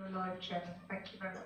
you're live, Chairman. Thank you very much.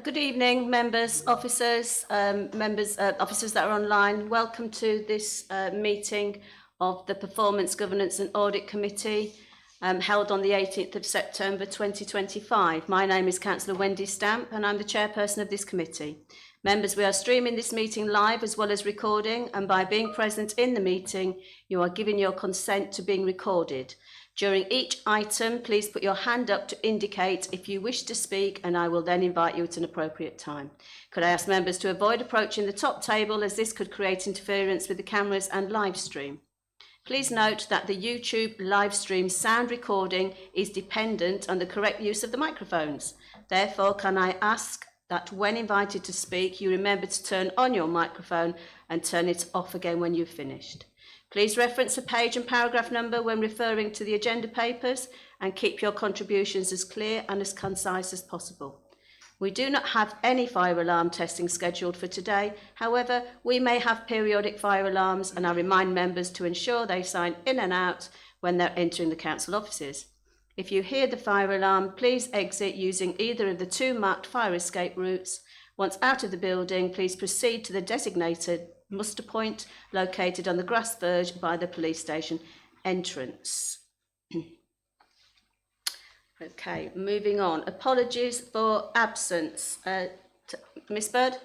Good evening, members, officers, officers that are online. Welcome to this meeting of the Performance, Governance and Audit Committee held on the 18th of September 2025. My name is Councillor Wendy Stamp and I'm the chairperson of this committee. Members, we are streaming this meeting live as well as recording, and by being present in the meeting, you are giving your consent to being recorded. During each item, please put your hand up to indicate if you wish to speak, and I will then invite you at an appropriate time. Could I ask members to avoid approaching the top table, as this could create interference with the cameras and live stream. Please note that the YouTube live stream sound recording is dependent on the correct use of the microphones. Therefore, can I ask that when invited to speak, you remember to turn on your microphone and turn it off again when you've finished. Please reference a page and paragraph number when referring to the agenda papers, and keep your contributions as clear and as concise as possible. We do not have any fire alarm testing scheduled for today. However, we may have periodic fire alarms, and I remind members to ensure they sign in and out when they're entering the council offices. If you hear the fire alarm, please exit using either of the two marked fire escape routes. Once out of the building, please proceed to the designated muster point located on the grass verge by the police station entrance. Okay, moving on. Apologies for absence. Miss Bird?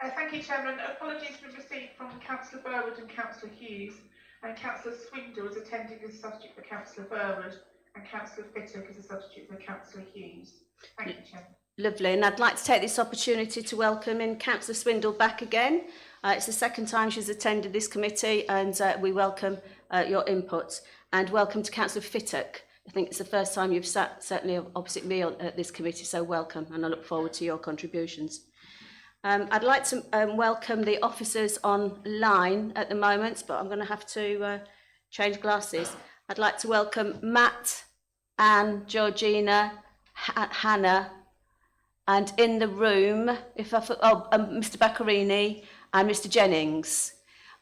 Thank you, Chairman. Apologies were received from Councillor Burwood and Councillor Hughes, and Councillor Swindle is attending as a substitute for Councillor Burwood, and Councillor Fittock is a substitute for Councillor Hughes. Thank you, Chairman. Lovely, and I'd like to take this opportunity to welcome in Councillor Swindle back again. It's the second time she's attended this committee, and we welcome your input. And welcome to Councillor Fittock. I think it's the first time you've sat certainly opposite me at this committee, so welcome, and I look forward to your contributions. I'd like to welcome the officers online at the moment, but I'm going to have to change glasses. I'd like to welcome Matt, Anne, Georgina, Hannah, and in the room, Mr. Baccarini and Mr. Jennings.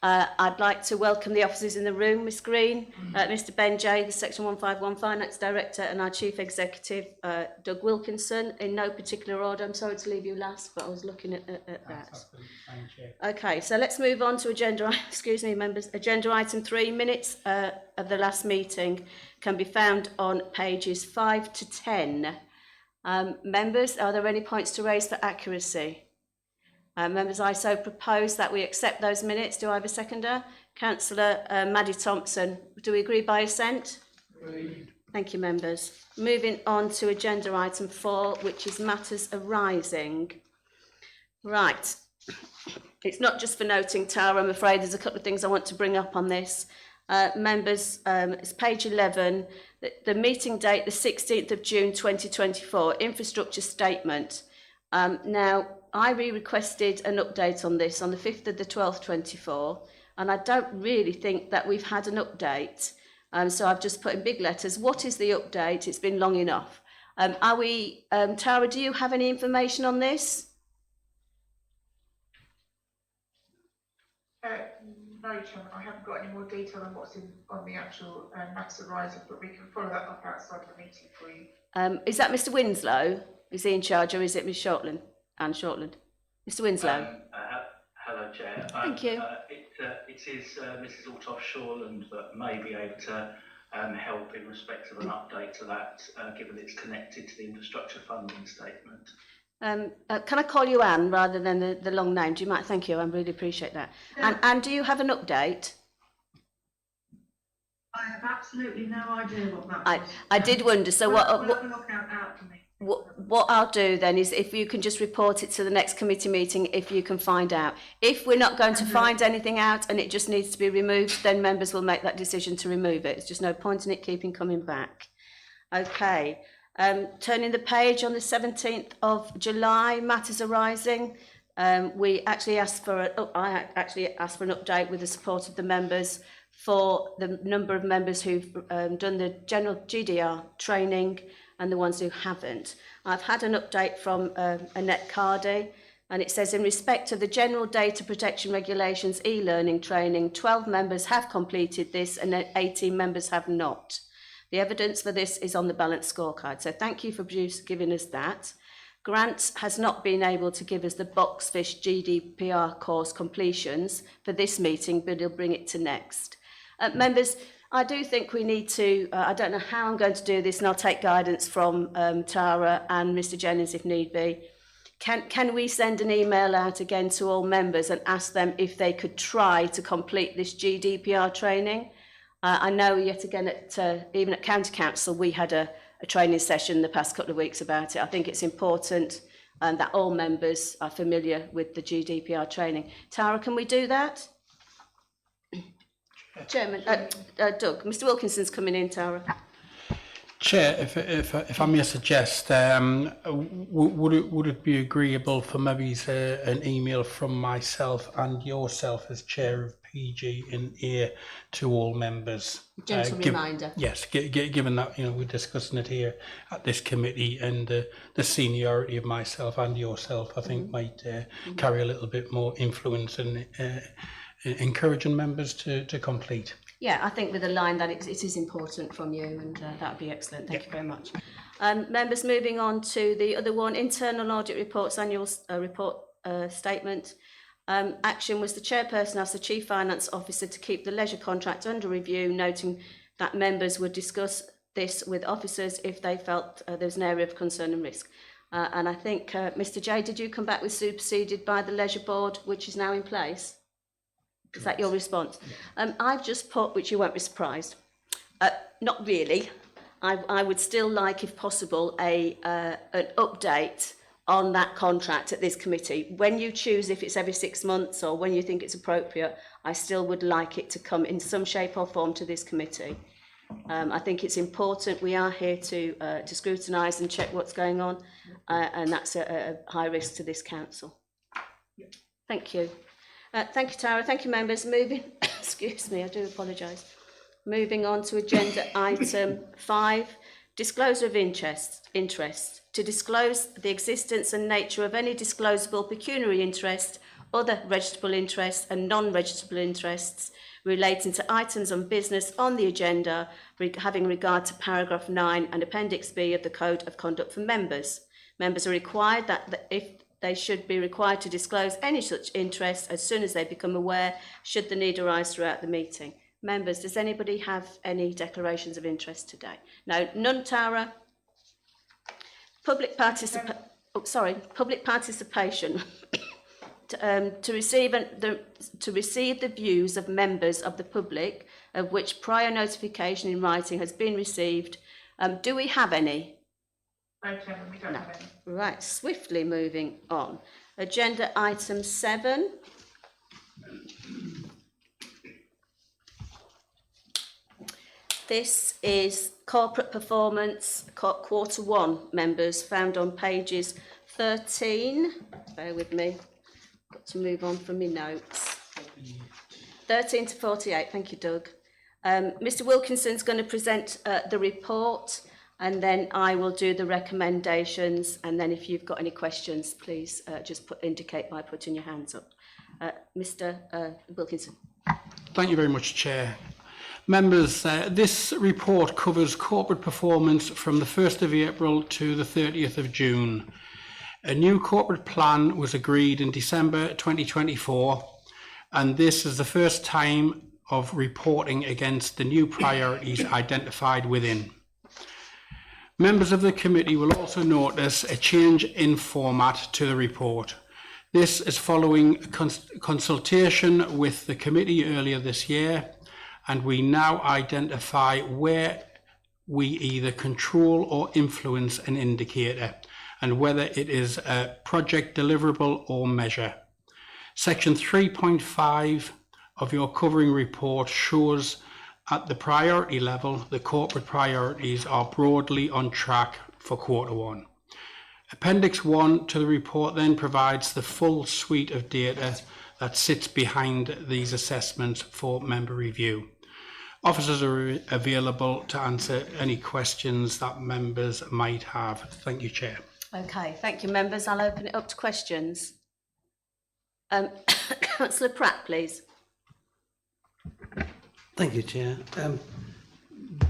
I'd like to welcome the officers in the room, Miss Green, Mr. Benjay, the Section 151 Finance Director, and our Chief Executive, Doug Wilkinson, in no particular order. I'm sorry to leave you last, but I was looking at that. Okay, so let's move on to agenda, excuse me, members. Agenda item 3, minutes of the last meeting can be found on pages 5 to 10. Members, are there any points to raise for accuracy? Members, I so propose that we accept those minutes. Do I have a seconder? Councillor Maddie Thompson, do we agree by assent? Agreed. Thank you, members. Moving on to agenda item 4, which is matters arising. Right. It's not just for noting, Tara, I'm afraid there's a couple of things I want to bring up on this. Members, it's page 11, the meeting date, the 16th of June 2024, infrastructure statement. Now, I requested an update on this on the 5th of the 12th, 24, and I don't really think that we've had an update. So I've just put in big letters, what is the update? It's been long enough. Tara, do you have any information on this? No, Chairman, I haven't got any more detail on what's on the actual matters arising, but we can follow that up outside the meeting for you. Is that Mr. Winslow? Is he in charge, or is it Ms. Shortland? Anne Shortland. Mr. Winslow. Hello, Chair. Thank you. It is Mrs. Althoff-Shortland that may be able to help in respect of an update to that, given it's connected to the infrastructure funding statement. Can I call you Anne rather than the long name? Do you mind? Thank you. I really appreciate that. Yeah. And do you have an update? I have absolutely no idea what that was. I did wonder. So what for me. What I'll do then is, if you can just report it to the next committee meeting, if you can find out. If we're not going to find anything out and it just needs to be removed, then members will make that decision to remove it. It's just no point in it keeping coming back. Okay. Turning the page on the 17th of July, matters arising. We actually asked for I actually asked for an update with the support of the members for the number of members who've done the general GDR training and the ones who haven't. I've had an update from Annette Cardy, and it says, in respect of the General Data Protection Regulations e-learning training, 12 members have completed this and 18 members have not. The evidence for this is on the balanced scorecard. So thank you for giving us that. Grant has not been able to give us the Boxfish GDPR course completions for this meeting, but he'll bring it to next. Members, I do think we need to, I don't know how I'm going to do this, and I'll take guidance from Tara and Mr Jennings if need be. Can we send an email out again to all members and ask them if they could try to complete this GDPR training? I know yet again, even at County Council, we had a training session the past couple of weeks about it. I think it's important that all members are familiar with the GDPR training. Tara, can we do that? Chairman, Doug, Mr Wilkinson's coming in, Tara. Chair, if I may suggest, would it be agreeable for maybe an email from myself and yourself as chair of PG in ear to all members? Gentle reminder. Yes, given that we're discussing it here at this committee, and the seniority of myself and yourself, I think might carry a little bit more influence in encouraging members to complete. Yeah, I think with a line that it is important from you, and that would be excellent. Thank you very much. Members, moving on to the other one, internal audit reports, annual report statement. Action was the chairperson asked the Chief Finance Officer to keep the leisure contract under review, noting that members would discuss this with officers if they felt there was an area of concern and risk. And I think, Mr J, did you come back with superseded by the leisure board, which is now in place? Is that your response? I've just put, which you won't be surprised, not really. I would still like, if possible, an update on that contract at this committee. When you choose if it's every 6 months or when you think it's appropriate, I still would like it to come in some shape or form to this committee. I think it's important. We are here to scrutinise and check what's going on, and that's a high risk to this council. Thank you. Thank you, Tara. Thank you, members. Moving, excuse me, I do apologise. Moving on to agenda item 5, disclosure of interest. To disclose the existence and nature of any disclosable pecuniary interest, other registrable interests and non-registrable interests relating to items on business on the agenda, having regard to paragraph 9 and appendix B of the Code of Conduct for members. Members are required they should be required to disclose any such interests as soon as they become aware, should the need arise throughout the meeting. Members, does anybody have any declarations of interest today? No, none, Tara. Public participation. to receive the views of members of the public, of which prior notification in writing has been received. Do we have any? No, Chairman, we don't have any. Right, swiftly moving on. Agenda item 7. This is corporate performance, quarter 1, members, found on pages 13. Bear with me, got to move on from my notes. 13 to 48, thank you, Doug. Mr Wilkinson's going to present the report, and then I will do the recommendations, and then if you've got any questions, please just indicate by putting your hands up. Mr Wilkinson. Thank you very much, Chair. Members, this report covers corporate performance from the 1st of April to the 30th of June. A new corporate plan was agreed in December 2024, and this is the first time of reporting against the new priorities identified within. Members of the committee will also notice a change in format to the report. This is following a consultation with the committee earlier this year, and we now identify where we either control or influence an indicator, and whether it is a project deliverable or measure. Section 3.5 of your covering report shows at the priority level, the corporate priorities are broadly on track for quarter 1. Appendix 1 to the report then provides the full suite of data that sits behind these assessments for member review. Officers are available to answer any questions that members might have. Thank you, Chair. Okay, thank you, members. I'll open it up to questions. Councillor Pratt, please. Thank you, Chair.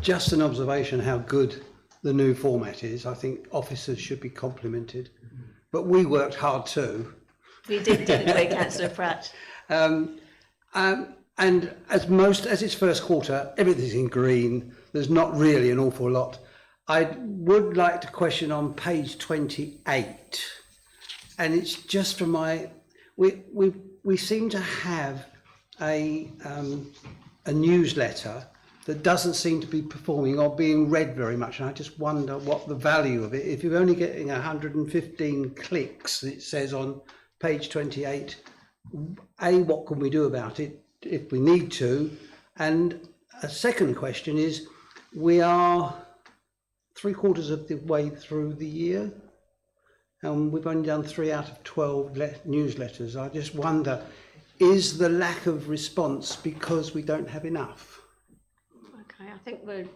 just an observation how good the new format is. I think officers should be complimented, but we worked hard too. We did, didn't we, Councillor Pratt? And as it's first quarter, everything's in green. There's not really an awful lot. I would like to question on page 28, and it's just for we seem to have a newsletter that doesn't seem to be performing or being read very much, and I just wonder what the value of it. If you're only getting 115 clicks, it says on page 28, what can we do about it if we need to? And a second question is, we are 3/4 of the way through the year, and we've only done 3 out of 12 newsletters. I just wonder, is the lack of response because we don't have enough? Okay, I think we're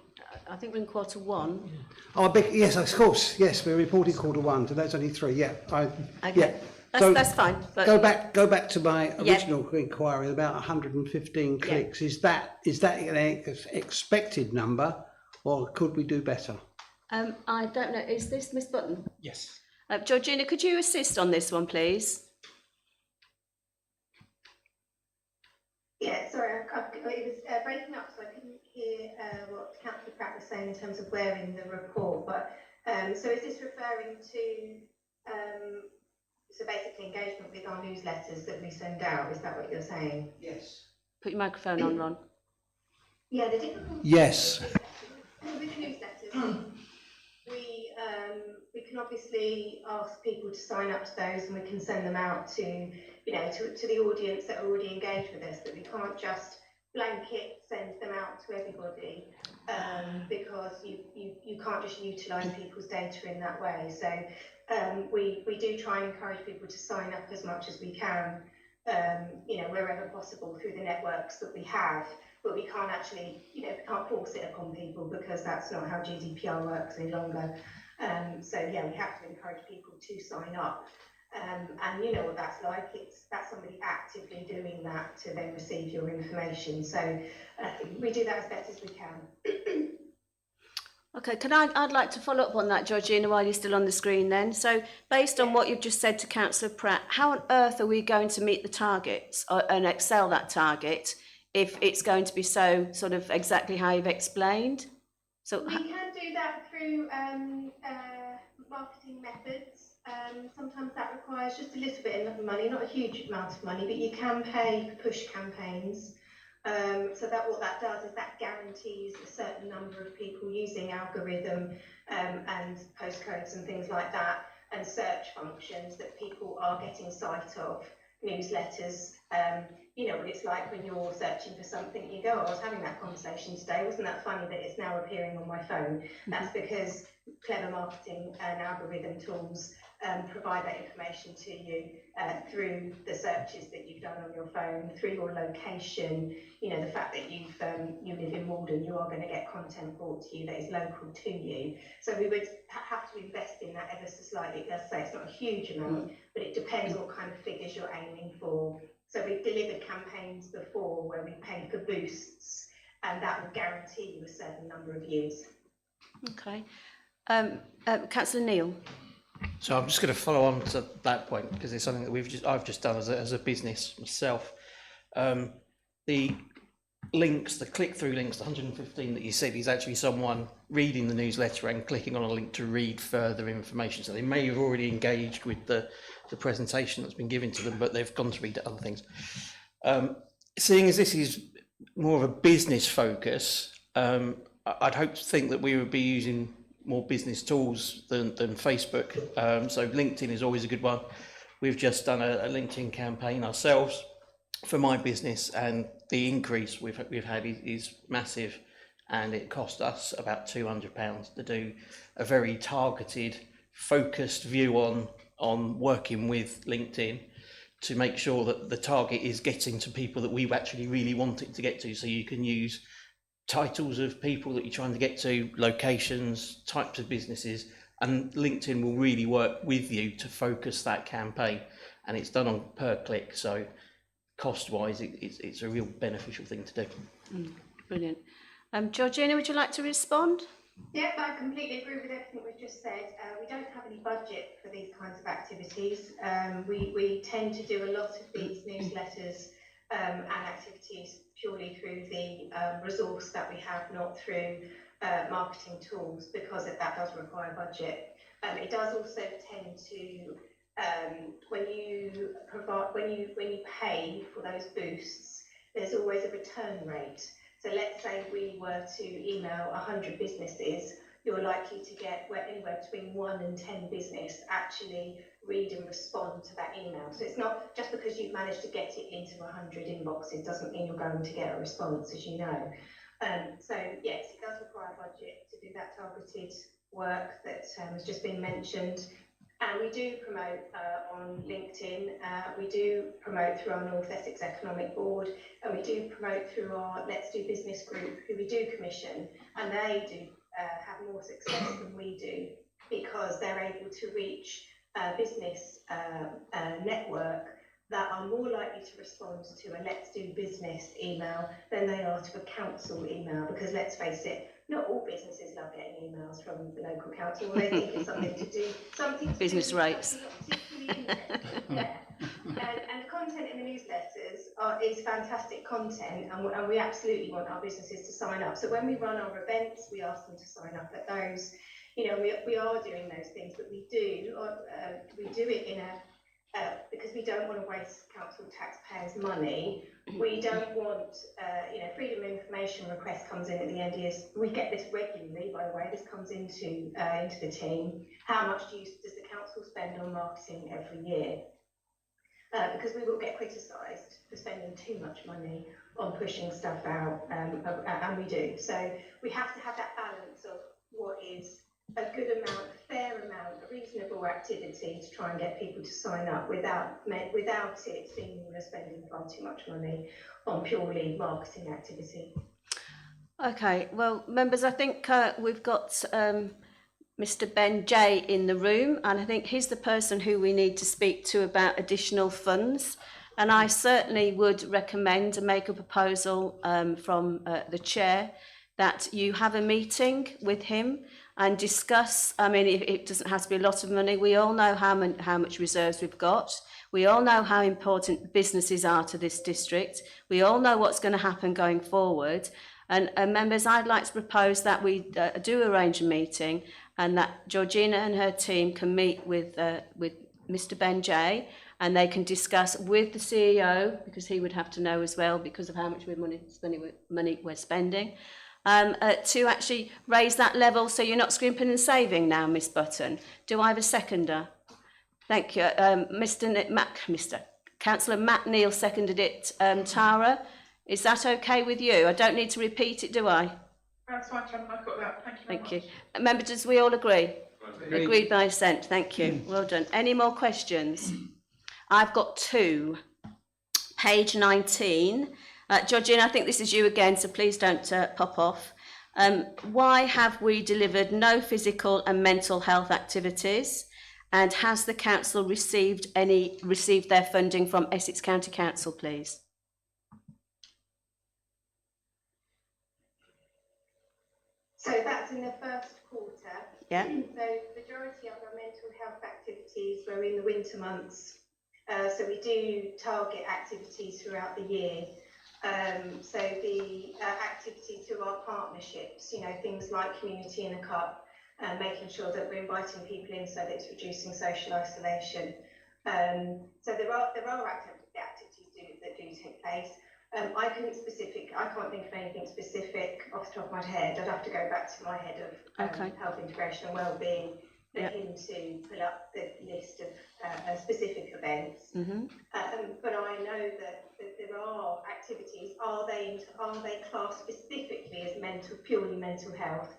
in quarter one. Oh, yes, of course. Yes, we're reporting quarter one, so that's only 3. Yeah, Okay. yeah. That's fine. But Go back to my original inquiry about 115 clicks. Is that an expected number, or could we do better? I don't know. Is this Miss Button? Yes. Georgina, could you assist on this one, please? Yeah, sorry, it was breaking up, so I couldn't hear what Councillor Pratt was saying in terms of where in the report. But so is this referring to so basically engagement with our newsletters that we send out? Is that what you're saying? Yes. Put your microphone on, Ron. Yeah, the difficulty. Yes. With the newsletters, we can obviously ask people to sign up to those, and we can send them out to to the audience that are already engaged with us. But we can't just blanket send them out to everybody because you can't just utilise people's data in that way. So we do try and encourage people to sign up as much as we can, wherever possible through the networks that we have. But we can't actually, we can't force it upon people because that's not how GDPR works any longer. So yeah, we have to encourage people to sign up. And you know what that's like. That's somebody actively doing that to then receive your information. So we do that as best as we can. Okay, I'd like to follow up on that, Georgina, while you're still on the screen then. So based on what you've just said to Councillor Pratt, how on earth are we going to meet the targets and excel that target if it's going to be so sort of exactly how you've explained? So we can do that through marketing methods. Sometimes that requires just a little bit of money, not a huge amount of money, but you can pay for push campaigns. So that what that does is that guarantees a certain number of people using algorithm and postcodes and things like that, and search functions, that people are getting sight of newsletters. You know what it's like when you're searching for something, you go, I was having that conversation today, wasn't that funny that it's now appearing on my phone? That's because clever marketing and algorithm tools provide that information to you through the searches that you've done on your phone, through your location. The fact that you live in Maldon, you are going to get content brought to you that is local to you. So we would have to invest in that ever so slightly. It does say it's not a huge amount, but it depends what kind of figures you're aiming for. So we've delivered campaigns before where we paid for boosts, and that will guarantee you a certain number of views. okay, Councillor Neil. So I'm just going to follow on to that point because it's something that I've just done as a business myself. The links, the click-through links, the 115 that you said, is actually someone reading the newsletter and clicking on a link to read further information. So they may have already engaged with the presentation that's been given to them, but they've gone to read other things. Seeing as this is more of a business focus, I'd hope to think that we would be using more business tools than Facebook. So LinkedIn is always a good one. We've just done a LinkedIn campaign ourselves for my business, and the increase we've had is massive, and it cost us about £200 to do a very targeted, focused view on working with LinkedIn to make sure that the target is getting to people that we actually really want it to get to. So you can use titles of people that you're trying to get to, locations, types of businesses, and LinkedIn will really work with you to focus that campaign, and it's done on per click. So cost wise, it's a real beneficial thing to do. Brilliant. Georgina, would you like to respond? Yeah, I completely agree with everything we've just said. We don't have any budget for these kinds of activities. We tend to do a lot of these newsletters and activities purely through the resource that we have, not through marketing tools, because that does require budget. It does also tend to when you pay for those boosts, there's always a return rate. So let's say we were to email 100 businesses, you're likely to get anywhere between 1 and 10 business actually read and respond to that email. So it's not just because you've managed to get it into 100 inboxes doesn't mean you're going to get a response, as you know. So yes, it does require a budget to do that targeted work that has just been mentioned. And we do promote on LinkedIn, we do promote through our North Essex Economic Board, and we do promote through our Let's Do Business group, who we do commission, and they do have more success than we do, because they're able to reach a business network that are more likely to respond to a Let's Do Business email than they are to a council email, because let's face it, not all businesses love getting emails from the local council. They think it's something to do, Business rates. Yeah. And the content in the newsletters is fantastic content, and we absolutely want our businesses to sign up. So when we run our events, we ask them to sign up at those. You know, we are doing those things, but we do it in a because we don't want to waste council taxpayers' money. We don't want, freedom of information request comes in at the end of years. We get this regularly, by the way. This comes into the team. How much does the council spend on marketing every year? Because we will get criticised for spending too much money on pushing stuff out, and we do. So we have to have that balance of what is a good amount, a fair amount, a reasonable activity to try and get people to sign up without it seeming we're spending far too much money on purely marketing activity. Okay, well, members, I think we've got Mr. Ben Jay in the room, and I think he's the person who we need to speak to about additional funds. And I certainly would recommend and make a proposal from the chair that you have a meeting with him and discuss. I mean, it doesn't have to be a lot of money. We all know how much reserves we've got. We all know how important businesses are to this district. We all know what's going to happen going forward. And members, I'd like to propose that we do arrange a meeting, and that Georgina and her team can meet with Mr. Ben Jay, and they can discuss with the CEO, because he would have to know as well because of how much money we're spending, to actually raise that level so you're not scrimping and saving now, Miss Button. Do I have a seconder? Thank you. Councillor Matt Neal seconded it. Tara, is that okay with you? I don't need to repeat it, do I? That's fine, Chairman, I've got that. Thank you very much. Thank you. Members, does we all agree? Agreed by assent. Thank you. Well done. Any more questions? I've got two. Page 19. Georgina, I think this is you again, so please don't pop off. Why have we delivered no physical and mental health activities? And has the council received their funding from Essex County Council, please? So that's in the first quarter. Yeah. So the majority of our mental health activities were in the winter months. So we do target activities throughout the year. So the activities through our partnerships, things like Community in a Cup, making sure that we're inviting people in so that it's reducing social isolation. So there are activities that do take place. I can't think of anything specific off the top of my head. I'd have to go back to my head of health integration and wellbeing for him to pull up the list of specific events. Mm-hmm. But I know that there are activities. Are they classed specifically as purely mental health?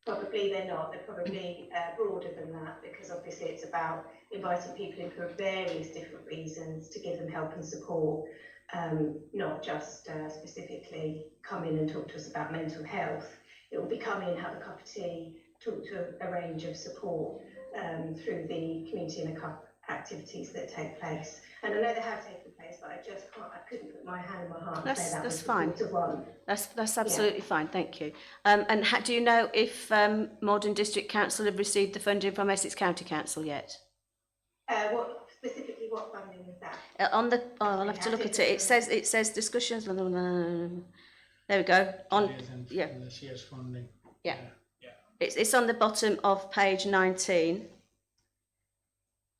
Probably they're not. They're probably broader than that, because obviously it's about inviting people in for various different reasons to give them help and support. Not just specifically come in and talk to us about mental health. It will be come in, have a cup of tea, talk to a range of support through the Community in a Cup activities that take place. And I know they have taken place. but I just can't, I couldn't put my hand on my heart and That's- say that that's was fine. quarter one. That's absolutely fine, thank you. And do you know if Maldon District Council have received the funding from Essex County Council yet? What specifically, what funding is that? On the, I'll have to look at it. It says discussions. There we go. On, yeah, This year's funding. yeah. Yeah. It's on the bottom of page 19.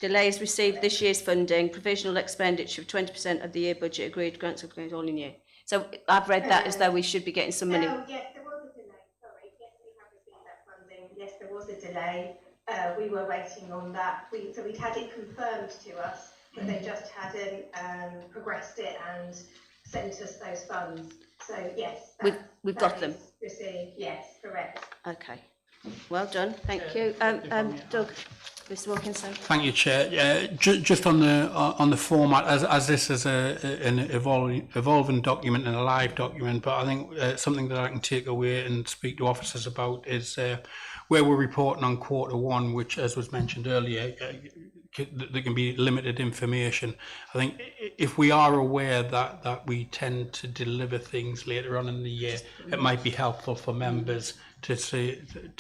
Delays received this year's funding, provisional expenditure of 20% of the year budget agreed, grants of all in year. So I've read that as though we should be getting some money. Oh, yes, there was a delay, sorry. Yes, we have received that funding. Yes, there was a delay. We were waiting on that. So we'd had it confirmed to us, but they just hadn't progressed it and sent us those funds. So yes, We've got them. Received. Yes, correct. Okay. Well done. Thank you. Doug, Mr. Wilkinson. Thank you, Chair. Just on the format, as this is an evolving document and a live document, but I think something that I can take away and speak to officers about is where we're reporting on quarter one, which, as was mentioned earlier, there can be limited information. I think if we are aware that we tend to deliver things later on in the year, it might be helpful for members to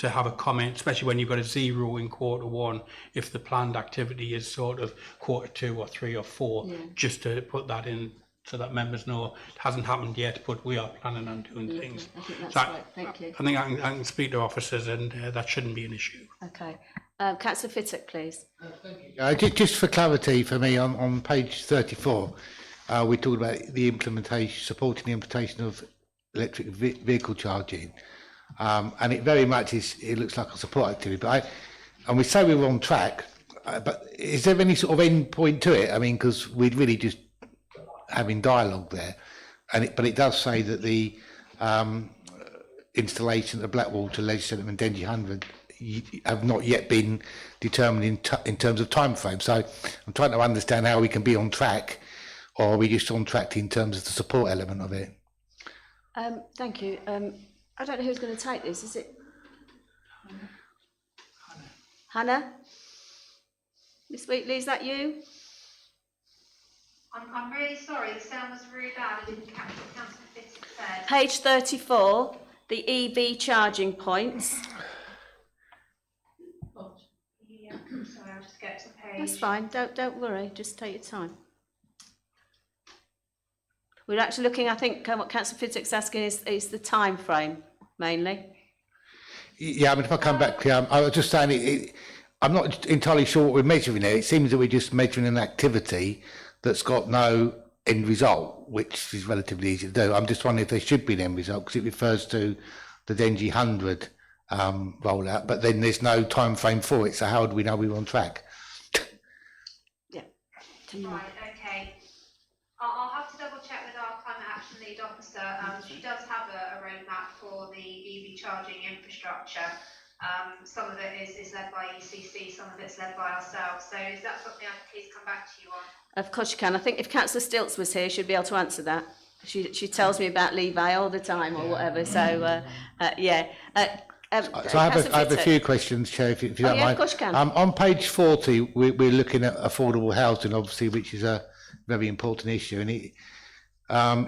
have a comment, especially when you've got a 0 in quarter one, if the planned activity is sort of quarter 2 or 3 or 4, just to put that in so that members know it hasn't happened yet, but we are planning on doing things. I think that's So right. Thank you. I think I can speak to officers, and that shouldn't be an issue. Okay. Councillor Fittock, please. Just for clarity for me, on page 34, we talked about the implementation, supporting the implementation of electric vehicle charging. And it very much is, it looks like a support activity, and we say we were on track, but is there any sort of end point to it? I mean, because we'd really just having dialogue there, but it does say that the installation of the Blackwater Leisure Centre and Dengie 100 have not yet been determined in terms of time frame. So I'm trying to understand how we can be on track, or are we just on track in terms of the support element of it? Thank you. I don't know who's going to take this. Is it Hannah? Miss Wheatley, is that you? I'm really sorry, the sound was really bad. I didn't catch what Councillor Fittock said. Page 34, the EV charging points. Yeah, I'm sorry, I'll just get to the page. That's fine. Don't worry. Just take your time. We're actually looking, I think, what Councillor Fittock's asking is the time frame, mainly. Yeah, I mean, if I come back, I was just saying, I'm not entirely sure what we're measuring there. It seems that we're just measuring an activity that's got no end result, which is relatively easy to do. I'm just wondering if there should be an end result, because it refers to the Dengie 100 rollout, but then there's no time frame for it. So how do we know we're on track? Yeah. Right, okay. I'll have to double check with our Climate Action Lead Officer. She does have a roadmap for the EV charging infrastructure. Some of it is led by ECC, some of it's led by ourselves. So is that something I can please come back to you on? Of course you can. I think if Councillor Stilts was here, she'd be able to answer that. She tells me about Levi all the time or whatever. So, yeah. So I have a few questions, Chair, if you don't mind. Of course you can. On page 40, we're looking at affordable housing, obviously, which is a very important issue, and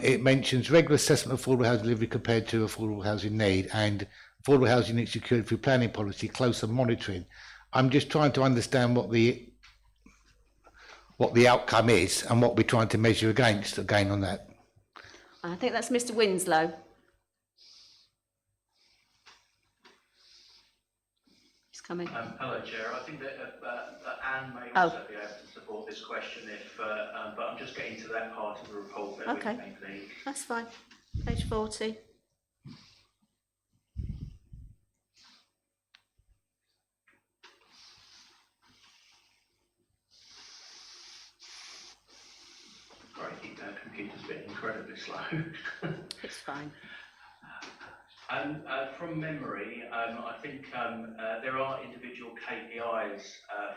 it mentions regular assessment of affordable housing delivery compared to affordable housing need, and affordable housing is secured through planning policy, closer monitoring. I'm just trying to understand what the outcome is and what we're trying to measure against again on that. I think that's Mr. Winslow. He's coming. Hello, Chair. I think that Anne may also be able to support this question, but I'm just getting to that part of the report. Okay, that's fine. Page 40. Sorry, computer's been incredibly slow. It's fine. From memory, I think there are individual KPIs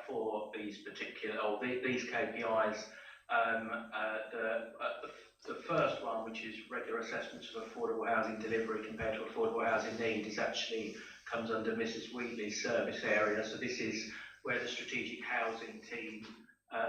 for these particular, or these KPIs. The first one, which is regular assessments of affordable housing delivery compared to affordable housing need, is actually comes under Mrs. Wheatley's service area. So this is where the strategic housing team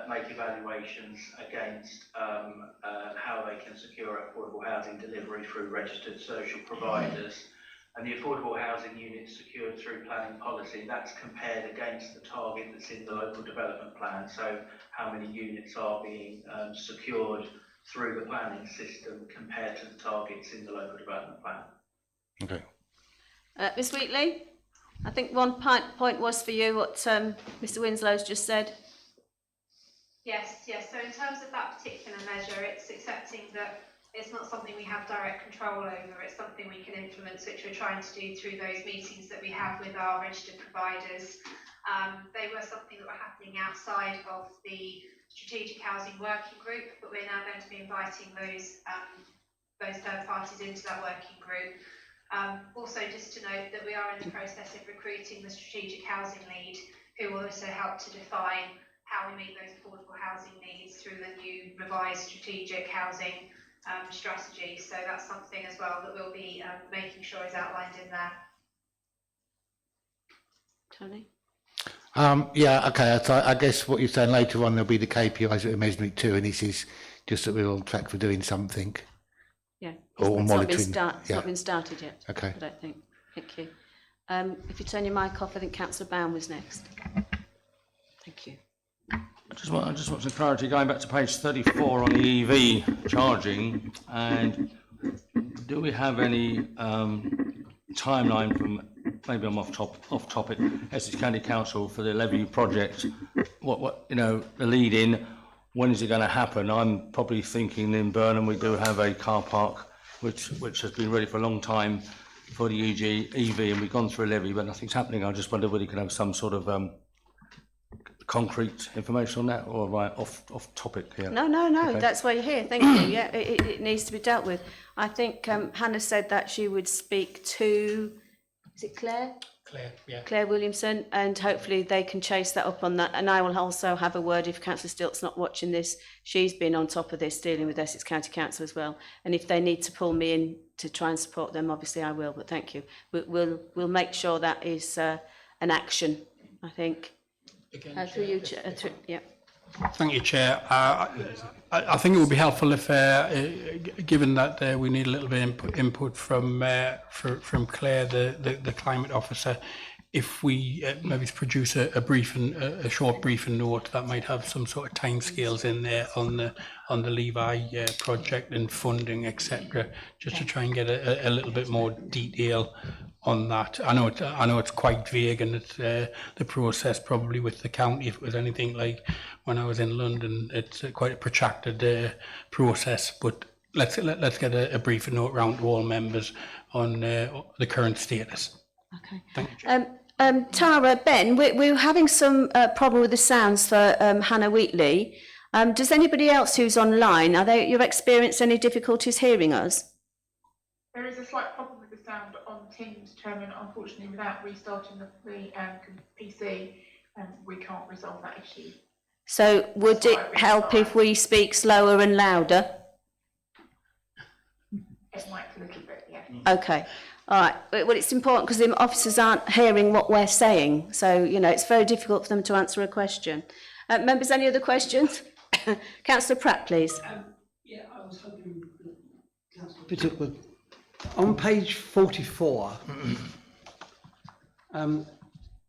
make evaluations against how they can secure affordable housing delivery through registered social providers. And the affordable housing units secured through planning policy, that's compared against the target that's in the local development plan. So how many units are being secured through the planning system compared to the targets in the local development plan. Okay. Ms Wheatley, I think one point was for you what Mr Winslow's just said. Yes, yes. So in terms of that particular measure, it's accepting that it's not something we have direct control over. It's something we can influence, which we're trying to do through those meetings that we have with our registered providers. They were something that were happening outside of the Strategic Housing Working Group, but we're now going to be inviting those third parties into that working group. Also, just to note that we are in the process of recruiting the Strategic Housing Lead, who will also help to define how we meet those affordable housing needs through the new revised strategic housing strategy. So that's something as well that we'll be making sure is outlined in there. Tony? Yeah, okay. So I guess what you're saying later on, there'll be the KPIs that we're measuring it to, and this is just that we're on track for doing something. Yeah. Or monitoring. It's not been started yet. Okay. I don't think. Thank you. If you turn your mic off, I think Councillor Bowen was next. Thank you. I just want some clarity going back to page 34 on the EV charging, and do we have any timeline from, maybe I'm off topic, Essex County Council for the levy project? What you know, the lead in, when is it going to happen? I'm probably thinking in Burnham we do have a car park which has been ready for a long time for the EV, and we've gone through a levy, but nothing's happening. I just wonder whether you can have some sort of concrete information on that, or right off topic here? No, Okay. that's why you're here. Thank you. Yeah, it needs to be dealt with. I think Hannah said that she would speak to, is it Claire? Claire, yeah. Claire Williamson, and hopefully they can chase that up on that. And I will also have a word if Councillor Stilt's not watching this. She's been on top of this, dealing with Essex County Council as well. And if they need to pull me in to try and support them, obviously I will. But thank you. We'll make sure that is an action, I think. Again, Through you, yeah. Thank you, Chair. I think it would be helpful if, given that we need a little bit input from Claire, the climate officer, if we maybe produce a short briefing note that might have some sort of timescales in there on the Levi project and funding, etc., just to try and get a little bit more detail on that. I know it's quite vague, and it's the process probably with the county, if it was anything like when I was in London, it's quite a protracted process. But let's get a briefing note round to all members on the current status. Okay. Thank you. Tara, Ben, we're having some problem with the sounds for Hannah Wheatley. Does anybody else who's online, you've experienced any difficulties hearing us? There is a slight problem with the sound on Teams, Chairman. Unfortunately, without restarting the PC, we can't resolve that issue. So would it help if we speak slower and louder? It might a little bit, yeah. Okay. All right. Well, it's important because the officers aren't hearing what we're saying. So, you know, it's very difficult for them to answer a question. Members, any other questions? Councillor Pratt, please. Yeah, I was hoping Councillor Pittock would. On page 44,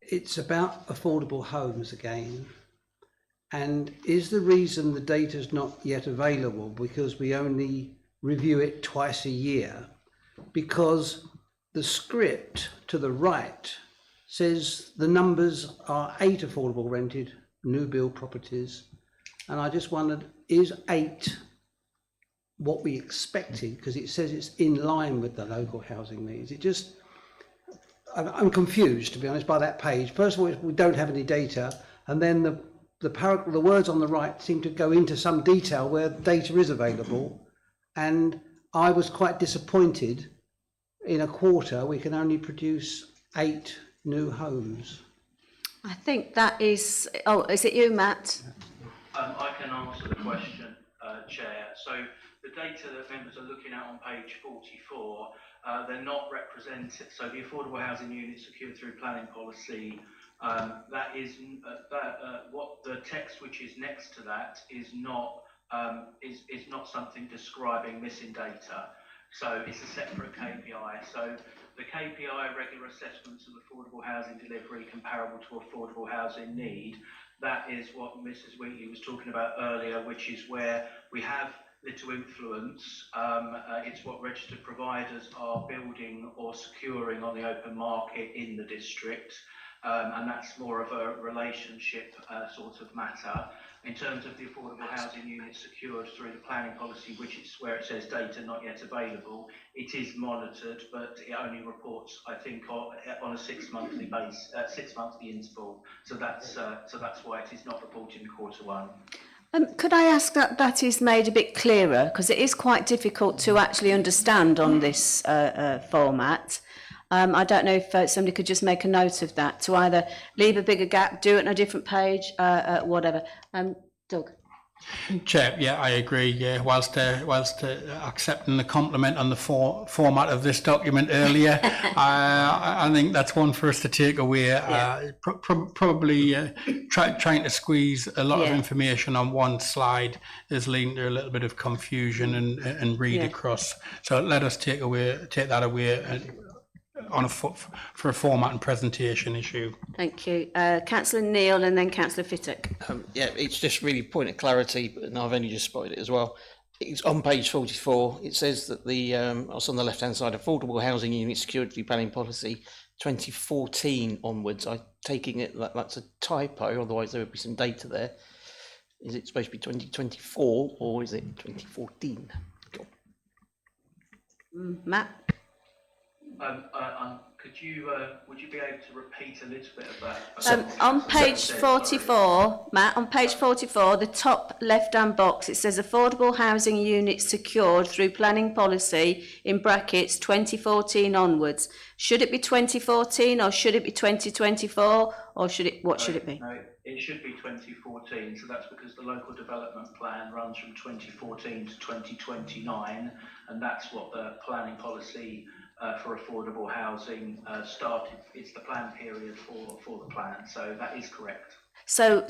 it's about affordable homes again. And is the reason the data is not yet available because we only review it twice a year? Because the script to the right says the numbers are 8 affordable rented new build properties. And I just wondered, is 8 what we expected? Because it says it's in line with the local housing needs. It just, I'm confused, to be honest, by that page. First of all, we don't have any data. And then the words on the right seem to go into some detail where data is available. And I was quite disappointed. In a quarter, we can only produce 8 new homes. I think that is... Oh, is it you, Matt? I can answer the question, Chair. So the data that members are looking at on page 44, they're not represented. So the affordable housing units secured through planning policy That is what the text which is next to that is not something describing missing data. So it's a separate KPI. So the KPI, regular assessments of affordable housing delivery comparable to affordable housing need, that is what Mrs. Wheatley was talking about earlier, which is where we have little influence. It's what registered providers are building or securing on the open market in the district. And that's more of a relationship sort of matter. In terms of the affordable housing units secured through the planning policy, which is where it says data not yet available, it is monitored, but it only reports, I think, on a 6 monthly base, 6 monthly interval. So that's why it is not reported in Q1. Could I ask that is made a bit clearer, because it is quite difficult to actually understand on this format. I don't know if somebody could just make a note of that, to either leave a bigger gap, do it on a different page, whatever. Doug? Chair, yeah, I agree. Yeah, whilst accepting the compliment on the format of this document earlier, I think that's one for us to take away. Probably trying to squeeze a lot of information on one slide is leading to a little bit of confusion and read across. So let us take that away for a format and presentation issue. Thank you. Councillor Neil and then Councillor Fittock. It's just really point of clarity, and I've only just spotted it as well. It's on page 44. It says that it's on the left-hand side, affordable housing unit security planning policy 2014 onwards. I'm taking it that's a typo, otherwise there would be some data there. Is it supposed to be 2024 or is it 2014? Matt? Would you be able to repeat a little bit of that? On page 44, Matt, on page 44, the top left-hand box, it says affordable housing units secured through planning policy, in brackets, 2014 onwards. Should it be 2014 or should it be 2024 or should it be? No, it should be 2014. So that's because the local development plan runs from 2014 to 2029, and that's what the planning policy for affordable housing started. It's the plan period for the plan, so that is correct. So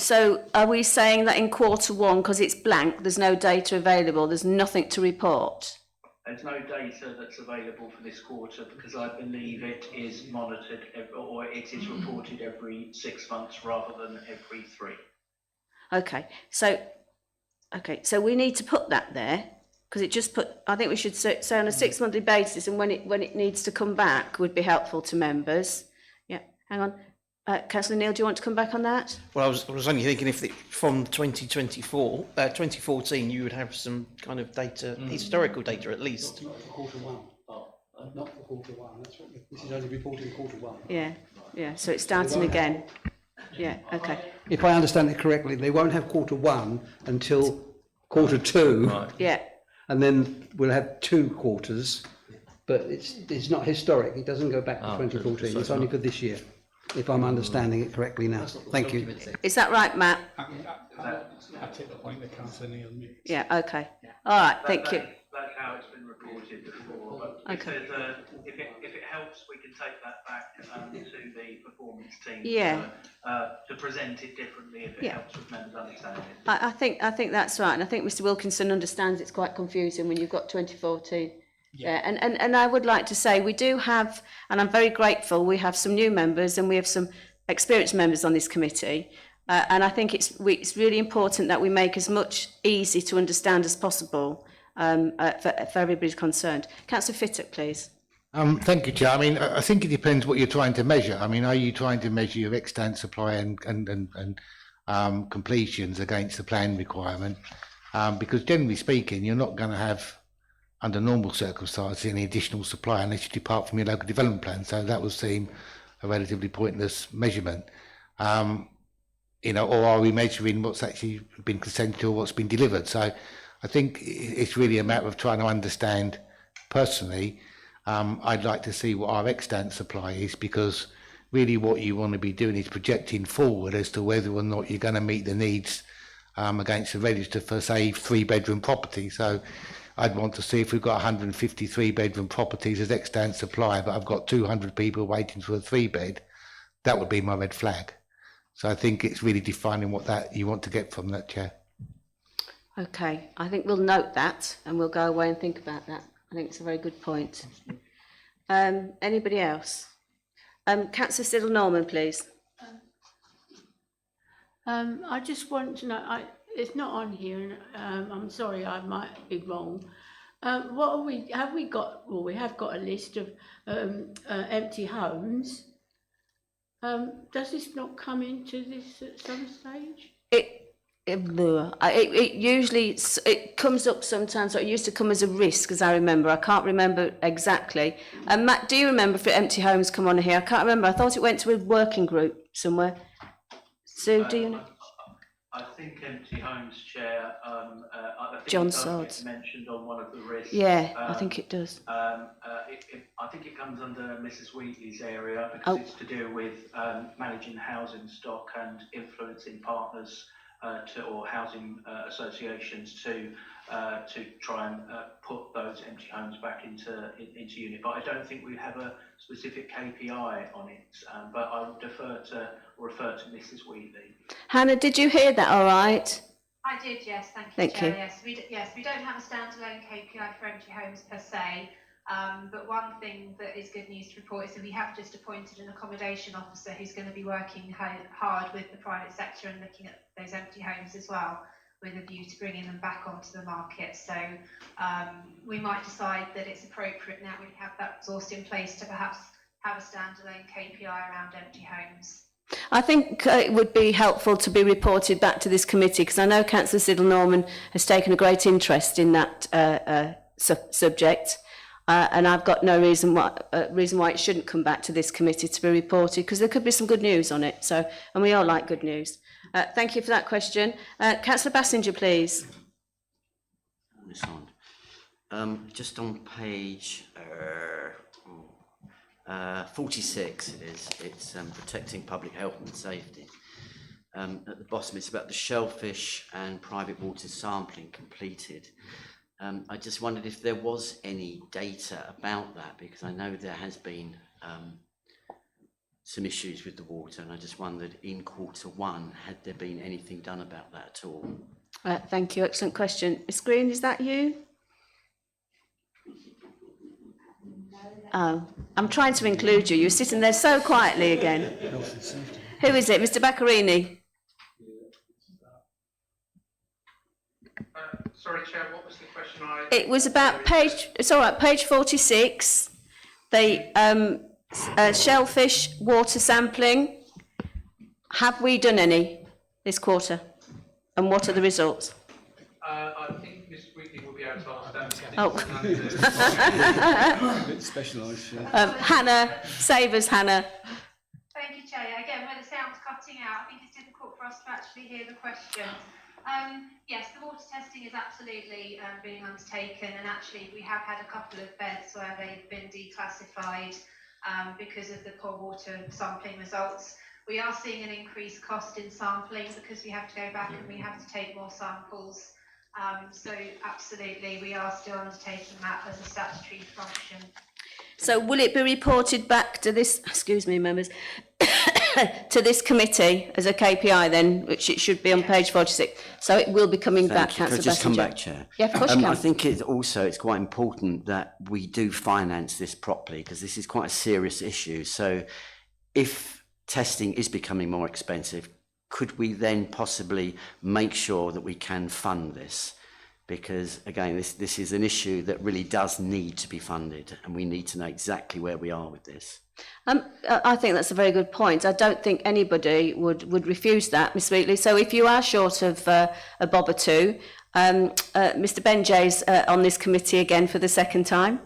are we saying that in Q1, because it's blank, there's no data available, there's nothing to report? There's no data that's available for this quarter because I believe it is monitored or it is reported every 6 months rather than every 3. Okay, so we need to put that there. Because it just I think we should say on a 6 monthly basis, and when it needs to come back would be helpful to members. Yeah, hang on. Councillor Neil, do you want to come back on that? Well, I was only thinking from 2014, you would have some kind of data, historical data at least. Not for Q1. Not for Q1. That's what this is only reporting Q1. Yeah. So it's starting again. Yeah. Okay. If I understand it correctly, they won't have Q1 until Q2. Right. Yeah. And then we'll have 2 quarters, but it's not historic. It doesn't go back to 2014. It's only for this year, if I'm understanding it correctly now. Thank you. Is that right, Matt? I take the point that Councillor Neil makes. Yeah. Okay. All right. Thank you. That's how it's been reported before. But Okay. if it helps, we can take that back to the performance team. Yeah. To present it differently if it helps with members understanding it. I think that's right, and I think Mr. Wilkinson understands it's quite confusing when you've got 2014. Yeah. And I would like to say we do have, and I'm very grateful, we have some new members and we have some experienced members on this committee. And I think it's really important that we make as much easy to understand as possible for everybody concerned. Councillor Fittock, please. Thank you, Chair. I mean, I think it depends what you're trying to measure. I mean, are you trying to measure your extant supply and completions against the plan requirement? Because generally speaking, you're not going to have, under normal circumstances, any additional supply unless you depart from your local development plan. So that would seem a relatively pointless measurement. Or are we measuring what's actually been consented or what's been delivered? So I think it's really a matter of trying to understand personally. I'd like to see what our extant supply is, because really what you want to be doing is projecting forward as to whether or not you're going to meet the needs against the register for, say, 3-bedroom property. So I'd want to see if we've got 150 3-bedroom properties as extant supply, but I've got 200 people waiting for a 3-bed. That would be my red flag. So I think it's really defining what that you want to get from that, Chair. Okay, I think we'll note that and we'll go away and think about that. I think it's a very good point. Anybody else? Councillor Siddle-Norman, please. I just want to know, it's not on here, and I'm sorry, I might be wrong. We have got a list of empty homes. Does this not come into this at some stage? It usually comes up sometimes, or it used to come as a risk, as I remember. I can't remember exactly. Matt, do you remember if empty homes come on here? I can't remember. I thought it went to a working group somewhere. Sue, do you know? I think empty homes, Chair. I think John it does Swords. get mentioned on one of the risks. Yeah, I think it does. I think it comes under Mrs. Wheatley's area because it's to do with managing housing stock and influencing partners or housing associations to try and put those empty homes back into unit. But I don't think we have a specific KPI on it. But I would refer to Mrs. Wheatley. Hannah, did you hear that all right? I did, yes, thank you, Thank Chair. you. Yes, we don't have a standalone KPI for empty homes per se, but one thing that is good news to report is that we have just appointed an accommodation officer who's going to be working hard with the private sector and looking at those empty homes as well, with a view to bringing them back onto the market. So we might decide that it's appropriate now we have that resource in place to perhaps have a standalone KPI around empty homes. I think it would be helpful to be reported back to this committee, because I know Councillor Siddle-Norman has taken a great interest in that subject, and I've got no reason why it shouldn't come back to this committee to be reported, because there could be some good news on it. So, and we all like good news. Thank you for that question. Councillor Bassinger, please. Just on page 46 it's protecting public health and safety. At the bottom it's about the shellfish and private water sampling completed. I just wondered if there was any data about that, because I know there has been some issues with the water, and I just wondered in Q1 had there been anything done about that at all? Thank you, excellent question. Ms Green, is that you? Oh, I'm trying to include you. You're sitting there so quietly again. Who is it? Mr Baccarini? Sorry, Chair, what was the question? It was about page 46, the shellfish water sampling. Have we done any this quarter? And what are the results? I think Ms Wheatley will be able to answer that. Oh. A bit specialised, Hannah, save us, Hannah. Thank you, Chair. Again, where the sound's cutting out, I think it's difficult for us to actually hear the questions. Yes, the water testing is absolutely being undertaken, and actually we have had a couple of beds where they've been declassified because of the poor water sampling results. We are seeing an increased cost in sampling because we have to go back and we have to take more samples. So absolutely, we are still undertaking that as a statutory function. So will it be reported back to this, excuse me, members, to this committee as a KPI then, which it should be on page 46? So it will be coming back, Councillor Bassinger. Could I just come back, Chair? Yeah, of course you can. I think it's quite important that we do finance this properly, because this is quite a serious issue. So if testing is becoming more expensive, could we then possibly make sure that we can fund this? Because again, this is an issue that really does need to be funded, and we need to know exactly where we are with this. I think that's a very good point. I don't think anybody would refuse that, Miss Wheatley. So if you are short of a bob or two, Mr Benjay's on this committee again for the second time,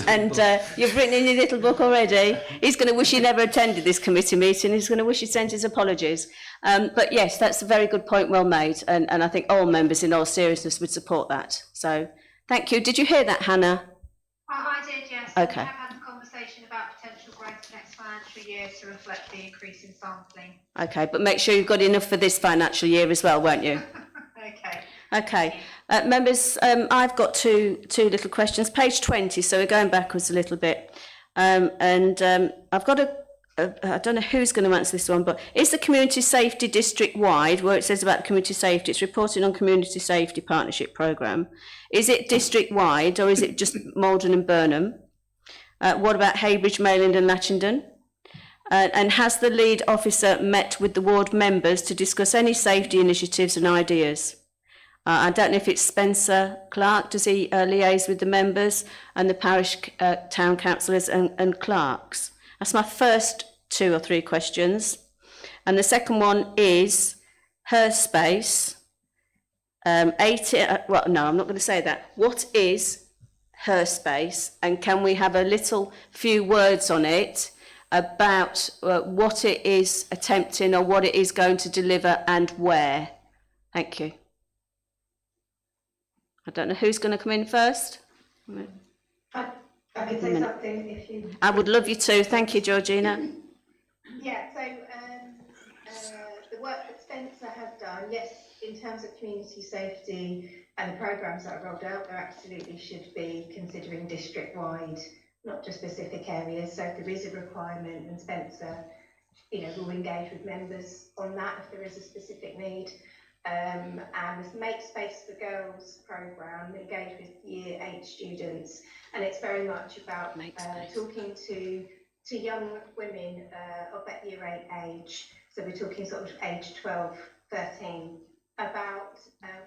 and you've written in your little book already. He's going to wish he never attended this committee meeting. He's going to wish he sent his apologies. But yes, that's a very good point, well made, and I think all members in all seriousness would support that. So thank you. Did you hear that, Hannah? I did, yes. Okay. We have had a conversation about potential growth next financial year to reflect the increase in sampling. Okay, but make sure you've got enough for this financial year as well, won't you? Okay. Okay, members, I've got two little questions. Page 20, so we're going backwards a little bit. I've got I don't know who's going to answer this one, but is the community safety district wide, where it says about community safety, it's reporting on community safety partnership programme. Is it district wide or is it just Maldon and Burnham? What about Heybridge, Mayland and Latchenden? And has the lead officer met with the ward members to discuss any safety initiatives and ideas? I don't know if it's Spencer Clark, does he liaise with the members and the parish town councillors and clerks? That's my first 2 or 3 questions. And the second one is her space. No, I'm not going to say that. What is her space? And can we have a little few words on it about what it is attempting or what it is going to deliver and where? Thank you. I don't know who's going to come in first. I could say something if you... I would love you to. Thank you, Georgina. Yeah, so the work that Spencer has done, yes, in terms of community safety and the programmes that are rolled out, there absolutely should be considering district-wide, not just specific areas. So if there is a requirement, then Spencer, will engage with members on that if there is a specific need. And this Make Space for Girls programme, engage with Year 8 students, and it's very much about talking to young women of that Year 8 age, so we're talking sort of age 12, 13, about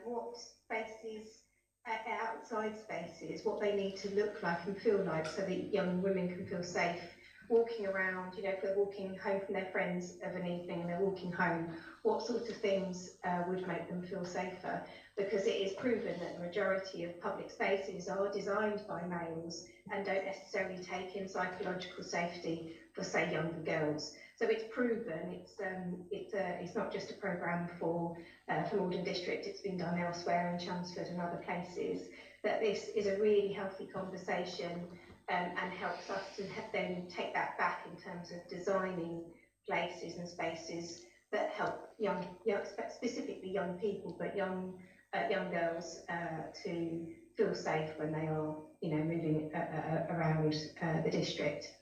what spaces, outside spaces, what they need to look like and feel like so that young women can feel safe walking around, if they're walking home from their friends of an evening and they're walking home, what sort of things would make them feel safer? Because it is proven that the majority of public spaces are designed by males and don't necessarily take in psychological safety for, say, younger girls. So it's proven, it's not just a programme for Maldon District, it's been done elsewhere in Chelmsford and other places, that this is a really healthy conversation and helps us to then take that back in terms of designing places and spaces that help young specifically young people, but young girls to feel safe when they are, moving around the district.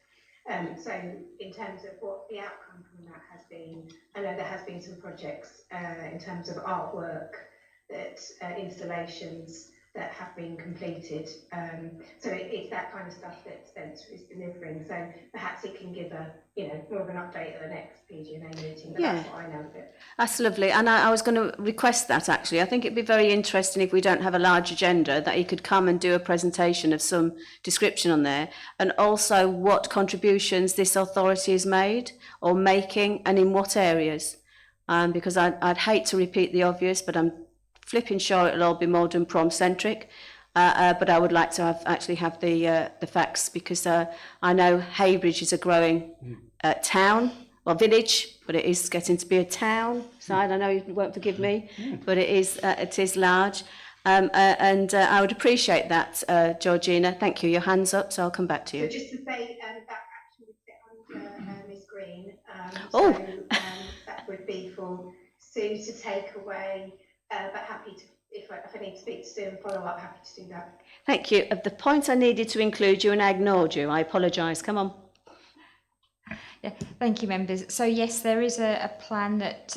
So in terms of what the outcome from that has been, I know there has been some projects in terms of artwork, that installations that have been completed. So it's that kind of stuff that Spencer is delivering. So perhaps it can give a, more of an update at the next PG&A meeting, but that's what I know of it. That's lovely. And I was going to request that, actually. I think it'd be very interesting if we don't have a large agenda, that he could come and do a presentation of some description on there, and also what contributions this authority has made or making and in what areas. Because I'd hate to repeat the obvious, but I'm flipping sure it'll all be Maldon Prom centric, but I would like to have the facts, because I know Heybridge is a growing town or village, but it is getting to be a town. So I know you won't forgive me, but it is large, and I would appreciate that, Georgina. Thank you. Your hand's up, so I'll come back to you. So just to say that actually would sit under Ms Green. That would be for Sue to take away. But happy to, if I need to speak to Sue and follow up, happy to do that. Thank you. At the point I needed to include you and I ignored you. I apologise. Come on. Yeah, thank you, members. So yes, there is a plan that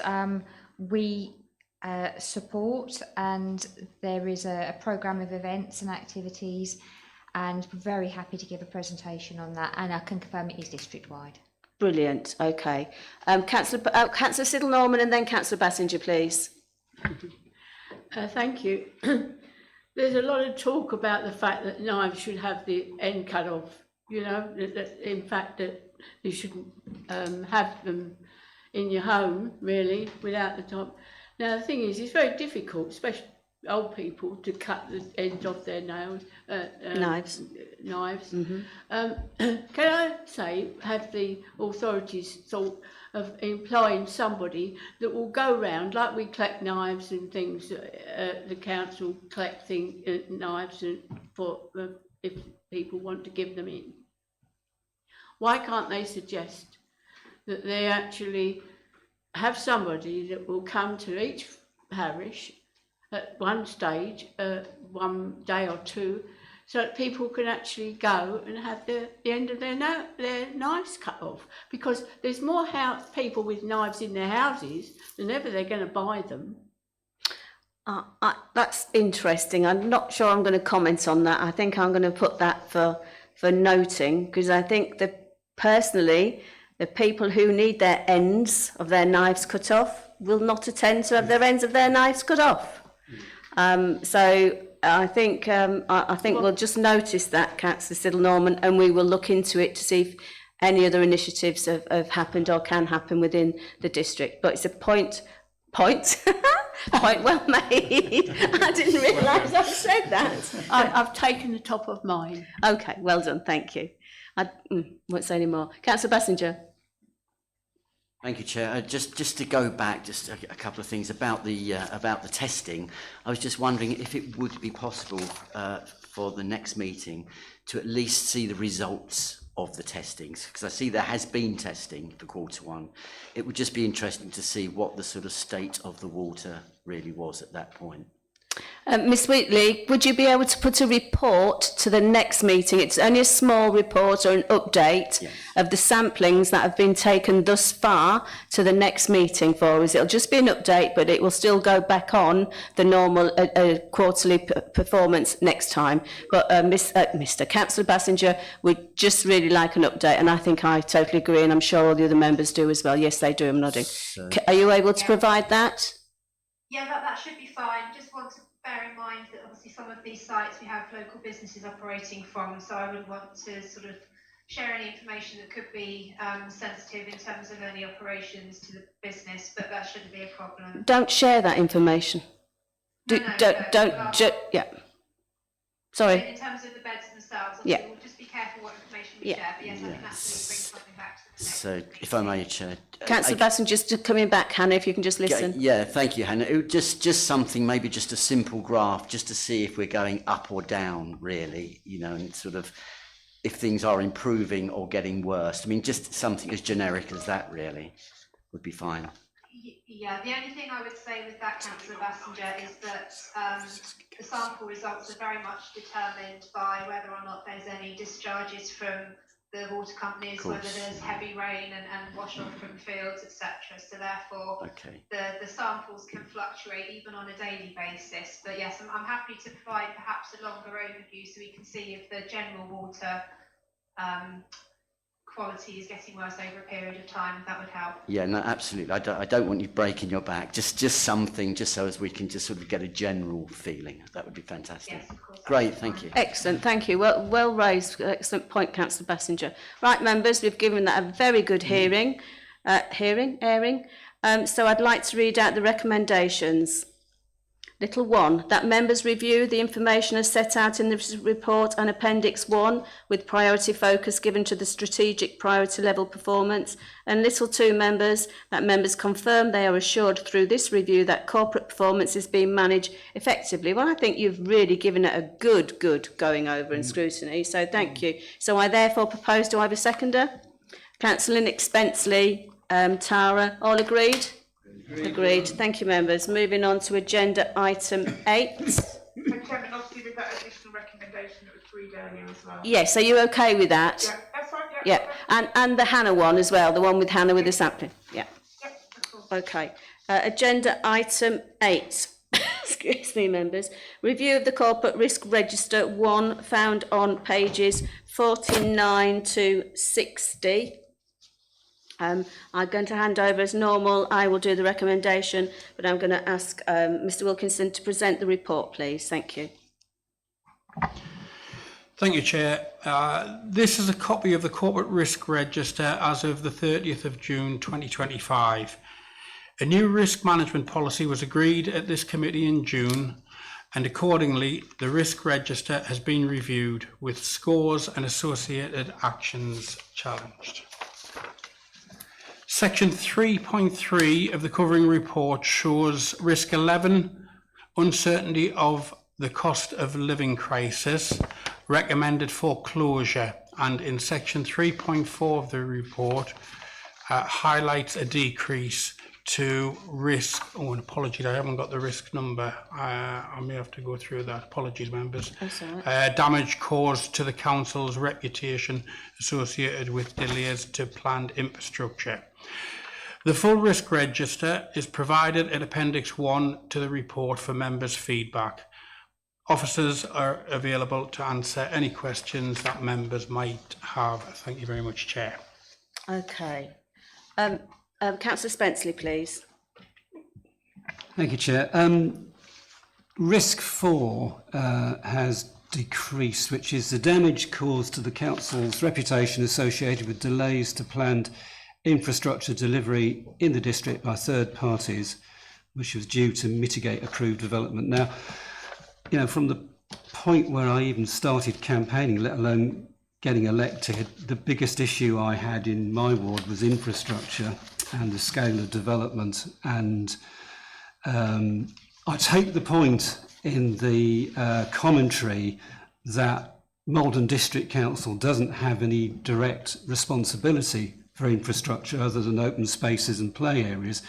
we support, and there is a programme of events and activities, and we're very happy to give a presentation on that, and I can confirm it is district-wide. Brilliant. Okay. Councillor Siddle-Norman and then Councillor Bassinger, please. Thank you. There's a lot of talk about the fact that knives should have the end cut off, in fact that you shouldn't have them in your home, really, without the top. Now, the thing is, it's very difficult, especially old people, to cut the ends off their nails. Knives. Can I say, have the authorities thought of employing somebody that will go round, like we collect knives and things, the council collect knives and for if people want to give them in. Why can't they suggest that they actually have somebody that will come to each parish at one stage, one day or two, so that people can actually go and have the end of their knives cut off, because there's more people with knives in their houses than ever they're going to buy them. That's interesting. I'm not sure I'm going to comment on that. I think I'm going to put that for noting, because I think that personally, the people who need their ends of their knives cut off will not attend to have their ends of their knives cut off. So I think we'll just notice that, Councillor Siddle-Norman, and we will look into it to see if any other initiatives have happened or can happen within the district. But it's a point well made. I didn't realise I said that. I've taken the top of mine. Okay, well done, thank you. I won't say any more. Councillor Bassinger. Thank you, Chair. Just to go back, just a couple of things about the testing. I was just wondering if it would be possible for the next meeting to at least see the results of the testings, because I see there has been testing for Q1. It would just be interesting to see what the sort of state of the water really was at that point. Miss Wheatley, would you be able to put a report to the next meeting? It's only a small report or an update of the samplings that have been taken thus far to the next meeting for us. It'll just be an update, but it will still go back on the normal quarterly performance next time. But Mr. Councillor Bassinger would just really like an update, and I think I totally agree, and I'm sure all the other members do as well. Yes, they do. I'm nodding. Are you able to provide that? Yeah, that should be fine. Just want to bear in mind that obviously some of these sites we have local businesses operating from, so I wouldn't want to sort of share any information that could be sensitive in terms of any operations to the business, but that shouldn't be a problem. Don't share that information. Yeah. Sorry. In terms of the beds themselves, yeah. We'll just be careful what information we share, but yes, I can absolutely bring something back to the next. So, if I may, Chair. Councillor Bassinger, just coming back, Hannah, if you can just listen. Yeah, thank you, Hannah. It would just something, maybe just a simple graph, just to see if we're going up or down, really, you know, and sort of if things are improving or getting worse. I mean, just something as generic as that, really, would be fine. Yeah, the only thing I would say with that, Councillor Bassinger, is that the sample results are very much determined by whether or not there's any discharges from the water companies, whether there's heavy rain and wash off from fields, etc. So therefore, the samples can fluctuate even on a daily basis. But yes, I'm happy to provide perhaps a longer overview so we can see if the general water quality is getting worse over a period of time. If that would help. Yeah, no, absolutely. I don't want you breaking your back. Just something, just so as we can just sort of get a general feeling. That would be fantastic. Yes, of course. Great, thank you. Excellent, thank you. Well raised. Excellent point, Councillor Bassinger. Right, members, we've given that a very good airing. So I'd like to read out the recommendations. Little 1, that members review the information as set out in the report and Appendix 1 with priority focus given to the strategic priority level performance. And little 2, members, that members confirm they are assured through this review that corporate performance is being managed effectively. Well, I think you've really given it a good going over in scrutiny, so thank you. So I therefore propose, do I have a seconder? Councillor Nick Spenceley, Tara, all agreed? Agreed. Thank you, members. Moving on to agenda item 8. Chairman, obviously with that additional recommendation that was read earlier as well. Yes, are you okay with that? Yeah, that's fine. Yeah, and the Hannah one as well, the one with Hannah with the sampling. Yeah. Okay. Agenda item 8. Excuse me, members. Review of the corporate risk register 1 found on pages 49 to 60. I'm going to hand over as normal. I will do the recommendation, but I'm going to ask Mr. Wilkinson to present the report, please. Thank you. Thank you, Chair. This is a copy of the Corporate Risk Register as of the 30th of June 2025. A new risk management policy was agreed at this committee in June, and accordingly, the risk register has been reviewed with scores and associated actions challenged. Section 3.3 of the covering report shows risk 11, uncertainty of the cost of living crisis, recommended foreclosure, and in section 3.4 of the report highlights a decrease to risk, oh, and apologies, I haven't got the risk number. I may have to go through that. Apologies, members. That's all right. Damage caused to the council's reputation associated with delays to planned infrastructure. The full risk register is provided in Appendix 1 to the report for members' feedback. Officers are available to answer any questions that members might have. Thank you very much, Chair. Okay. Councillor Spenceley, please. Thank you, Chair. Risk 4 has decreased, which is the damage caused to the council's reputation associated with delays to planned infrastructure delivery in the district by third parties, which was due to mitigate approved development. Now, you know, from the point where I even started campaigning, let alone getting elected, the biggest issue I had in my ward was infrastructure and the scale of development. And I take the point in the commentary that Maldon District Council doesn't have any direct responsibility for infrastructure other than open spaces and play areas.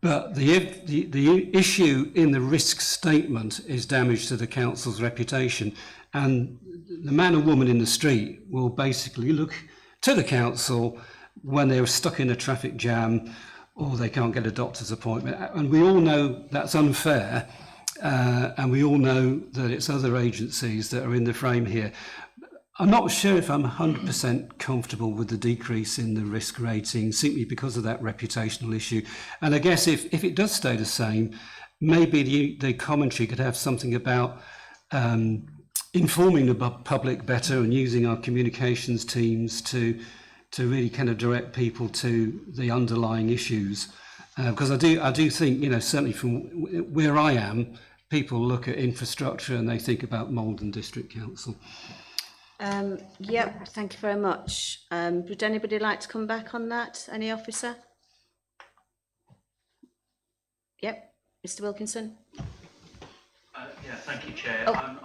But the issue in the risk statement is damage to the council's reputation, and the man or woman in the street will basically look to the council when they're stuck in a traffic jam or they can't get a doctor's appointment. And we all know that's unfair, and we all know that it's other agencies that are in the frame here. I'm not sure if I'm 100% comfortable with the decrease in the risk rating simply because of that reputational issue. And I guess if it does stay the same, maybe the commentary could have something about informing the public better and using our communications teams to really kind of direct people to the underlying issues. Because I do think, you know, certainly from where I am, people look at infrastructure and they think about Maldon District Council. Yep, thank you very much. Would anybody like to come back on that? Any officer? Yep, Mr. Wilkinson. Yeah, thank you, Chair. Oh.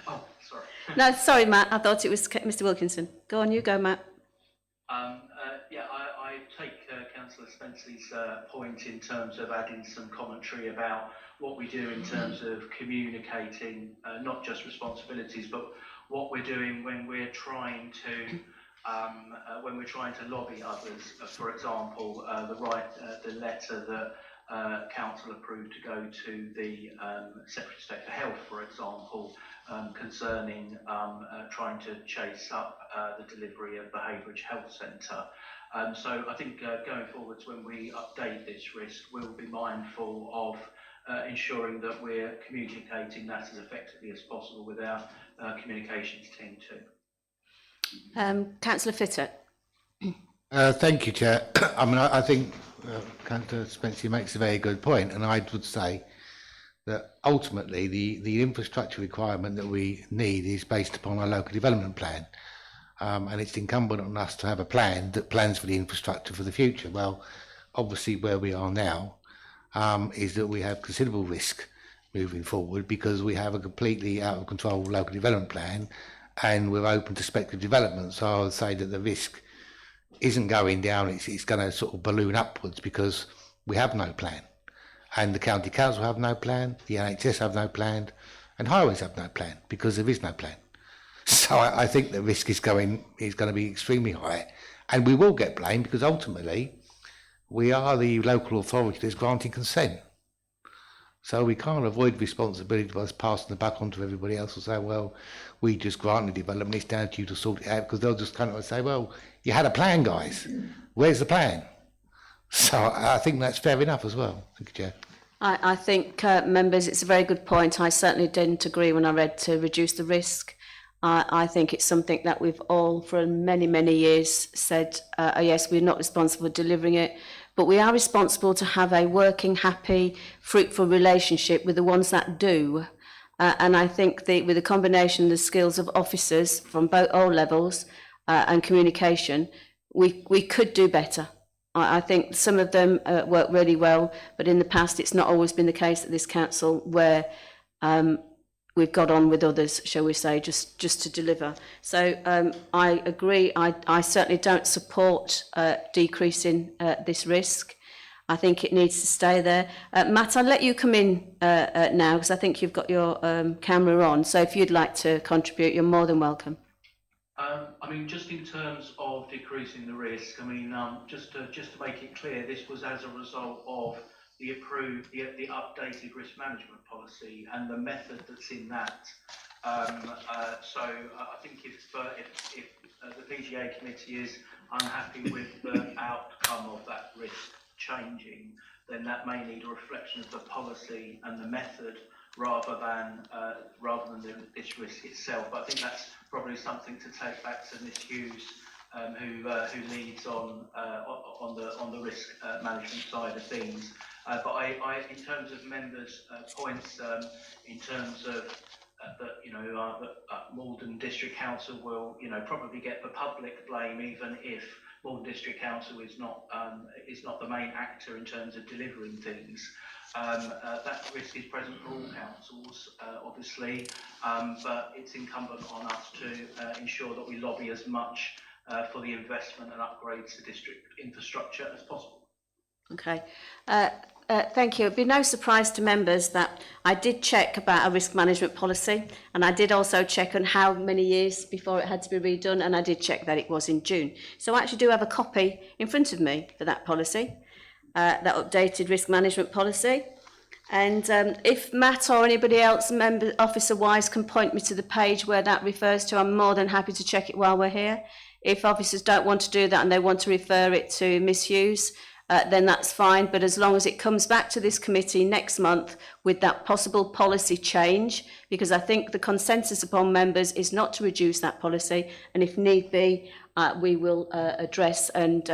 Oh, sorry. No, sorry, Matt. I thought it was Mr. Wilkinson. Go on, you go, Matt. Yeah, I take Councillor Spenceley's point in terms of adding some commentary about what we do in terms of communicating not just responsibilities, but what we're doing when we're trying to lobby others. For example, the letter that council approved to go to the Secretary of State for Health, for example, concerning trying to chase up the delivery of the Haybridge Health Centre. So I think going forwards, when we update this risk, we'll be mindful of ensuring that we're communicating that as effectively as possible with our communications team too. Councillor Fitter. Thank you, Chair. I mean, I think Councillor Spencer makes a very good point, and I would say that ultimately the infrastructure requirement that we need is based upon our local development plan. And it's incumbent on us to have a plan that plans for the infrastructure for the future. Well, obviously where we are now is that we have considerable risk moving forward because we have a completely out of control local development plan and we're open to speculative development. So I would say that the risk isn't going down, it's going to sort of balloon upwards because we have no plan. And the county council have no plan, the NHS have no plan, and highways have no plan because there is no plan. So I think the risk is going to be extremely high, and we will get blamed because ultimately we are the local authority that's granting consent. So we can't avoid responsibility by us passing the buck on to everybody else and say, well, we just granted development, it's down to you to sort it out, because they'll just kind of say, well, you had a plan, guys. Where's the plan? So I think that's fair enough as well. Thank you, Chair. I think, members, it's a very good point. I certainly didn't agree when I read to reduce the risk. I think it's something that we've all, for many, many years, said, yes, we're not responsible for delivering it, but we are responsible to have a working, happy, fruitful relationship with the ones that do. And I think with a combination of the skills of officers from both all levels and communication, we could do better. I think some of them work really well, but in the past it's not always been the case at this council where we've got on with others, shall we say, just to deliver. So I agree. I certainly don't support decreasing this risk. I think it needs to stay there. Matt, I'll let you come in now because I think you've got your camera on. So if you'd like to contribute, you're more than welcome. I mean, just in terms of decreasing the risk, I mean, just to make it clear, this was as a result of the updated risk management policy and the method that's in that. So I think if the PGA committee is unhappy with the outcome of that risk changing, then that may need a reflection of the policy and the method rather than this risk itself. But I think that's probably something to take back to Ms Hughes, who leads on the risk management side of things. But I, in terms of members' points, in terms of that Maldon District Council will, probably get the public blame, even if Maldon District Council is not the main actor in terms of delivering things. That risk is present for all councils, obviously, but it's incumbent on us to ensure that we lobby as much for the investment and upgrades to district infrastructure as possible. Okay. Thank you. It'd be no surprise to members that I did check about a risk management policy, and I did also check on how many years before it had to be redone, and I did check that it was in June. So I actually do have a copy in front of me for that policy, that updated risk management policy. And if Matt or anybody else, member officer-wise, can point me to the page where that refers to, I'm more than happy to check it while we're here. If officers don't want to do that and they want to refer it to Ms Hughes, then that's fine. But as long as it comes back to this committee next month with that possible policy change, because I think the consensus upon members is not to reduce that policy, and if need be, we will address and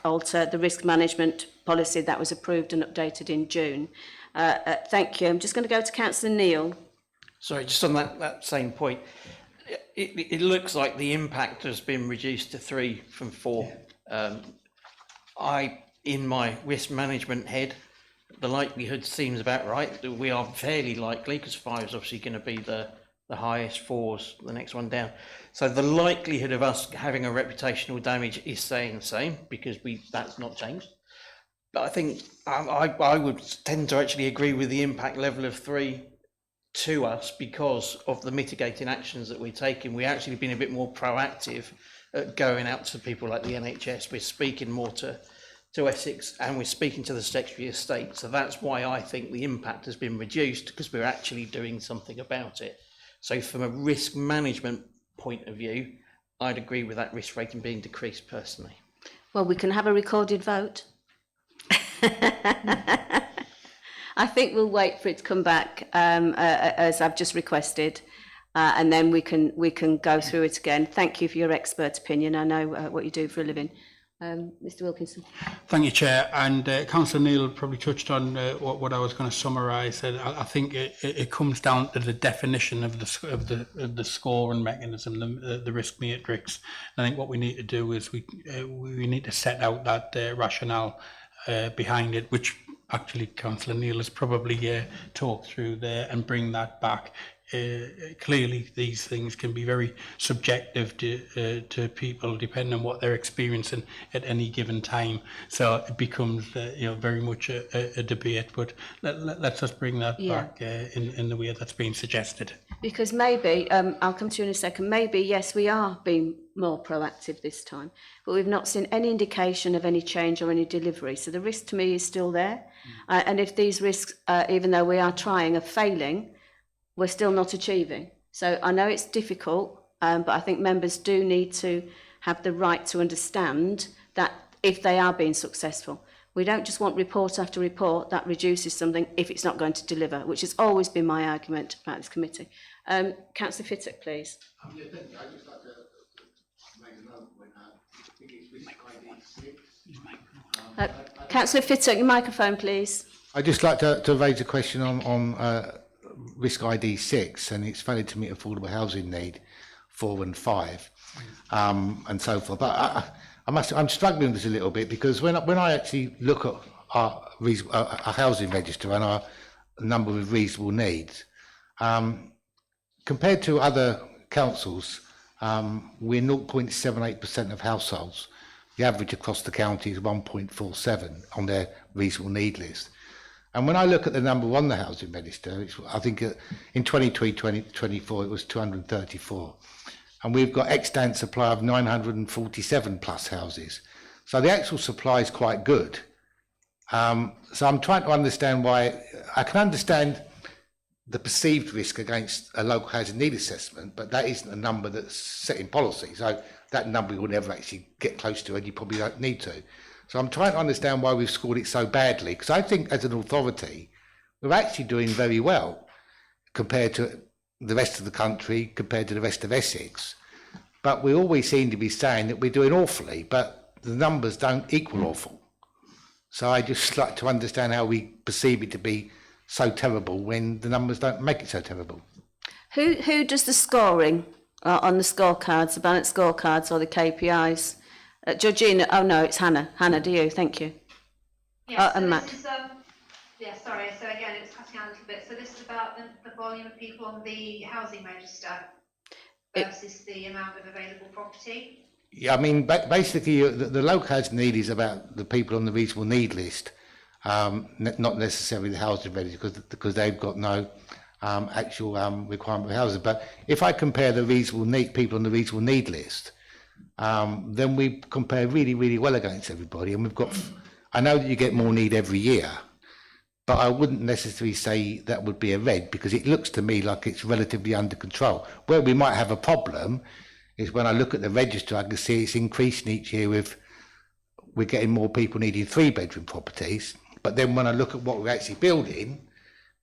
alter the risk management policy that was approved and updated in June. Thank you. I'm just going to go to Councillor Neil. Sorry, just on that same point, it looks like the impact has been reduced to 3 from 4. In my risk management head, the likelihood seems about right. We are fairly likely, because 5 is obviously going to be the highest, 4's the next one down. So the likelihood of us having a reputational damage is staying the same, because that's not changed. But I think I would tend to actually agree with the impact level of 3 to us because of the mitigating actions that we're taking. We've actually been a bit more proactive at going out to people like the NHS. We're speaking more to Essex, and we're speaking to the Secretary of State. So that's why I think the impact has been reduced, because we're actually doing something about it. So from a risk management point of view, I'd agree with that risk rating being decreased personally. Well, we can have a recorded vote. I think we'll wait for it to come back, as I've just requested, and then we can go through it again. Thank you for your expert opinion. I know what you do for a living. Mr Wilkinson. Thank you, Chair. And Councillor Neil probably touched on what I was going to summarise. I think it comes down to the definition of the scoring mechanism, the risk matrix. I think what we need to do is we need to set out that rationale behind it, which actually Councillor Neil has probably talked through there, and bring that back. Clearly, these things can be very subjective to people, depending on what they're experiencing at any given time. So it becomes, very much a debate. But let's just bring that back in the way that's been suggested. Because maybe, I'll come to you in a second. Maybe yes, we are being more proactive this time, but we've not seen any indication of any change or any delivery. So the risk to me is still there, and if these risks, even though we are trying, are failing, we're still not achieving. So I know it's difficult, but I think members do need to have the right to understand that if they are being successful. We don't just want report after report that reduces something if it's not going to deliver, which has always been my argument about this committee. Councillor Fittock, please. Thank you. I'd just like to make a note when I think it's risk ID 6. Councillor Fittock, your microphone, please. I'd just like to raise a question on risk ID 6, and it's failure to meet affordable housing need 4 and 5, and so forth. But I'm struggling with this a little bit, because when I actually look at our housing register and our number of reasonable needs, compared to other councils, we're 0.78% of households The average across the county is 1.47 on their reasonable need list. And when I look at the number on the housing register, I think in 2023-2024 it was 234. And we've got extant supply of 947 plus houses. So the actual supply is quite good. So I'm trying to understand why. I can understand the perceived risk against a local housing need assessment, but that isn't a number that's set in policy. So that number you'll never actually get close to, and you probably don't need to. So I'm trying to understand why we've scored it so badly, because I think as an authority, we're actually doing very well compared to the rest of the country, compared to the rest of Essex. But we always seem to be saying that we're doing awfully, but the numbers don't equal awful. So I just like to understand how we perceive it to be so terrible when the numbers don't make it so terrible. Who does the scoring on the scorecards, the balanced scorecards or the KPIs? Georgina, oh no, it's Hannah. Hannah, do you? Thank you. Yeah, and so Matt. this is, yeah, sorry, so again, it's cutting out a little bit. So this is about the volume of people on the housing register versus the amount of available property. Yeah, I mean, basically, the local housing need is about the people on the reasonable need list, not necessarily the housing register, because they've got no actual requirement for housing. But if I compare the reasonable need people on the reasonable need list, then we compare really, really well against everybody. And we've got, I know that you get more need every year, but I wouldn't necessarily say that would be a red, because it looks to me like it's relatively under control. Where we might have a problem is when I look at the register, I can see it's increasing each year with, we're getting more people needing 3-bedroom properties. But then when I look at what we're actually building,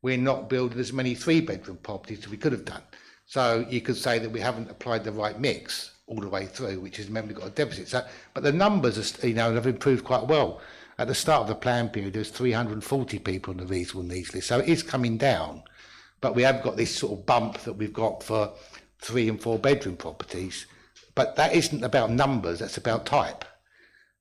we're not building as many 3-bedroom properties as we could have done. So you could say that we haven't applied the right mix all the way through, which has meant we've got a deficit. So, but the numbers are, have improved quite well. At the start of the plan period, there was 340 people on the reasonable needs list. So it is coming down, but we have got this sort of bump that we've got for 3 and 4 bedroom properties. But that isn't about numbers, that's about type.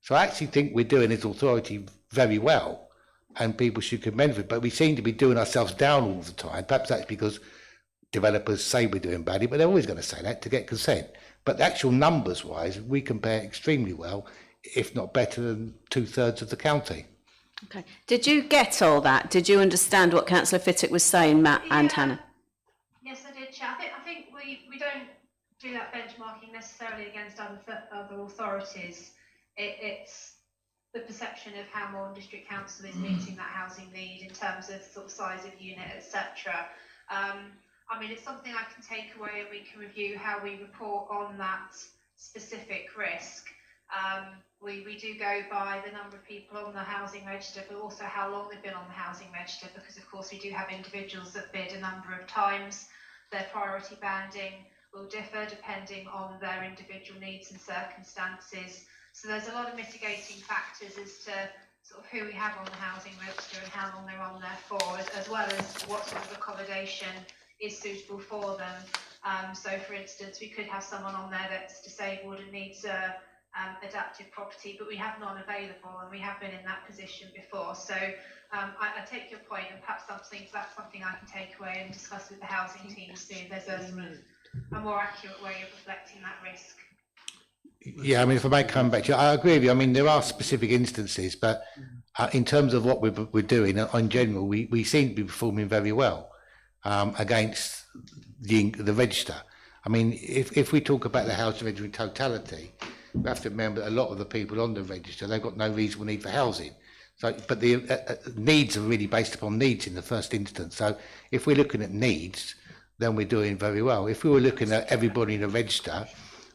So I actually think we're doing as authority very well, and people should commend it. But we seem to be doing ourselves down all the time. Perhaps that's because developers say we're doing badly, but they're always going to say that to get consent. But the actual numbers wise, we compare extremely well, if not better than 2/3 of the county. Okay. Did you get all that? Did you understand what Councillor Fittock was saying, Matt and Hannah? Yes, I did, Chair. I think we don't do that benchmarking necessarily against other authorities. It's the perception of how Maldon District Council is meeting that housing need in terms of sort of size of unit, etc. I mean, it's something I can take away, and we can review how we report on that specific risk. We do go by the number of people on the housing register, but also how long they've been on the housing register, because of course we do have individuals that bid a number of times. Their priority banding will differ depending on their individual needs and circumstances. So there's a lot of mitigating factors as to sort of who we have on the housing register and how long they're on there for, as well as what sort of accommodation is suitable for them. So for instance, we could have someone on there that's disabled and needs adaptive property, but we have none available, and we have been in that position before. So I take your point, and perhaps that's something I can take away and discuss with the housing team soon. There's a more accurate way of reflecting that risk. Yeah, I mean, if I may come back to you, I agree with you. I mean, there are specific instances, but in terms of what we're doing, in general, we seem to be performing very well against the register. I mean, if we talk about the housing register in totality, we have to remember that a lot of the people on the register, they've got no reasonable need for housing. So, but the needs are really based upon needs in the first instance. So if we're looking at needs, then we're doing very well. If we were looking at everybody in the register,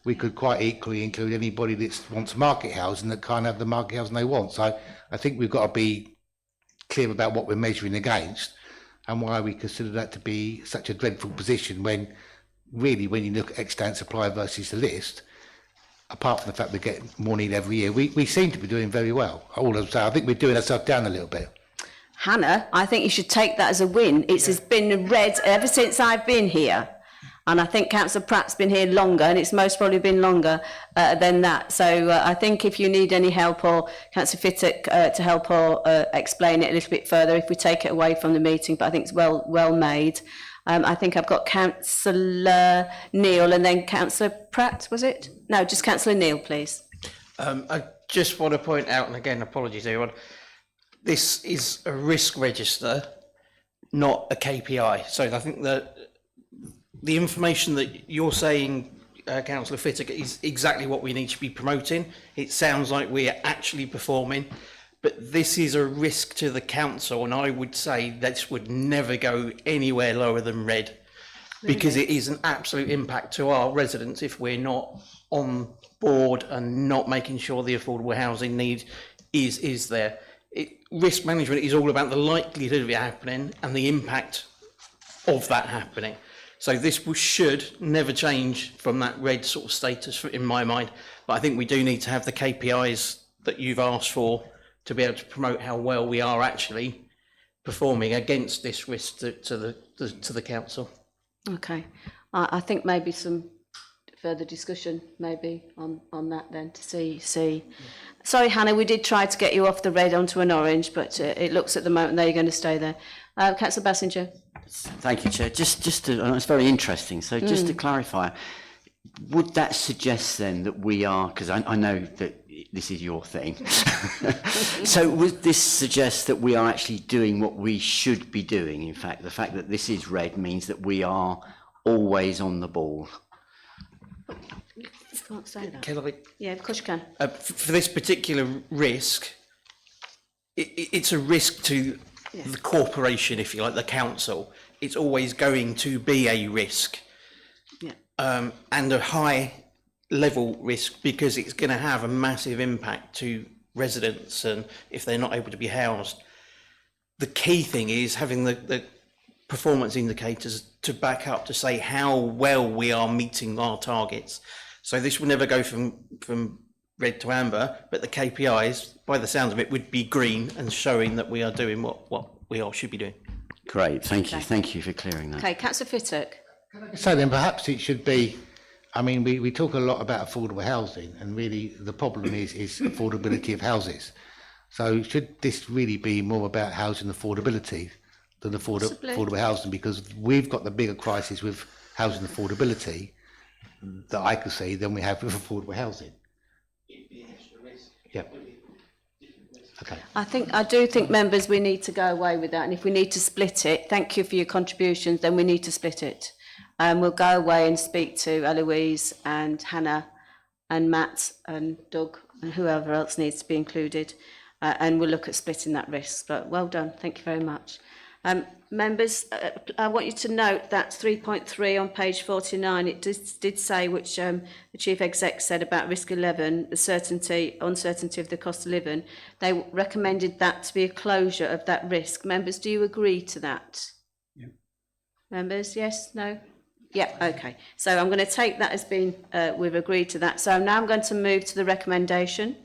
we could quite equally include anybody that wants market housing that can't have the market housing they want. So I think we've got to be clear about what we're measuring against and why we consider that to be such a dreadful position, when really, when you look at extant supply versus the list, apart from the fact we get more need every year, we seem to be doing very well. All I'm saying, I think we're doing ourselves down a little bit. Hannah, I think you should take that as a win. It's been read ever since I've been here. And I think Councillor Pratt's been here longer, and it's most probably been longer than that. So I think if you need any help, or Councillor Fittock to help or explain it a little bit further, if we take it away from the meeting, but I think it's well made. I think I've got Councillor Neil and then Councillor Pratt, was it? No, just Councillor Neil, please. just want to point out, and again, apologies everyone, this is a risk register, not a KPI. So I think that the information that you're saying, Councillor Fitter, is exactly what we need to be promoting. It sounds like we are actually performing, but this is a risk to the council, and I would say this would never go anywhere lower than red, because it is an absolute impact to our residents if we're not on board and not making sure the affordable housing need is there. Risk management is all about the likelihood of it happening and the impact of that happening. So this should never change from that red sort of status in my mind. But I think we do need to have the KPIs that you've asked for to be able to promote how well we are actually performing against this risk to the council. Okay, I think maybe some further discussion maybe on that then to see. Sorry, Hannah, we did try to get you off the red onto an orange, but it looks at the moment that you're going to stay there. Councillor Bassinger. Thank you, Chair. Just to, it's very interesting. So just to clarify, would that suggest then that we are, because I know that this is your thing, so would this suggest that we are actually doing what we should be doing? In fact, the fact that this is red means that we are always on the ball. I can't say that. Can I? Yeah, of course you can. For this particular risk, it's a risk to the corporation, if you like, the council. It's always going to be a risk, and a high level risk, because it's going to have a massive impact to residents and if they're not able to be housed. The key thing is having the performance indicators to back up to say how well we are meeting our targets. So this will never go from red to amber, but the KPIs, by the sounds of it, would be green and showing that we are doing what we all should be doing. Great, thank you. Thank you for clearing that. Okay, Councillor Fittock. So then perhaps it should be, I mean, we talk a lot about affordable housing, and really the problem is affordability of houses. So should this really be more about housing affordability than affordable housing? Because we've got the bigger crisis with housing affordability that I could see than we have with affordable housing. Yeah. Okay. I do think, members, we need to go away with that, and if we need to split it, thank you for your contributions, then we need to split it. We'll go away and speak to Eloise and Hannah and Matt and Doug and whoever else needs to be included, and we'll look at splitting that risk. But well done, thank you very much. Members, I want you to note that 3.3 on page 49, it did say, which the Chief Exec said about risk 11, the uncertainty of the cost of living. They recommended that to be a closure of that risk. Members, do you agree to that? Yeah. Members, yes, no? Yeah, okay. So I'm going to take that as being, we've agreed to that. So now I'm going to move to the recommendation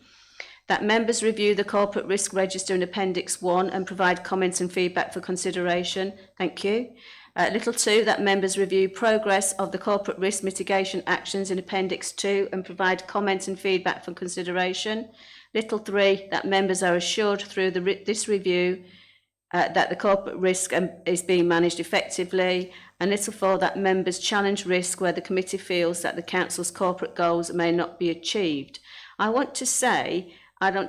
that members review the corporate risk register in Appendix 1 and provide comments and feedback for consideration. Thank you. Little 2, that members review progress of the corporate risk mitigation actions in Appendix 2 and provide comments and feedback for consideration. Little 3, that members are assured through this review that the corporate risk is being managed effectively. And little 4, that members challenge risk where the committee feels that the council's corporate goals may not be achieved. I want to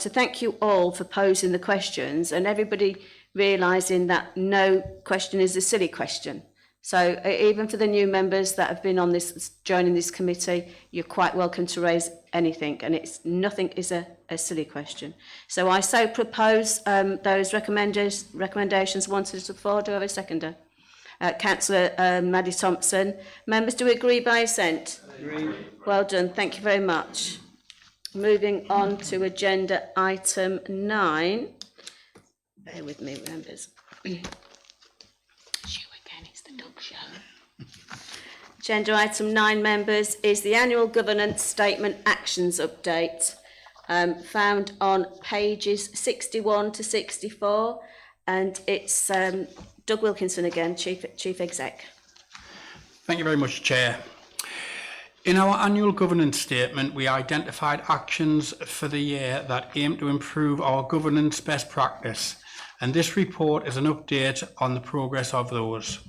thank you all for posing the questions, and everybody realising that no question is a silly question. So even for the new members that have been on this, joining this committee, you're quite welcome to raise anything, and nothing is a silly question. So I propose those recommendations 1 to 4. Do I have a seconder? Councillor Maddie Thompson. Members, do we agree by assent? Agree. Well done, thank you very much. Moving on to agenda item 9. Bear with me, members. It's the dog show. Agenda item 9, members, is the annual governance statement actions update, found on pages 61 to 64, and it's Doug Wilkinson again, Chief Exec. Thank you very much, Chair. In our annual governance statement, we identified actions for the year that aim to improve our governance best practice, and this report is an update on the progress of those.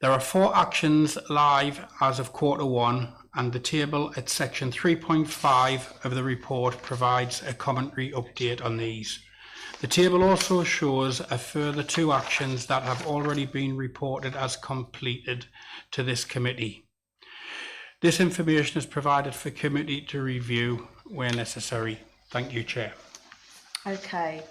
There are 4 actions live as of Q1, and the table at section 3.5 of the report provides a commentary update on these. The table also shows a further 2 actions that have already been reported as completed to this committee. This information is provided for committee to review where necessary. Thank you, Chair. Okay.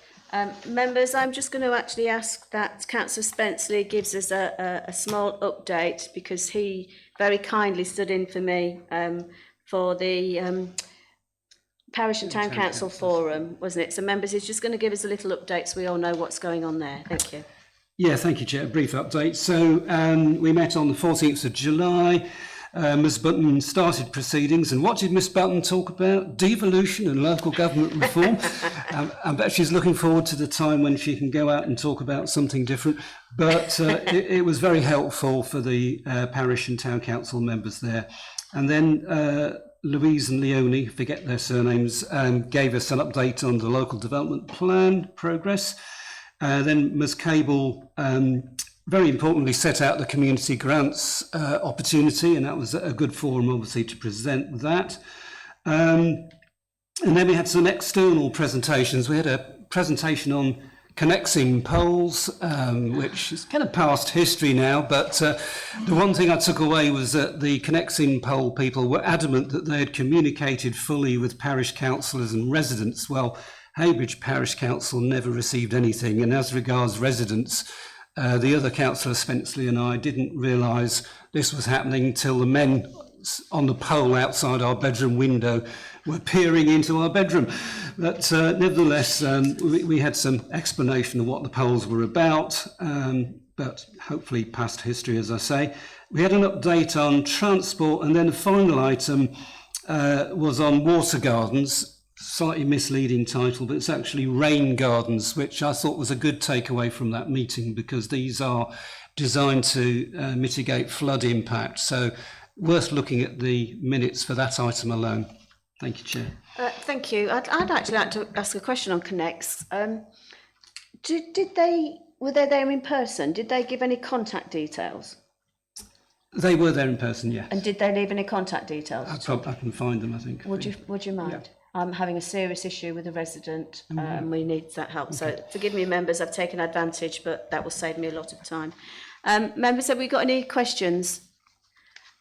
Members, I'm just going to actually ask that Councillor Spenceley gives us a small update, because he very kindly stood in for me for the Parish and Town Council Forum, wasn't it? So members, he's just going to give us a little update so we all know what's going on there. Thank you. Yeah, thank you, Chair. A brief update. So we met on the 14th of July. Ms Button started proceedings, and what did Miss Button talk about? Devolution and local government reform. I bet she's looking forward to the time when she can go out and talk about something different. But it was very helpful for the parish and town council members there. And then Louise and Leonie, forget their surnames, gave us an update on the local development plan progress. Then Ms Cable very importantly set out the community grants opportunity, and that was a good forum obviously to present that. And then we had some external presentations. We had a presentation on connecting poles, which is kind of past history now, but the one thing I took away was that the connecting pole people were adamant that they had communicated fully with parish councillors and residents. Well, Heybridge Parish Council never received anything, and as regards residents, the other councillor, Spenceley, and I didn't realise this was happening until the men on the pole outside our bedroom window were peering into our bedroom. But nevertheless, we had some explanation of what the poles were about, but hopefully past history, as I say. We had an update on transport, and then the final item was on water gardens. Slightly misleading title, but it's actually rain gardens, which I thought was a good takeaway from that meeting, because these are designed to mitigate flood impact. So worth looking at the minutes for that item alone. Thank you, Chair. Thank you. I'd actually like to ask a question on Connects. Were they there in person? Did they give any contact details? They were there in person, yes. And did they leave any contact details? I can find them, I think. Would you mind? Yeah. I'm having a serious issue with a resident, and we need that help. Okay. So forgive me, members, I've taken advantage, but that will save me a lot of time. Members, have we got any questions?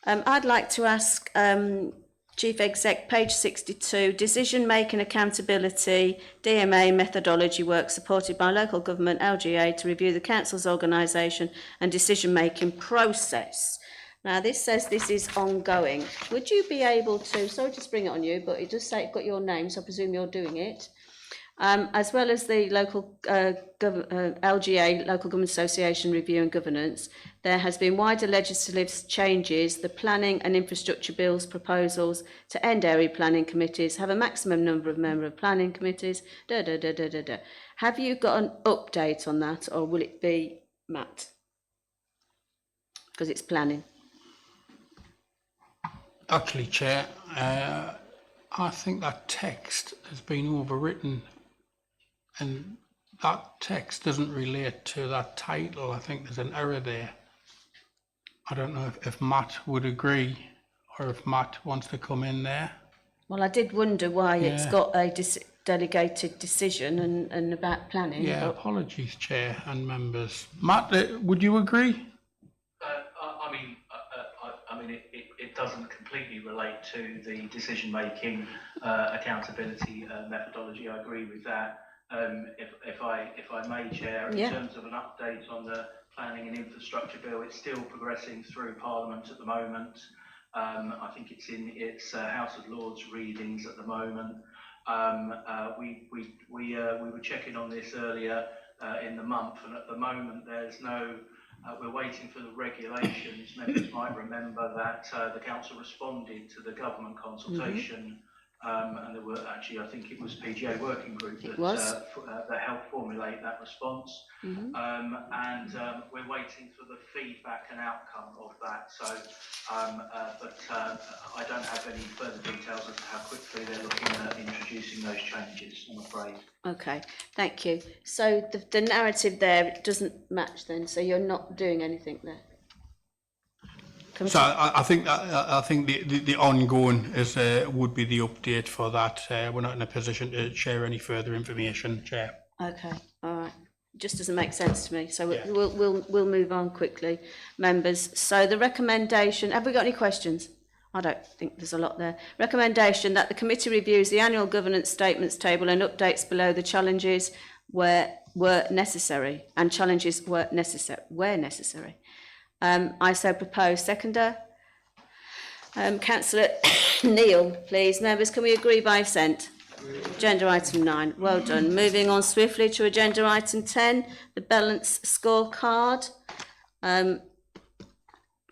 I'd like to ask Chief Exec, page 62, decision making accountability, DMA methodology work supported by local government, LGA, to review the council's organisation and decision making process. Now, this says this is ongoing. Would you be able to, sorry to spring it on you, but it does say it's got your name, so I presume you're doing it, as well as the local LGA, Local Government Association Review and Governance. There has been wider legislative changes. The planning and infrastructure bills proposals to end area planning committees have a maximum number of member of planning committees. Have you got an update on that, or will it be Matt? Because it's planning. Actually, Chair, I think that text has been overwritten, and that text doesn't relate to that title. I think there's an error there. I don't know if Matt would agree, or if Matt wants to come in there. Well, I did wonder why it's got a delegated decision and about planning. Yeah, apologies, Chair and members. Matt, would you agree? It doesn't completely relate to the decision-making accountability methodology. I agree with that. If I may, Chair, in terms of an update on the planning and infrastructure bill, it's still progressing through Parliament at the moment. I think it's in its House of Lords readings at the moment. We were checking on this earlier in the month, and at the moment there's no. We're waiting for the regulations. Members might remember that the council responded to the government consultation, and there were actually, I think it was PGA working group that helped formulate that response. And we're waiting for the feedback and outcome of that. So, but I don't have any further details as to how quickly they're looking at introducing those changes, I'm afraid. Okay, thank you. So the narrative there doesn't match then, so you're not doing anything there? committee. So I think the ongoing is would be the update for that. We're not in a position to share any further information, Chair. Okay, all right. Just doesn't make sense to me. So Yeah. we'll move on quickly, members. So the recommendation. Have we got any questions? I don't think there's a lot there. Recommendation that the committee reviews the annual governance statements table and updates below the challenges were necessary and challenges were necessary. I so propose. Seconder. Councillor Neil, please. Members, can we agree by assent? Agenda item 9. Well done. Moving on swiftly to agenda item 10, the balance scorecard.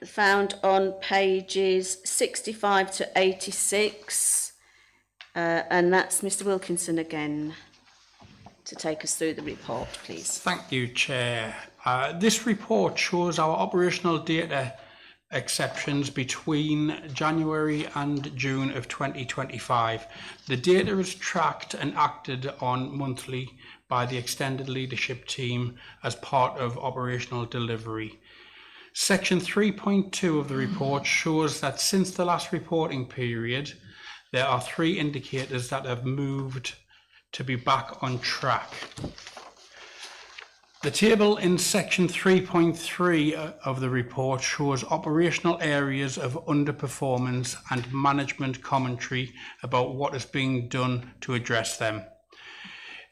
Found on pages 65 to 86. And that's Mr. Wilkinson again to take us through the report, please. Thank you, Chair. This report shows our operational data exceptions between January and June of 2025. The data is tracked and acted on monthly by the extended leadership team as part of operational delivery. Section 3.2 of the report shows that since the last reporting period, there are 3 indicators that have moved to be back on track. The table in section 3.3 of the report shows operational areas of underperformance and management commentary about what is being done to address them.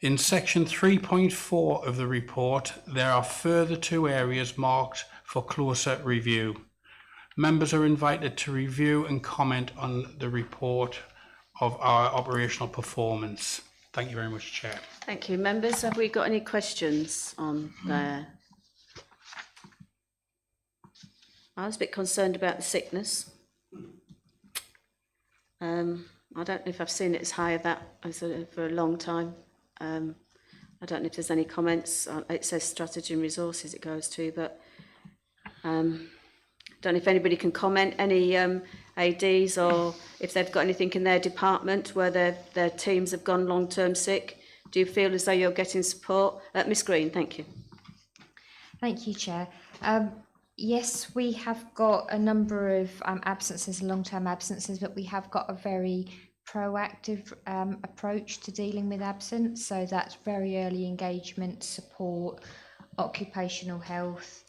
In section 3.4 of the report, there are further 2 areas marked for closer review. Members are invited to review and comment on the report of our operational performance. Thank you very much, Chair. Thank you. Members, have we got any questions on there? I was a bit concerned about the sickness. I don't know if I've seen it as high as for a long time. I don't know if there's any comments. It says strategy and resources it goes to, but don't know if anybody can comment, any ADs, or if they've got anything in their department where their teams have gone long-term sick. Do you feel as though you're getting support? Miss Green, thank you. Thank you, Chair. Yes, we have got a number of absences, long-term absences, but we have got a very proactive approach to dealing with absence. So that's very early engagement, support, occupational health,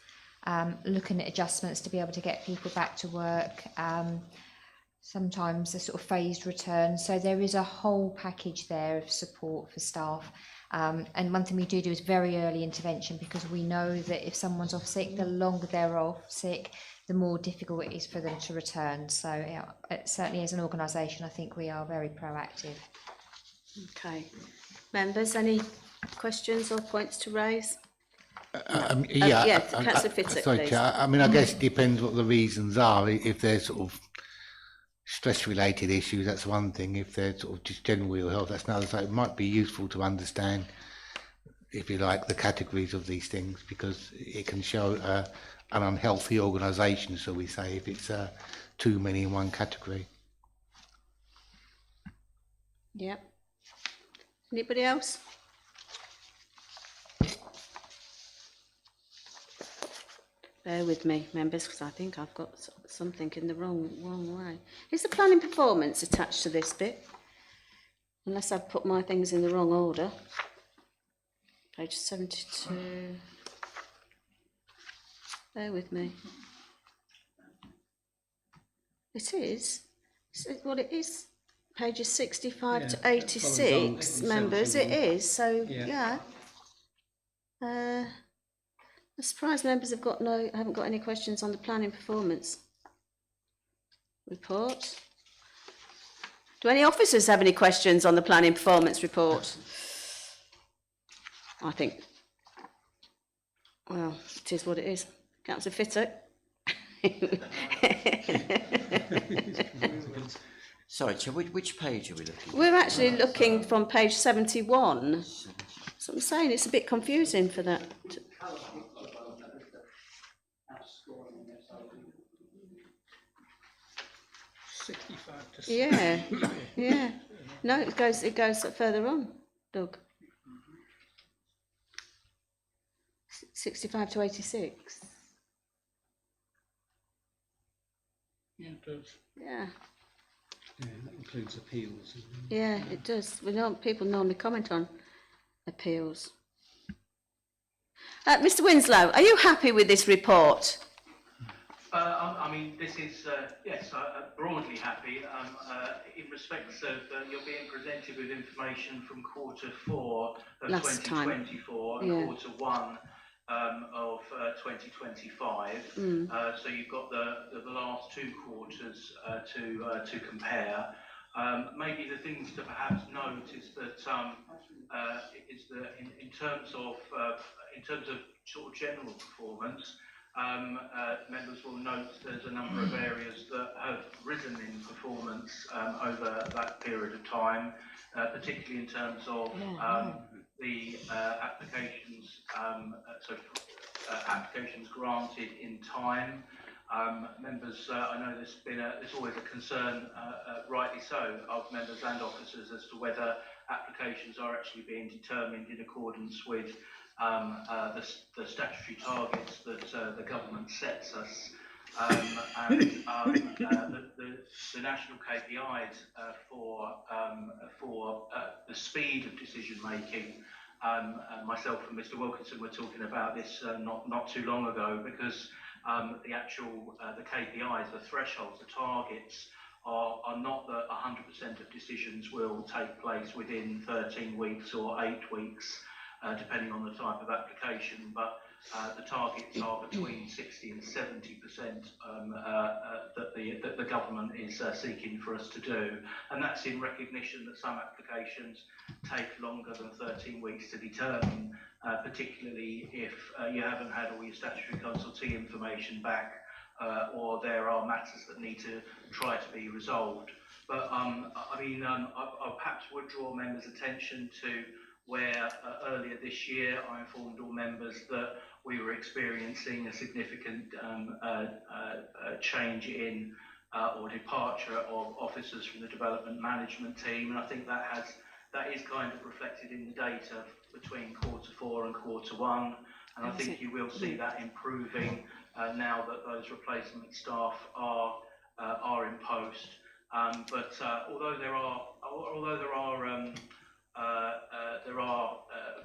looking at adjustments to be able to get people back to work, sometimes a sort of phased return. So there is a whole package there of support for staff. And one thing we do is very early intervention, because we know that if someone's off sick, the longer they're off sick, the more difficult it is for them to return. So yeah, certainly as an organisation, I think we are very proactive. Okay. Members, any questions or points to raise? Councillor Fittock, sorry, please. Chair. I mean, I guess it depends what the reasons are. If they're sort of stress-related issues, that's one thing. If they're sort of just general ill health, that's another. So it might be useful to understand, if you like, the categories of these things, because it can show an unhealthy organisation, so we say, if it's too many in one category. Yep. Anybody else? Bear with me, members, because I think I've got something in the wrong way. Is the planning performance attached to this bit? Unless I've put my things in the wrong order. Page 72. Bear with me. It is. Well, it is pages 65 to 86, members. It is. So, yeah. I'm surprised members haven't got any questions on the planning performance report. Do any officers have any questions on the planning performance report? I think, well, it is what it is. Councillor Fittock. Sorry, Chair, which page are we looking at? We're actually looking from page 71. So I'm saying it's a bit confusing for that. Yeah, yeah. No, it goes further on, Doug. 65 to 86. Yeah, it does. Yeah, Yeah, that includes appeals. yeah, it does. People normally comment on appeals. Mr. Winslow, are you happy with this report? I mean, this is, yes, broadly happy. In respects of, you're being presented with information from Q4 of Last time. 2024 and Yeah. Q1 of 2025. So you've got the last two quarters to compare. Maybe the things to perhaps note is that in terms of sort of general performance, members will note there's a number of areas that have risen in performance over that period of time, particularly in terms of the applications, applications granted in time. Members, I know there's always a concern, rightly so, of members and officers as to whether applications are actually being determined in accordance with the statutory targets that the government sets us, and the national KPIs for the speed of decision making. Myself and Mr. Wilkinson were talking about this not too long ago, because the KPIs, the thresholds, the targets are not that 100% of decisions will take place within 13 weeks or 8 weeks. Depending on the type of application, but the targets are between 60 and 70% that the government is seeking for us to do, and that's in recognition that some applications take longer than 13 weeks to determine, particularly if you haven't had all your statutory consultee information back, or there are matters that need to try to be resolved. But I mean, I perhaps would draw members' attention to where earlier this year I informed all members that we were experiencing a significant change in or departure of officers from the development management team, and I think that is kind of reflected in the data between Q4 and Q1, and I think you will see that improving now that those replacement staff are in post. But although there are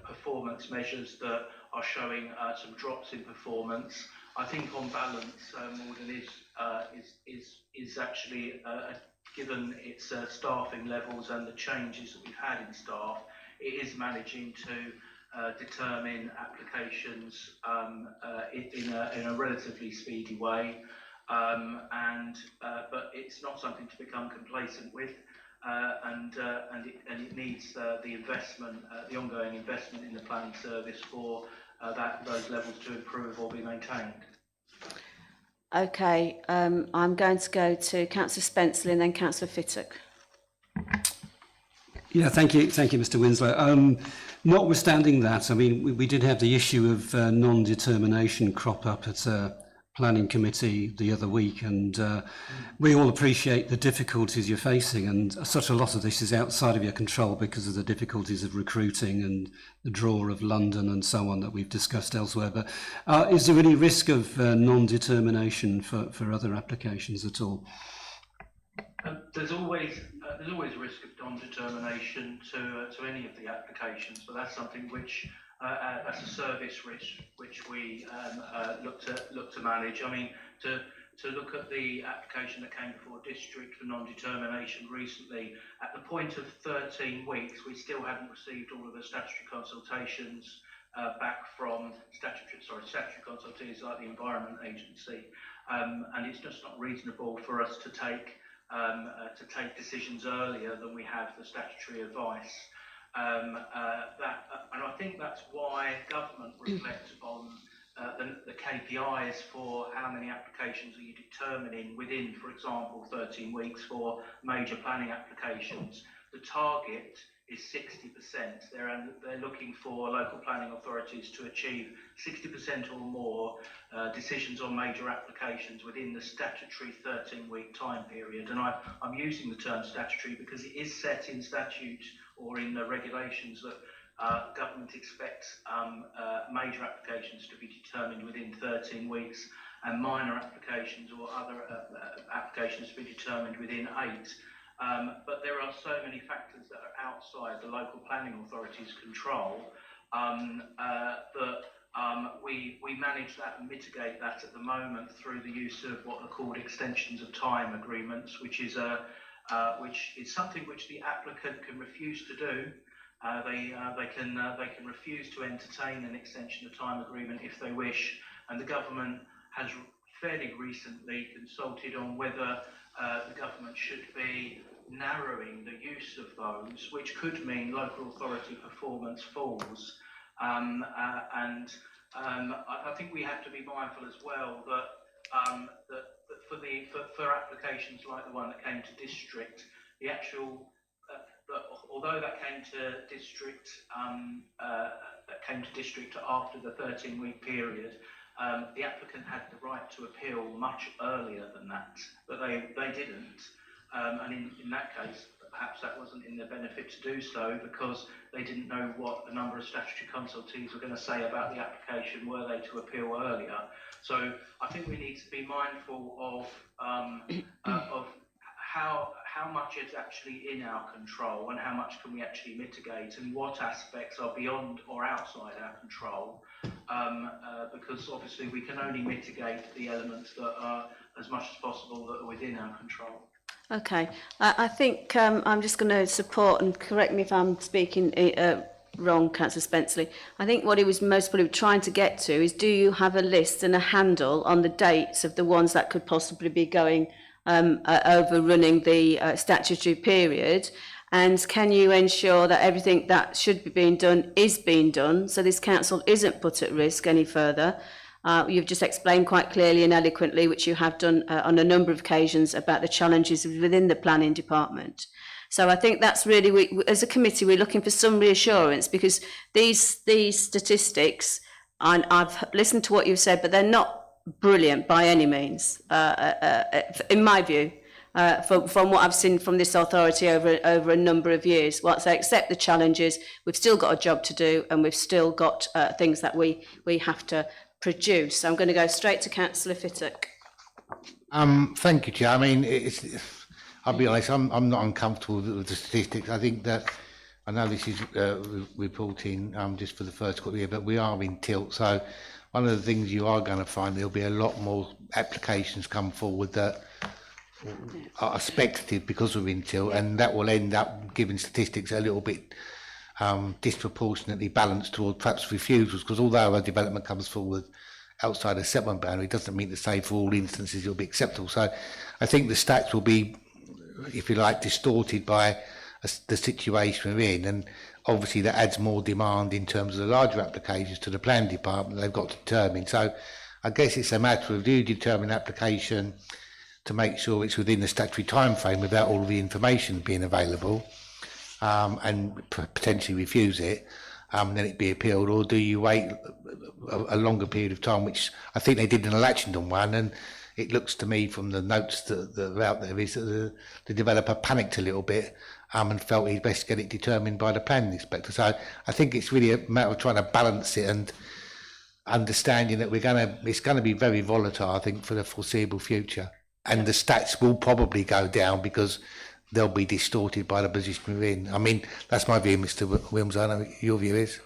performance measures that are showing some drops in performance, I think on balance, Maldon is actually, given its staffing levels and the changes that we've had in staff, it is managing to determine applications in a relatively speedy way, but it's not something to become complacent with. And it needs the investment, the ongoing investment in the planning service for those levels to improve or be maintained. Okay, I'm going to go to Councillor Spenceley and then Councillor Fittock. Yeah, thank you, Mr. Winslow. Notwithstanding that, I mean, we did have the issue of non-determination crop up at planning committee the other week, and we all appreciate the difficulties you're facing, and such a lot of this is outside of your control because of the difficulties of recruiting and the draw of London and so on that we've discussed elsewhere. But is there any risk of non-determination for other applications at all? There's always a risk of non-determination to any of the applications, but that's something which as a service which we look to manage. I mean, to look at the application that came before district for non-determination recently, at the point of 13 weeks, we still hadn't received all of the statutory consultations back from statutory consultees like the Environment Agency, and it's just not reasonable for us to take decisions earlier than we have the statutory advice. And I think that's why government reflects on the KPIs for how many applications are you determining within, for example, 13 weeks for major planning applications. The target is 60%. They're looking for local planning authorities to achieve 60% or more decisions on major applications within the statutory 13-week time period. And I'm using the term statutory because it is set in statute or in the regulations that government expects major applications to be determined within 13 weeks. and minor applications or other applications to be determined within 8. But there are so many factors that are outside the local planning authority's control that we manage that and mitigate that at the moment through the use of what are called extensions of time agreements, which is something which the applicant can refuse to do. They can refuse to entertain an extension of time agreement if they wish, and the government has fairly recently consulted on whether the government should be narrowing the use of those, which could mean local authority performance falls. I think we have to be mindful as well that for applications like the one that came to district, the actual although that came to district after the 13-week period, the applicant had the right to appeal much earlier than that, but they didn't. And in that case, perhaps that wasn't in their benefit to do so because they didn't know what a number of statutory consultees were going to say about the application were they to appeal earlier. So I think we need to be mindful of how much is actually in our control and how much can we actually mitigate and what aspects are beyond or outside our control, because obviously we can only mitigate the elements that are as much as possible that are within our control. Okay, I think I'm just going to support, and correct me if I'm speaking wrong, Councillor Spenceley. I think what he was most probably trying to get to is, do you have a list and a handle on the dates of the ones that could possibly be going overrunning the statutory period, and can you ensure that everything that should be being done is being done, so this council isn't put at risk any further? You've just explained quite clearly and eloquently, which you have done on a number of occasions, about the challenges within the planning department. So I think that's really, as a committee, we're looking for some reassurance, because these statistics, and I've listened to what you've said, but they're not brilliant by any means, in my view, from what I've seen from this authority over a number of years. Whilst I accept the challenges, we've still got a job to do, and we've still got things that we have to produce. I'm going to go straight to Councillor Fittock. Thank you, Chair. I mean, I'll be honest, I'm not uncomfortable with the statistics. I think that, I know this is reporting just for the first quarter year, but we are in tilt. So one of the things you are going to find, there'll be a lot more applications come forward that are speculative because we're in tilt, and that will end up giving statistics a little bit disproportionately balanced toward perhaps refusals, because although a development comes forward outside a settlement boundary, it doesn't mean to say for all instances it'll be acceptable. So I think the stats will be, if you like, distorted by the situation we're in, and obviously that adds more demand in terms of the larger applications to the planning department they've got to determine. So I guess it's a matter of, do you determine application to make sure it's within the statutory time frame without all the information being available, and potentially refuse it, then it be appealed, or do you wait a longer period of time, which I think they did in the Latchendon one, and it looks to me from the notes that are out there is that the developer panicked a little bit and felt he'd best get it determined by the planning inspector. So I think it's really a matter of trying to balance it and understanding that it's going to be very volatile, I think, for the foreseeable future. And the stats will probably go down because they'll be distorted by the position we're in. I mean, that's my view, Mr. Wilms. I know your view is.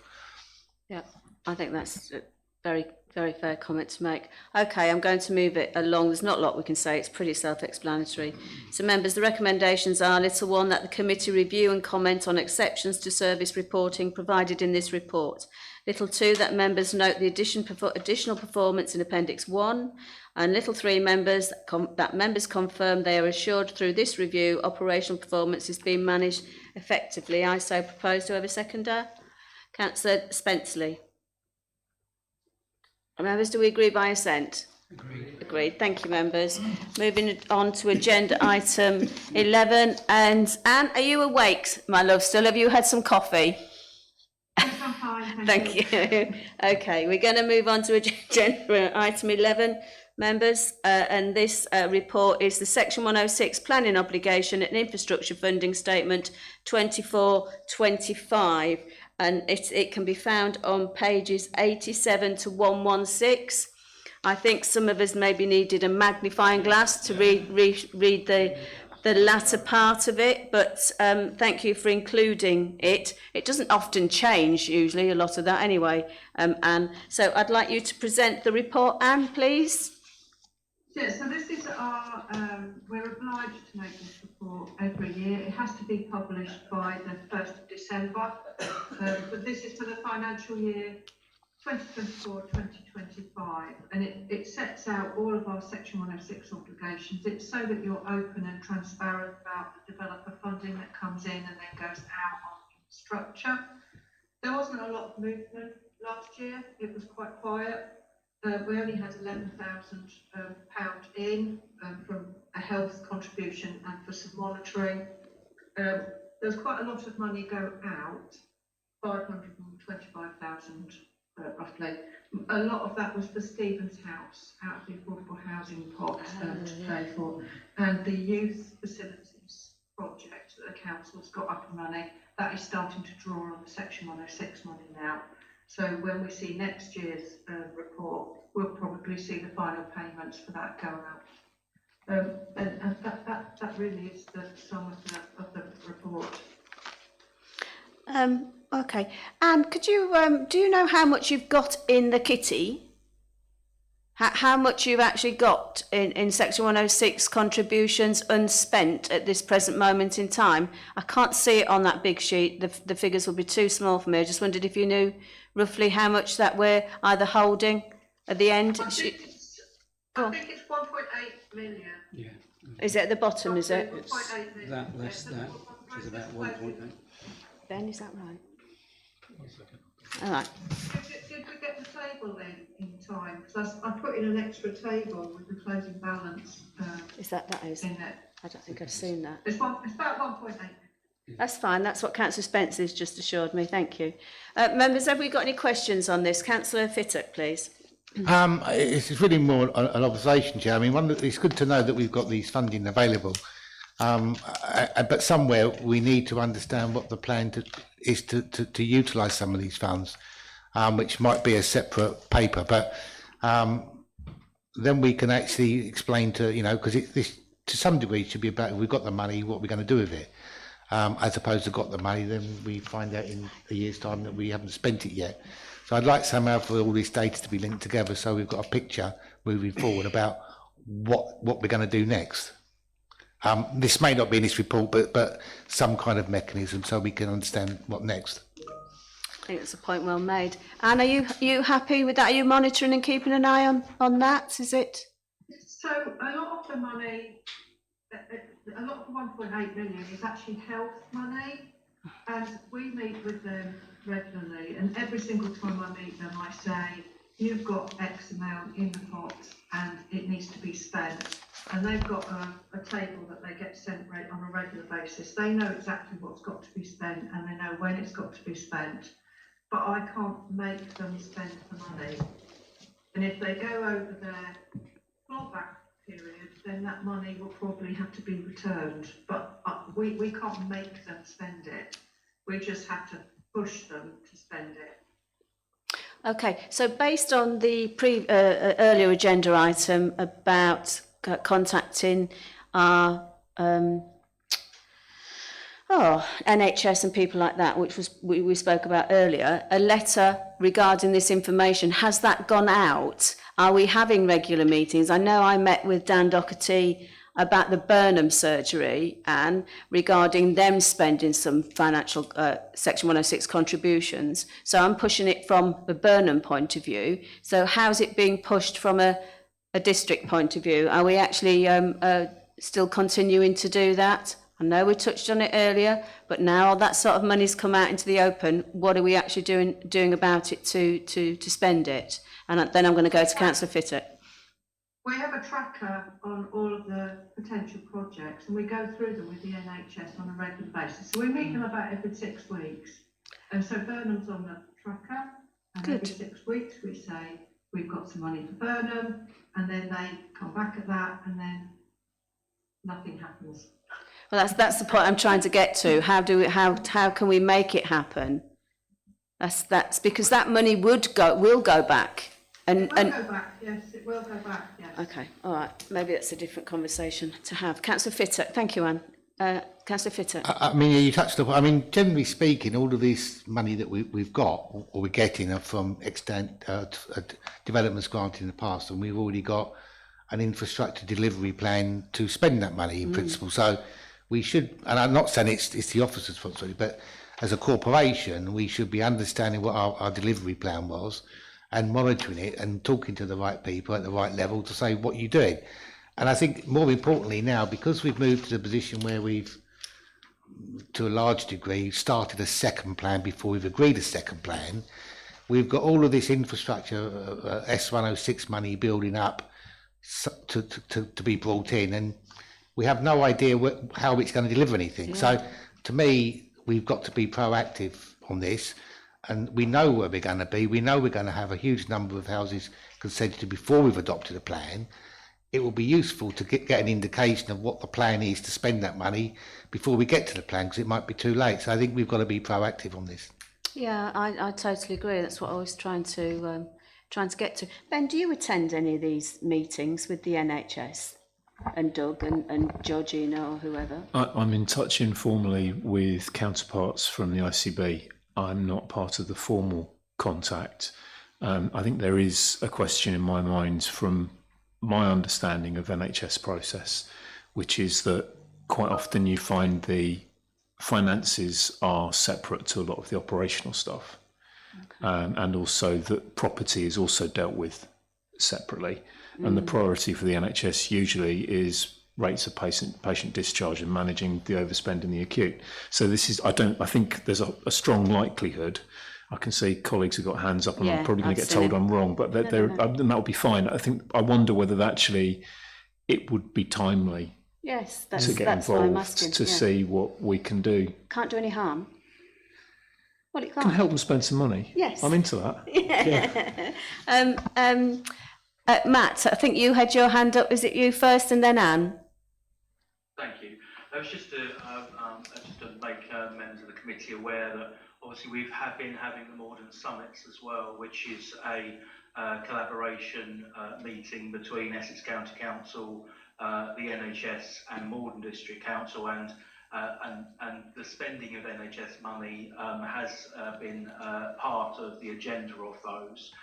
Yeah, I think that's a very, very fair comment to make. Okay, I'm going to move it along. There's not a lot we can say. It's pretty self-explanatory. So, members, the recommendations are: little one, that the committee review and comment on exceptions to service reporting provided in this report. Little 2, that members note the additional performance in Appendix 1. And little 3, members, that members confirm they are assured through this review operational performance is being managed effectively. I so propose. To have a seconder? Councillor Spenceley. Members, do we agree by assent? Agreed. Thank you, members. Moving on to agenda item 11. And Anne, are you awake, my love, still? Have you had some coffee? Yes, I'm fine, Thank you. Okay, we're going to move on to agenda item 11, members, and this report is the Section 106 Planning Obligation and Infrastructure Funding Statement 24-25, and it can be found on pages 87 to 116. I think some of us maybe needed a magnifying glass to read the latter part of it, but thank you for including it. It doesn't often change, usually, a lot of that anyway, Anne. So I'd like you to present the report, Anne, please. Yeah, so this is our, we're obliged to make this report every year. It has to be published by the 1st of December, but this is for the financial year 2024-2025, and it sets out all of our Section 106 obligations. It's so that you're open and transparent about the developer funding that comes in and then goes out on infrastructure. There wasn't a lot of movement last year. It was quite quiet. We only had £11,000 in from a health contribution and for some monitoring. There's quite a lot of money go out, 525,000 roughly. A lot of that was for Stephen's house out of the affordable housing pot to pay for, and the youth facilities project that the council's got up and running, that is starting to draw on the Section 106 money now. So when we see next year's report, we'll probably see the final payments for that go out. And that really is the sum of the report. Okay, and could you do you know how much you've got in the kitty? How much you've actually got in Section 106 contributions unspent at this present moment in time? I can't see it on that big sheet. The figures will be too small for me. I just wondered if you knew roughly how much that we're either holding at the end. I think it's 1.8 million. Yeah. Is it at the bottom, is it? It's that less that, which is about 1.8. Ben, is that right? All right. Did we get the table in time? Because I put in an extra table with the closing balance. Is that is? In it. I don't think I've seen that. It's about 1.8. That's fine. That's what Councillor Spencer's just assured me. Thank you. Members, have we got any questions on this? Councillor Fittock, please. It's really more an observation, Chair. I mean, it's good to know that we've got these funding available, but somewhere we need to understand what the plan is to utilise some of these funds, which might be a separate paper, but then we can actually explain to, because this to some degree should be about, if we've got the money, what we're going to do with it, as opposed to got the money, then we find out in a year's time that we haven't spent it yet. So I'd like somehow for all this data to be linked together so we've got a picture moving forward about what we're going to do next. This may not be in this report, but some kind of mechanism so we can understand what next. I think that's a point well made. Anne, are you happy with that? Are you monitoring and keeping an eye on that? Is it? So a lot of the money, a lot of the 1.8 million is actually health money, and we meet with them regularly, and every single time I meet them I say, you've got X amount in the pot and it needs to be spent, and they've got a table that they get sent on a regular basis. They know exactly what's got to be spent and they know when it's got to be spent, but I can't make them spend the money, and if they go over their clawback period, then that money will probably have to be returned, but we can't make them spend it. We just have to push them to spend it. Okay, so based on the earlier agenda item about contacting our NHS and people like that, which was we spoke about earlier, a letter regarding this information, has that gone out? Are we having regular meetings? I know I met with Dan Doherty about the Burnham surgery and regarding them spending some financial Section 106 contributions. So I'm pushing it from the Burnham point of view. So how's it being pushed from a district point of view? Are we actually still continuing to do that? I know we touched on it earlier, but now all that sort of money's come out into the open. What are we actually doing about it to spend it? And then I'm going to go to Councillor Fittock. We have a tracker on all of the potential projects, and we go through them with the NHS on a regular basis. So we meet them about every 6 weeks. And so Burnham's on the tracker, and Good. every 6 weeks we say, we've got some money for Burnham, and then they come back at that, and then nothing happens. Well, that's the point I'm trying to get to. How can we make it happen? That's because that money will go back. It will go back, yes, it will go back, yes. Okay, all right. Maybe that's a different conversation to have. Councillor Fitter, thank you, Anne. Councillor Fitter. I mean, you touched upon, I mean, generally speaking, all of this money that we've got, or we're getting from extent developments granted in the past, and we've already got an infrastructure delivery plan to spend that money in principle. So we should, and I'm not saying it's the officer's responsibility, but as a corporation, we should be understanding what our delivery plan was and monitoring it and talking to the right people at the right level to say what you're doing. And I think more importantly now, because we've moved to the position where we've, to a large degree, started a second plan before we've agreed a second plan, we've got all of this infrastructure, S106 money building up to be brought in, and we have no idea how it's going to deliver anything. Yeah. So to me, we've got to be proactive on this, and we know where we're going to be. We know we're going to have a huge number of houses consented before we've adopted a plan. It will be useful to get an indication of what the plan is to spend that money before we get to the plan, because it might be too late. So I think we've got to be proactive on this. Yeah, I totally agree. That's what I was trying to get to. Ben, do you attend any of these meetings with the NHS and Doug and Georgina or whoever? I'm in touch informally with counterparts from the ICB. I'm not part of the formal contact. I think there is a question in my mind from my understanding of NHS process, which is that quite often you find the finances are separate to a lot of the operational stuff. Okay. And also that property is also dealt with separately. And the priority for the NHS usually is rates of patient discharge and managing the overspend in the acute. So this is, I think there's a strong likelihood. I can see colleagues have got hands up, and I'm probably going to get told I'm wrong, but and that will be fine. I wonder whether actually it would be timely. Yes, to get involved to see what we can do. Can't do any harm. Well, it can't. Can help them spend some money. Yes, I'm into that. Yeah. Matt, I think you had your hand up. Is it you first, and then Anne? Thank you. That was just to make members of the committee aware that obviously we've been having the Maldon summits as well, which is a collaboration meeting between Essex County Council, the NHS and Maldon District Council, and the spending of NHS money has been part of the agenda of those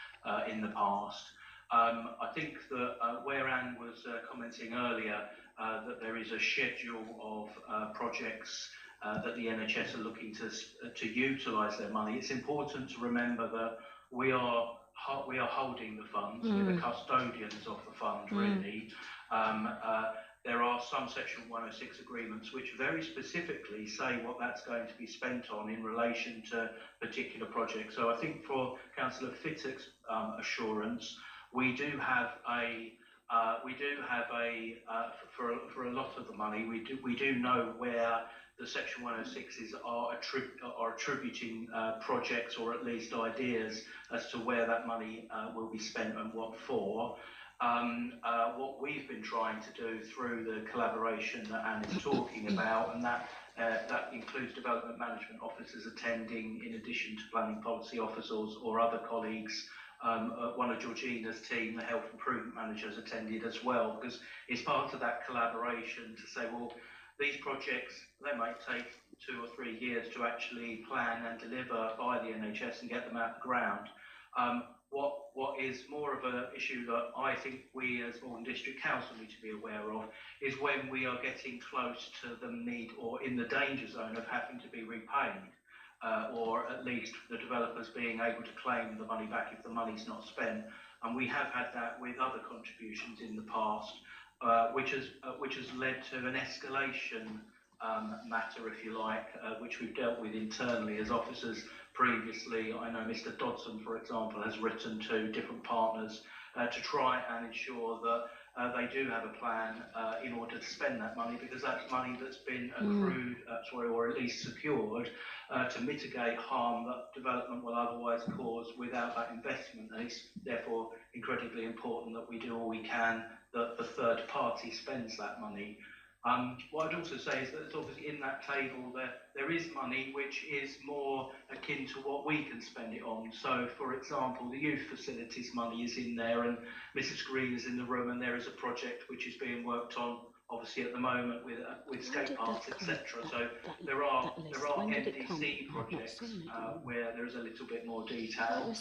in the past. I think that where Anne was commenting earlier, that there is a schedule of projects that the NHS are looking to utilise their money. It's important to remember that we are holding the funds, we're the custodians of the fund, really. There are some Section 106 agreements which very specifically say what that's going to be spent on in relation to particular projects. So I think for Councillor Fittock's assurance, we do have for a lot of the money, we do know where the Section 106s are attributing projects, or at least ideas as to where that money will be spent and what for. What we've been trying to do through the collaboration that Anne is talking about, and that includes development management officers attending, in addition to planning policy officers or other colleagues. One of Georgina's team, the health improvement managers, attended as well, because it's part of that collaboration to say, well, these projects, they might take 2 or 3 years to actually plan and deliver by the NHS and get them out of the ground. What is more of an issue that I think we as Maldon District Council need to be aware of is when we are getting close to the need or in the danger zone of having to be repaid, or at least the developers being able to claim the money back if the money's not spent. And we have had that with other contributions in the past, which has led to an escalation matter, if you like, which we've dealt with internally as officers previously. I know Mr. Dodson, for example, has written to different partners to try and ensure that they do have a plan in order to spend that money, because that's money that's been accrued, or at least secured, to mitigate harm that development will otherwise cause without that investment. And it's therefore incredibly important that we do all we can that the third party spends that money What I'd also say is that it's obviously in that table there is money which is more akin to what we can spend it on. So, for example, the youth facilities money is in there, and Mrs. Green is in the room, and there is a project which is being worked on, obviously at the moment with skate parks, etc. So there are NDC projects where there is a little bit more detail,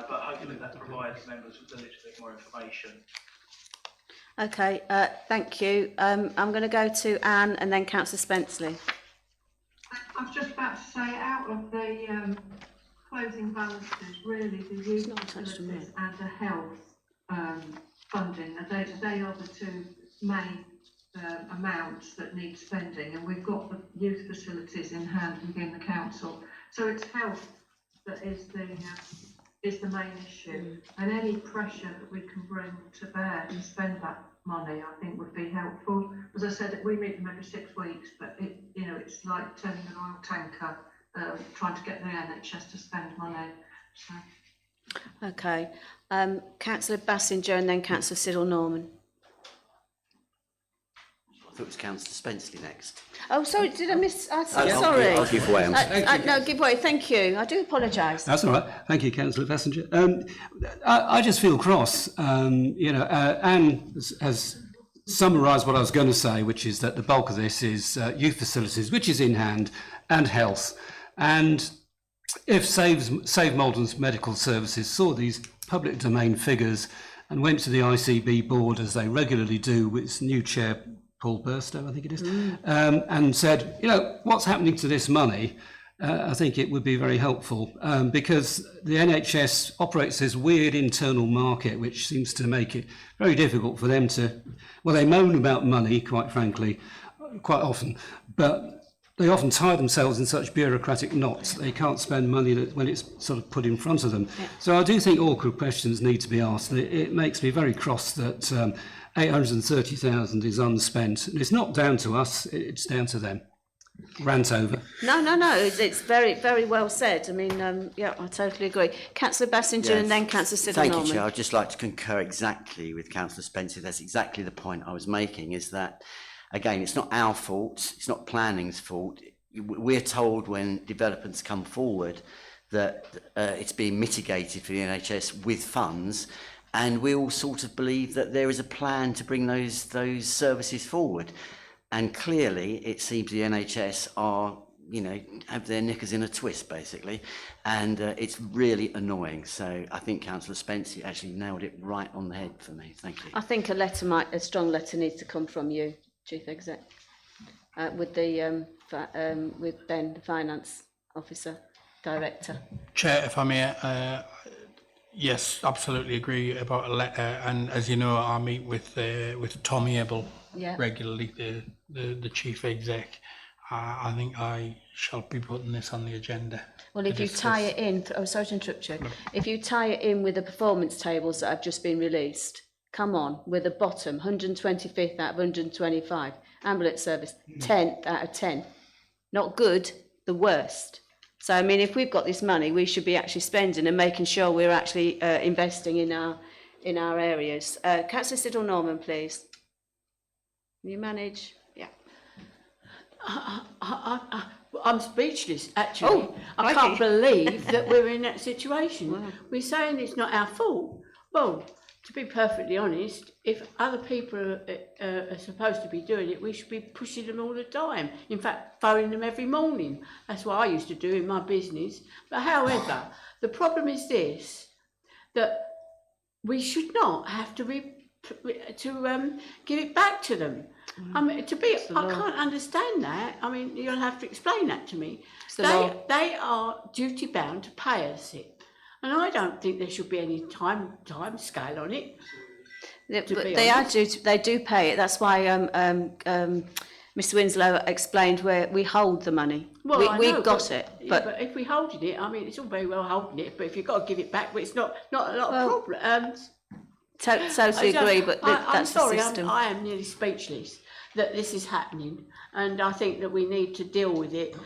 but hopefully that provides members with a little bit more information. Okay, thank you. I'm going to go to Anne and then Councillor Spenceley. I was just about to say, out of the closing balances, really the youth facilities and the health funding, they are the two main amounts that need spending, and we've got the youth facilities in hand within the council. So it's health that is the main issue, and any pressure that we can bring to bear and spend that money, I think, would be helpful. As I said, we meet them every 6 weeks, but it's like turning an oil tanker, trying to get the NHS to spend money. So. Okay, Councillor Bassinger and then Councillor Cyril Norman. I thought it was Councillor Spenceley next. Oh, sorry, did I miss? Sorry. I'll give way. No, give way. Thank you. I do apologise. That's all right. Thank you, Councillor Bassinger. I just feel cross. Anne has summarised what I was going to say, which is that the bulk of this is youth facilities, which is in hand, and health. And if Save Maldon's Medical Services saw these public domain figures and went to the ICB board, as they regularly do with its new chair, Paul Burstow, I think it is, and said, what's happening to this money? I think it would be very helpful because the NHS operates this weird internal market, which seems to make it very difficult for them to, well, they moan about money, quite frankly, quite often, but they often tie themselves in such bureaucratic knots that they can't spend money when it's sort of put in front of them. Yeah. So I do think awkward questions need to be asked. It makes me very cross that 830,000 is unspent. And it's not down to us, it's down to them. Rant over. No, it's very, very well said. I mean, yeah, I totally agree. Councillor Bassinger and then Councillor Cyril Norman. Thank you, Chair. I'd just like to concur exactly with Councillor Spencer. That's exactly the point I was making, is that, again, it's not our fault, it's not planning's fault. We're told when developments come forward that it's being mitigated for the NHS with funds, and we all sort of believe that there is a plan to bring those services forward. And clearly, it seems the NHS are, have their knickers in a twist, basically. And it's really annoying. So I think Councillor Spencer actually nailed it right on the head for me. Thank you. I think a strong letter needs to come from you, Chief Exec, with Ben, the Finance Officer, Director. Chair, if I may, yes, absolutely agree about a letter. And as you know, I meet with Tommy Ebel regularly, the Chief Exec. I think I shall be putting this on the agenda. Well, if you tie it in, sorry to interrupt you, if you tie it in with the performance tables that have just been released, come on, with the bottom, 125th out of 125, ambulance service, 10th out of 10. Not good, the worst. So, I mean, if we've got this money, we should be actually spending and making sure we're actually investing in our areas. Councillor Cyril Norman, please. You manage? Yeah. I'm speechless, actually. I can't believe that we're in that situation. Wow. We're saying it's not our fault. Well, to be perfectly honest, if other people are supposed to be doing it, we should be pushing them all the time. In fact, phoning them every morning. That's what I used to do in my business. But however, the problem is this, that we should not have to give it back to them. I mean, I can't understand that. I mean, you'll have to explain that to me. They are duty bound to pay us it. And I don't think there should be any time scale on it. They do pay it. That's why Mr. Winslow explained where we hold the money. Well, we've got it. But if we're holding it, I mean, it's all very well holding it, but if you've got to give it back, well, it's not a lot of problems. Totally agree, but that's the system. I am nearly speechless that this is happening, and I think that we need to deal with it.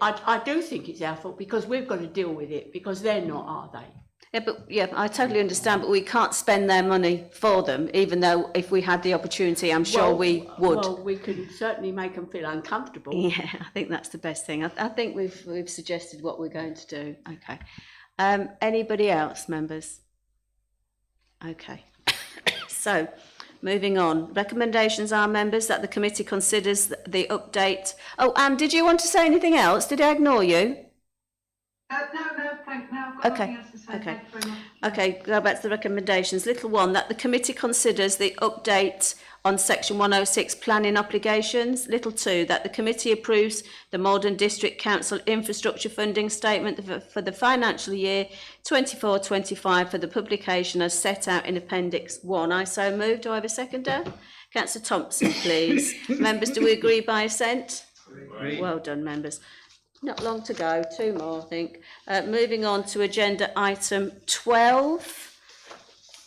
I do think it's our fault because we've got to deal with it because they're not, are they? Yeah, I totally understand, but we can't spend their money for them, even though if we had the opportunity, I'm sure we would. Well, we can certainly make them feel uncomfortable. Yeah, I think that's the best thing. I think we've suggested what we're going to do. Okay. Anybody else, members? Okay. So, moving on. Recommendations are, members, that the committee considers the update. Oh, Anne, did you want to say anything else? Did I ignore you? No, thank you. I've got nothing else to say. Okay. Thank you very much. Okay, go back to the recommendations. Little one, that the committee considers the update on section 106 planning obligations. Little two, that the committee approves the Maldon District Council infrastructure funding statement for the financial year 24-25 for the publication as set out in Appendix 1. I so move. Do I have a seconder? Councillor Thompson, please. Members, do we agree by assent? Agree. Well done, members. Not long to go, two more, I think. Moving on to agenda item 12.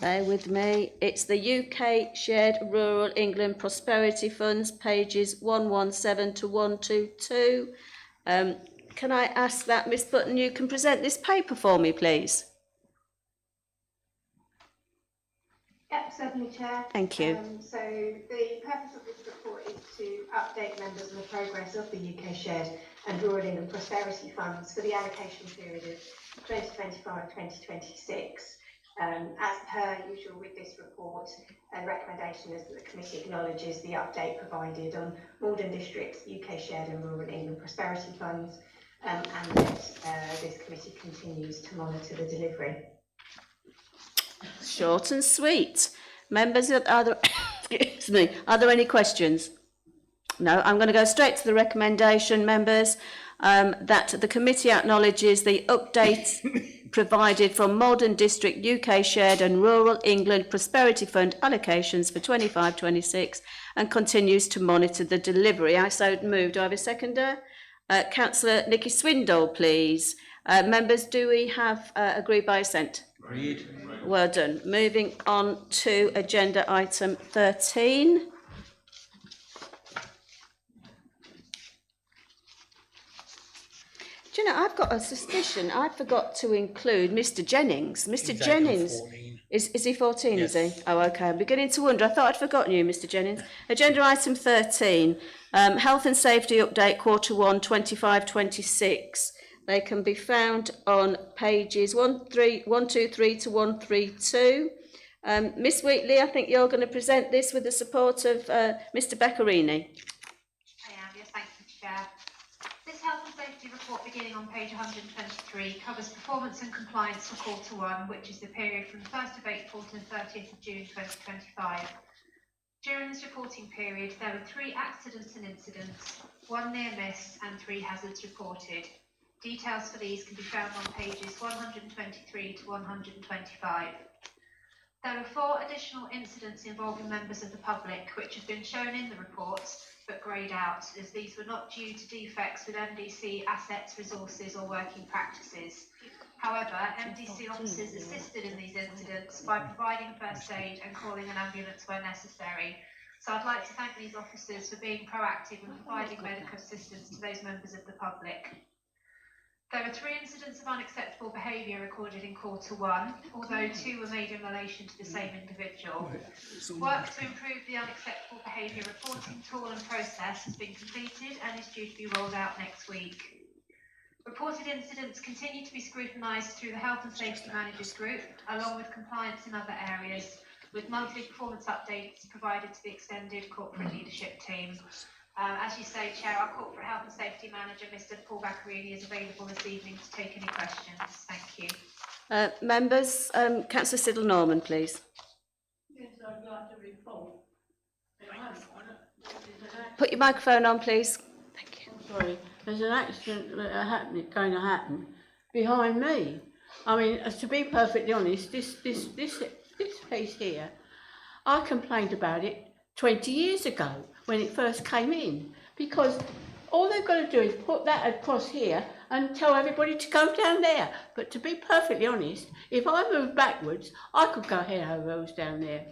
Bear with me. It's the UK Shared Rural England Prosperity Funds, pages 117 to 122. Can I ask that, Miss Button, you can present this paper for me, please? Yep, certainly, Chair. Thank you. So the purpose of this report is to update members on the progress of the UK Shared and Rural England Prosperity Funds for the allocation period of 2025-2026. As per usual with this report, the recommendation is that the committee acknowledges the update provided on Maldon District's UK Shared and Rural England Prosperity Funds, and that this committee continues to monitor the delivery. Short and sweet. Members, are there, excuse me, are there any questions? No, I'm going to go straight to the recommendation, members, that the committee acknowledges the update provided from Maldon District UK Shared and Rural England Prosperity Fund allocations for 25-26 and continues to monitor the delivery. I so move. Do I have a seconder? Councillor Nicky Swindle, please. Members, do we have agreed by assent? Agreed. Well done. Moving on to agenda item 13. Do you know, I've got a suspicion I forgot to include Mr. Jennings. Mr. Jennings, is he 14, yes. Is he? Oh, okay. I'm beginning to wonder. I thought I'd forgotten you, Mr. Jennings. Agenda item 13, health and safety update Q1 25-26. They can be found on pages 123 to 132. Miss Wheatley, I think you're going to present this with the support of Mr. Beccarini. I am, yes, thank you, Chair. This health and safety report beginning on page 123 covers performance and compliance for Q1, which is the period from the 1st of April to the 30th of June 2025. During this reporting period, there were 3 accidents and incidents, 1 near miss and 3 hazards reported. Details for these can be found on pages 123 to 125. There are 4 additional incidents involving members of the public which have been shown in the reports but greyed out, as these were not due to defects with MDC assets, resources or working practices. However, MDC officers assisted in these incidents by providing first aid and calling an ambulance where necessary. So I'd like to thank these officers for being proactive and providing medical assistance to those members of the public. There were 3 incidents of unacceptable behaviour recorded in Q1, although 2 were made in relation to the same individual. Work to improve the unacceptable behaviour reporting tool and process has been completed and is due to be rolled out next week. Reported incidents continue to be scrutinised through the Health and Safety Managers Group, along with compliance in other areas, with monthly performance updates provided to the extended corporate leadership team. As you say, Chair, our Corporate Health and Safety Manager, Mr. Paul Baccarini, is available this evening to take any questions. Thank you. Members, Councillor Siddle-Norman, please. Yes, I'd like to report. Put your microphone on, please. Thank you. Sorry, there's an accident going to happen behind me. I mean, to be perfectly honest, this piece here, I complained about it 20 years ago when it first came in, because all they've got to do is put that across here and tell everybody to go down there. But to be perfectly honest, if I moved backwards, I could go head over heels down there.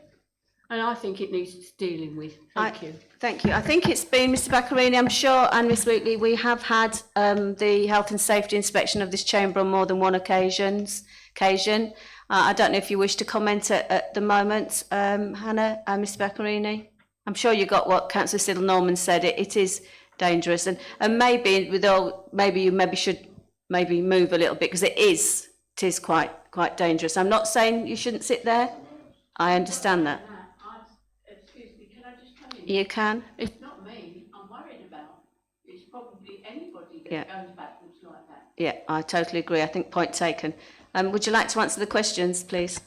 And I think it needs dealing with. Thank you. Thank you. I think it's been, Mr. Baccarini, I'm sure, and Miss Wheatley, we have had the health and safety inspection of this chamber on more than one occasion. occasion. I don't know if you wish to comment at the moment, Hannah and Mr Beccarini. I'm sure you got what Councillor Siddle Norman said. It is dangerous, and maybe you should move a little bit, because it is quite dangerous. I'm not saying you shouldn't sit there. I understand that. Excuse me, can I just come in? You can. It's not me I'm worried about. It's probably anybody that Yeah. goes backwards like that. Yeah, I totally agree. I think point taken. Would you like to answer the questions, please?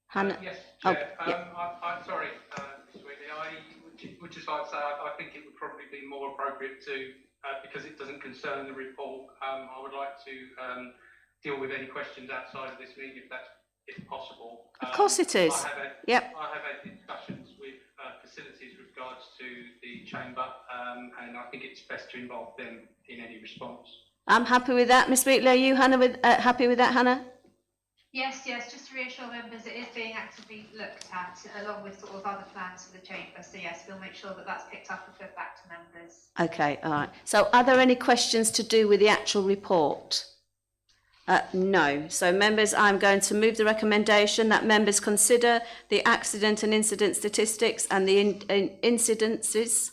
Hannah? Yes, Oh, Chair. yeah. I'm sorry, Ms. Wheatley. I would just like to say I think it would probably be more appropriate to, because it doesn't concern the report, I would like to deal with any questions outside of this meeting if possible. Of course it is. I have had discussions with facilities with regards to the chamber, and I think it's best to involve them in any response. I'm happy with that. Ms Wheatley, are you happy with that, Hannah? Yes, just to reassure members, it is being actively looked at along with sort of other plans for the chamber. So yes, we'll make sure that that's picked up and fed back to members. Okay, all right. So are there any questions to do with the actual report? No. So members, I'm going to move the recommendation that members consider the accident and incident statistics and the incidences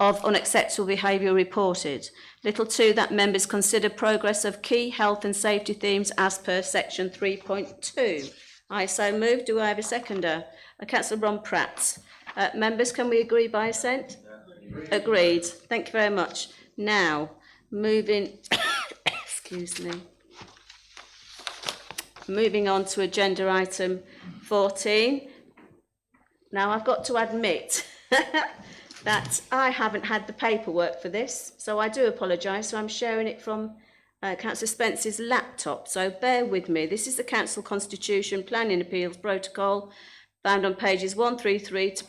of unacceptable behaviour reported. Little 2, that members consider progress of key health and safety themes as per section 3.2. I so move. Do I have a seconder? Councillor Ron Pratt. Members, can we agree by assent? Agreed. Thank you very much. Now, moving, excuse me. Moving on to agenda item 14. Now, I've got to admit that I haven't had the paperwork for this, so I do apologise. So I'm sharing it from Councillor Spence's laptop, so bear with me. This is the Council Constitution Planning Appeals Protocol, found on pages 133 to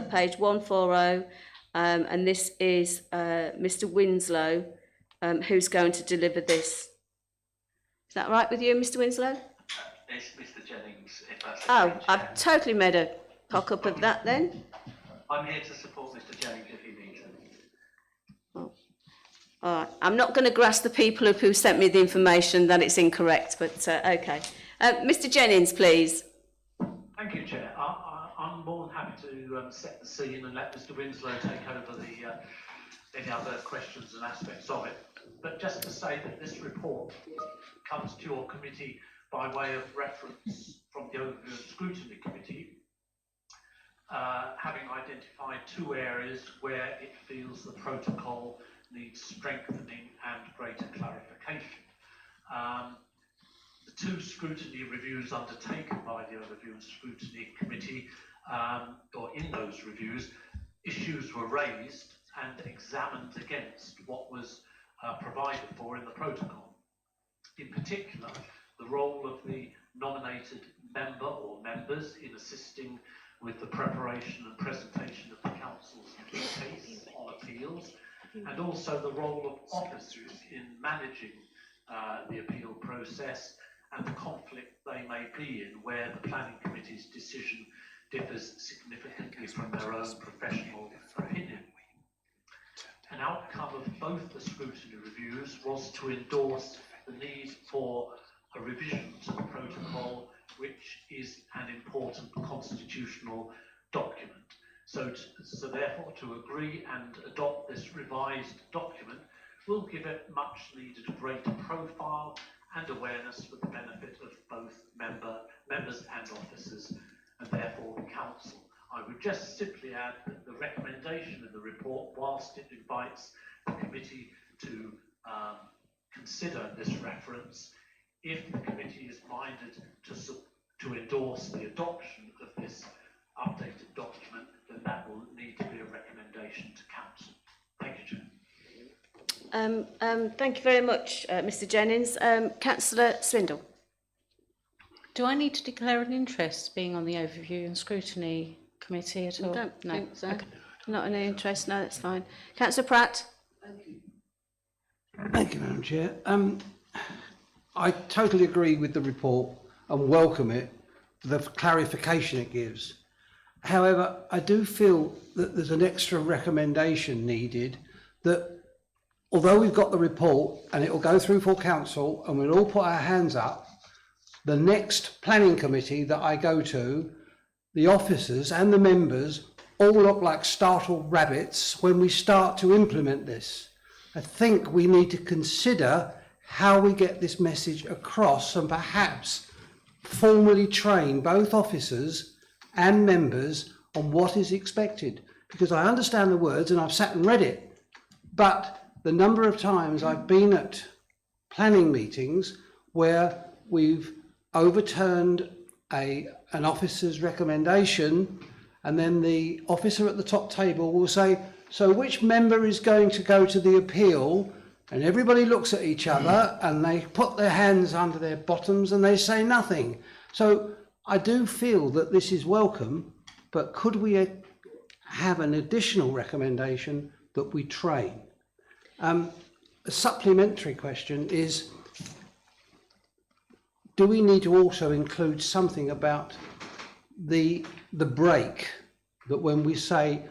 page 140, and this is Mr Winslow, who's going to deliver this. Is that right with you, Mr Winslow? It's Mr Jennings, if that's okay, Oh, Chair. I've totally made a cock-up of that then. I'm here to support Mr Jennings if he needs it. All right. I'm not going to grasp the people who sent me the information that it's incorrect, but okay. Mr Jennings, please. Thank you, Chair. I'm more than happy to set the scene and let Mr Winslow take over any other questions and aspects of it. But just to say that this report comes to your committee by way of reference from the Overview and Scrutiny Committee, having identified 2 areas where it feels the protocol needs strengthening and greater clarification. The 2 scrutiny reviews undertaken by the Overview and Scrutiny Committee, or in those reviews, issues were raised and examined against what was provided for in the protocol. In particular, the role of the nominated member or members in assisting with the preparation and presentation of the Council's case on appeals, and also the role of officers in managing the appeal process and the conflict they may be in where the Planning Committee's decision differs significantly from their own professional opinion. An outcome of both the scrutiny reviews was to endorse the need for a revision to the protocol, which is an important constitutional document. So therefore, to agree and adopt this revised document will give it much needed greater profile and awareness for the benefit of both members and officers, and therefore the Council. I would just simply add that the recommendation in the report, whilst it invites the committee to consider this reference, if the committee is minded to endorse the adoption of this updated document, then that will need to be a recommendation to Council. Thank you, Chair. Thank you very much, Mr Jennings. Councillor Swindle. Do I need to declare an interest being on the Overview and Scrutiny Committee at all? I don't think so. Okay. Not any interest, no, that's fine. Councillor Pratt. Thank you, Madam Chair. I totally agree with the report and welcome it, the clarification it gives. However, I do feel that there's an extra recommendation needed, that although we've got the report and it will go through full council and we'll all put our hands up, the next planning committee that I go to, the officers and the members all look like startled rabbits when we start to implement this. I think we need to consider how we get this message across and perhaps formally train both officers and members on what is expected. Because I understand the words and I've sat and read it, but the number of times I've been at planning meetings where we've overturned an officer's recommendation, and then the officer at the top table will say, so which member is going to go to the appeal? And everybody looks at each other and they put their hands under their bottoms and they say nothing. So I do feel that this is welcome, but could we have an additional recommendation that we train? A supplementary question is, do we need to also include something about the break, that when we say,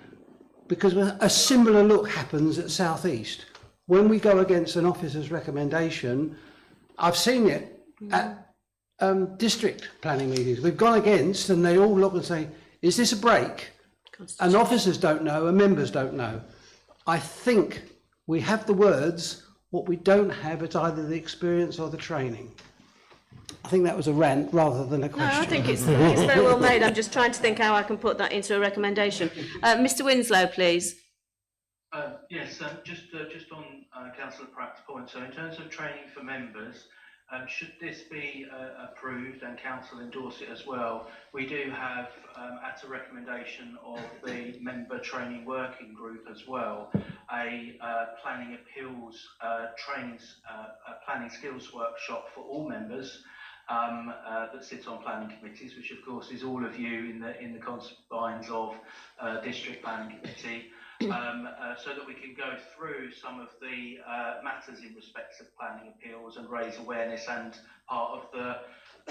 because a similar look happens at South East, when we go against an officer's recommendation, I've seen it at district planning meetings. We've gone against and they all look and say, is this a break? And officers don't know and members don't know. I think we have the words, what we don't have is either the experience or the training. I think that was a rant rather than a question. No, I think it's very well made. I'm just trying to think how I can put that into a recommendation. Mr Winslow, please. Yes, just on Councillor Pratt's point, so in terms of training for members, should this be approved and council endorse it as well, we do have, at a recommendation of the member training working group as well, a planning appeals planning skills workshop for all members that sits on planning committees, which of course is all of you in the confines of district planning committee. So that we can go through some of the matters in respect of planning appeals and raise awareness, and part of the,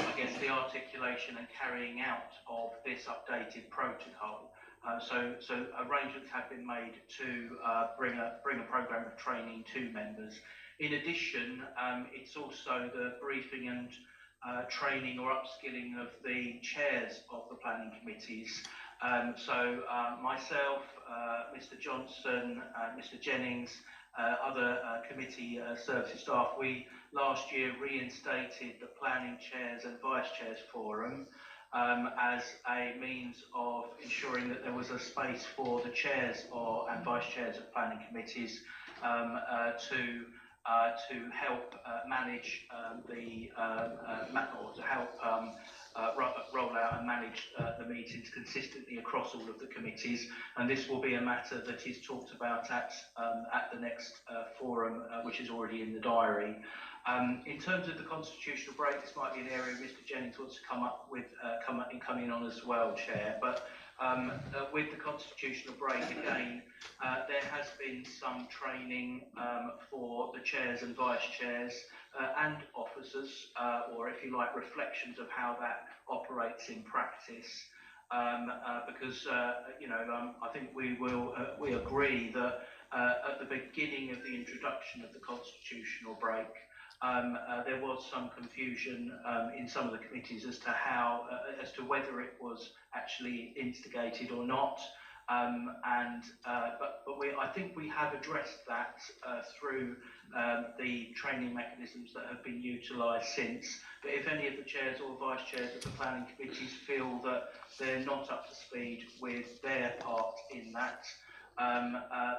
I guess, the articulation and carrying out of this updated protocol. So arrangements have been made to bring a programme of training to members. In addition, it's also the briefing and training or upskilling of the chairs of the planning committees. Myself, Mr Johnson, Mr Jennings, other committee services staff, we last year reinstated the Planning Chairs and Vice Chairs Forum as a means of ensuring that there was a space for the chairs and vice chairs of planning committees to help manage or to help roll out and manage the meetings consistently across all of the committees, and this will be a matter that is talked about at the next forum, which is already in the diary. In terms of the constitutional break, this might be an area Mr Jennings wants to come in on as well, Chair. But with the constitutional break, again, there has been some training for the chairs and vice chairs and officers, or if you like, reflections of how that operates in practice. Because I think we agree that at the beginning of the introduction of the constitutional break, there was some confusion in some of the committees as to whether it was actually instigated or not. I think we have addressed that through the training mechanisms that have been utilised since. But if any of the chairs or vice chairs of the planning committees feel that they're not up to speed with their part in that,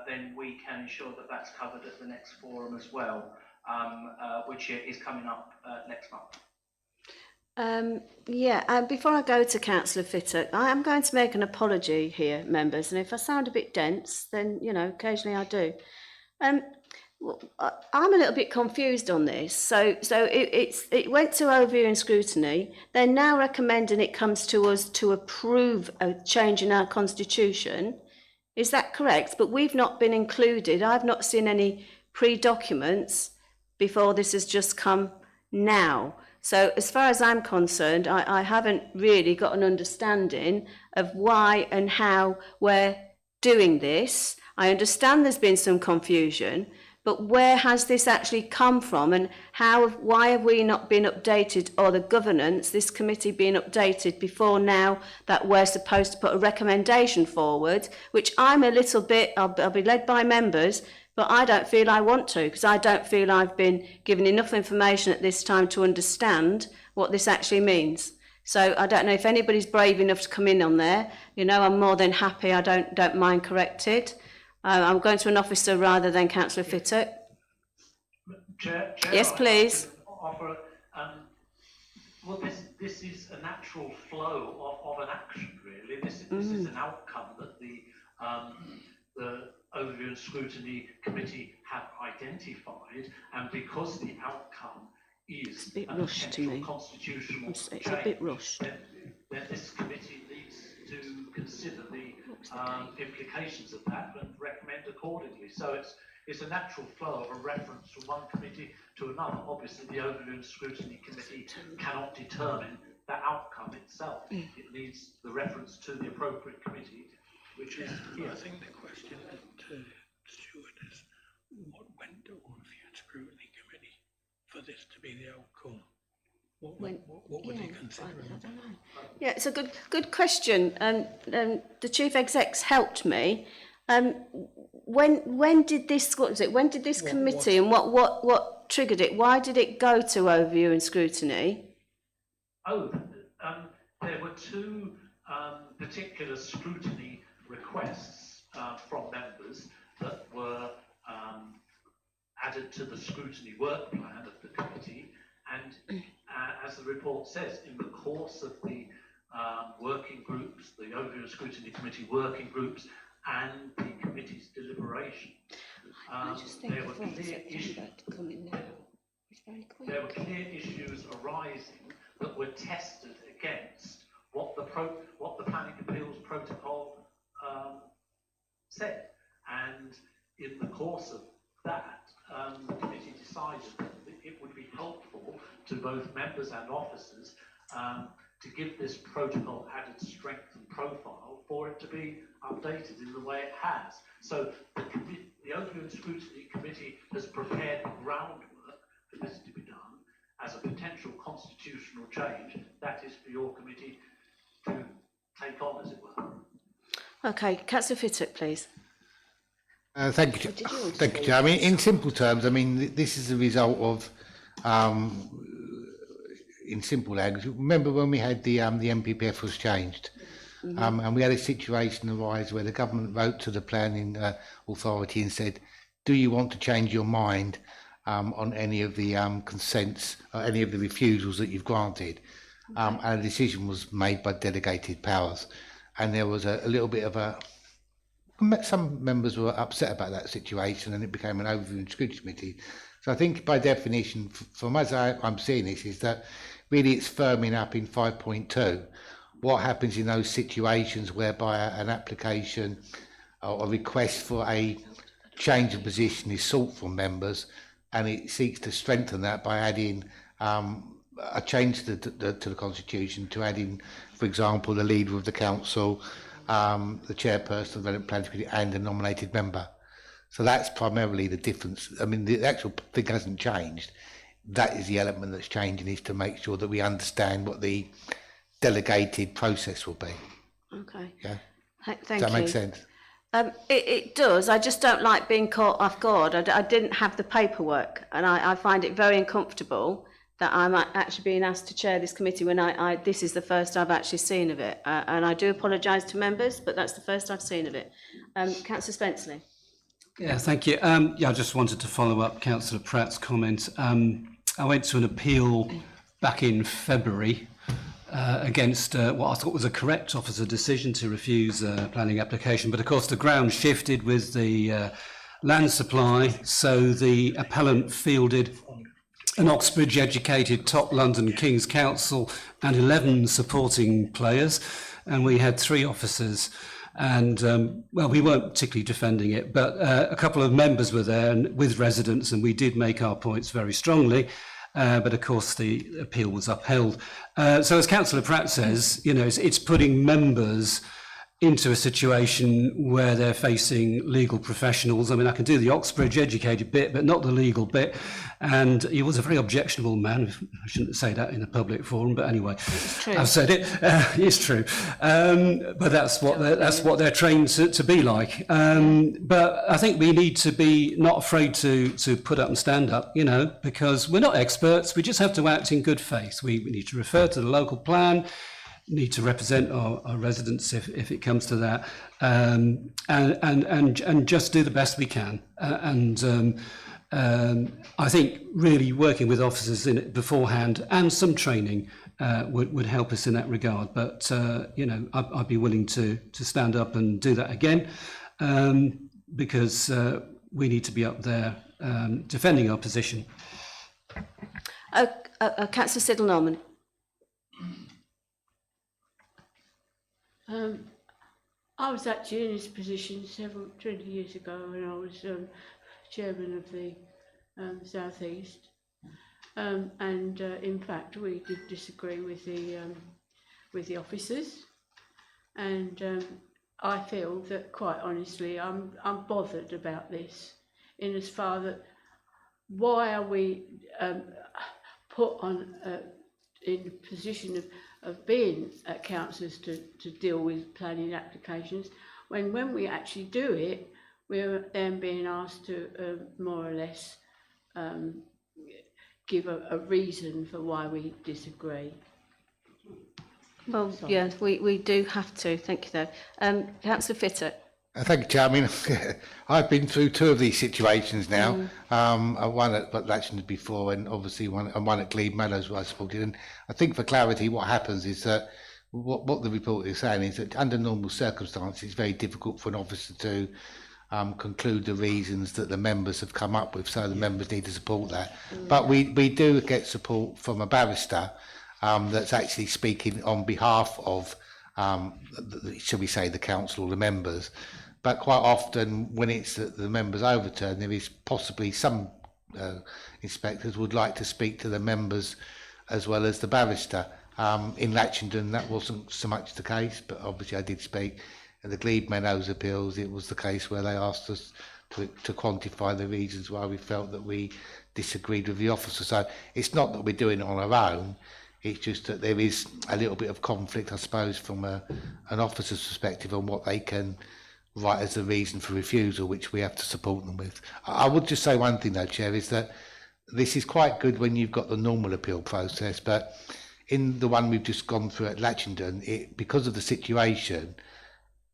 then we can ensure that that's covered at the next forum as well, which is coming up next month. Before I go to Councillor Fitter, I am going to make an apology here, members, and if I sound a bit dense, then, occasionally I do. I'm a little bit confused on this. So it went to overview and scrutiny. They're now recommending it comes to us to approve a change in our constitution. Is that correct? But we've not been included. I've not seen any pre-documents before this has just come now. So as far as I'm concerned, I haven't really got an understanding of why and how we're doing this. I understand there's been some confusion, but where has this actually come from, and why have we not been updated, or the governance, this committee been updated before now that we're supposed to put a recommendation forward, which I'm a little bit, I'll be led by members, but I don't feel I want to, because I don't feel I've been given enough information at this time to understand what this actually means. So I don't know if anybody's brave enough to come in on there. You know, I'm more than happy. I don't mind corrected. I'm going to an officer rather than Councillor Fittock. Chair, Yes, please. Offer, well, this is a natural flow of an action, really. This is an outcome that the Overview and Scrutiny Committee have identified, and because the outcome is a bit rushed to me. Constitutional It's a bit rushed. Then this committee needs to consider the implications of that and recommend accordingly. So it's a natural flow of a reference from one committee to another. Obviously, the Overview and Scrutiny Committee cannot determine the outcome itself. It needs the reference to the appropriate committee, which is here. I think the question to Stuart is, what went to Overview and Scrutiny Committee for this to be the outcome? What would you consider? Yeah, it's a good question. The chief exec's helped me. When did this? What was it? When did this committee and what triggered it? Why did it go to Overview and Scrutiny? There were two particular scrutiny requests from members that were added to the scrutiny work plan of the committee, and as the report says, in the course of the working groups, the Overview and Scrutiny Committee working groups, and the committee's deliberation, there were clear issues. There were clear issues arising that were tested against what the planning appeals protocol said, and in the course of that, the committee decided that it would be helpful to both members and officers to give this protocol added strength and profile for it to be updated in the way it has. So the Overview and Scrutiny Committee has prepared the groundwork for this to be done as a potential constitutional change. That is for your committee to take on, as it were. Okay, Councillor Fittock, please. Thank you, thank you, Chair. I mean, in simple terms, I mean, this is a result of, in simple language, remember when we had the MPPF was changed, and we had a situation arise where the government wrote to the planning authority and said, do you want to change your mind on any of the consents or any of the refusals that you've granted? And a decision was made by delegated powers, and there was a little bit of a, some members were upset about that situation, and it became an Overview and Scrutiny Committee. So I think by definition, from as I'm seeing this, is that really it's firming up in 5.2. What happens in those situations whereby an application or a request for a change of position is sought from members, and it seeks to strengthen that by adding a change to the Constitution, to add in, for example, the leader of the council, the chairperson of the planning committee, and a nominated member. So that's primarily the difference. I mean, the actual thing hasn't changed. That is the element that's changing, is to make sure that we understand what the delegated process will be. Okay. Yeah. Thank you. Does that make sense? It does. I just don't like being caught off guard. I didn't have the paperwork, and I find it very uncomfortable that I'm actually being asked to chair this committee when this is the first I've actually seen of it. And I do apologise to members, but that's the first I've seen of it. Councillor Spenceley. Yeah, thank you. I just wanted to follow up Councillor Pratt's comment. I went to an appeal back in February against what I thought was a correct officer decision to refuse a planning application. But of course, the ground shifted with the land supply, so the appellant fielded an Oxbridge-educated top London King's Council and 11 supporting players, and we had 3 officers. And well, we weren't particularly defending it, but a couple of members were there and with residents, and we did make our points very strongly. But of course, the appeal was upheld. So as Councillor Pratt says, you know, it's putting members into a situation where they're facing legal professionals. I mean, I can do the Oxbridge educated bit, but not the legal bit. And he was a very objectionable man. I shouldn't say that in a public forum, but anyway, I've said it. It's true. But that's what they're trained to be like. But I think we need to be not afraid to put up and stand up, you know, because we're not experts. We just have to act in good faith. We need to refer to the local plan, need to represent our residents if it comes to that, and just do the best we can. I think really working with officers in it beforehand and some training would help us in that regard. But you know, I'd be willing to stand up and do that again, because we need to be up there defending our position. Councillor Siddle-Norman. I was actually in this position 20 years ago when I was chairman of the South East, and in fact we did disagree with the officers, and I feel that quite honestly I'm bothered about this, in as far that why are we put on in a position of being councillors to deal with planning applications, when we actually do it, we're then being asked to more or less give a reason for why we disagree. Well, yeah, we do have to. Thank you, though. Councillor Fitter. Thank you, Chair. I mean, I've been through two of these situations now. One at Latchington before, and obviously one at Glebe Meadows where I supported. And I think for clarity, what happens is that what the report is saying is that under normal circumstances, it's very difficult for an officer to conclude the reasons that the members have come up with, so the members need to support that. But we do get support from a barrister that's actually speaking on behalf of, shall we say, the council or the members. But quite often, when it's the members overturned, there is possibly some inspectors would like to speak to the members as well as the barrister. In Latchington, that wasn't so much the case, but obviously I did speak. In the Glebe Meadows appeals, it was the case where they asked us to quantify the reasons why we felt that we disagreed with the officer. So it's not that we're doing it on our own. It's just that there is a little bit of conflict, I suppose, from an officer's perspective on what they can write as a reason for refusal, which we have to support them with. I would just say one thing, though, Chair, is that this is quite good when you've got the normal appeal process, but in the one we've just gone through at Latchington, because of the situation,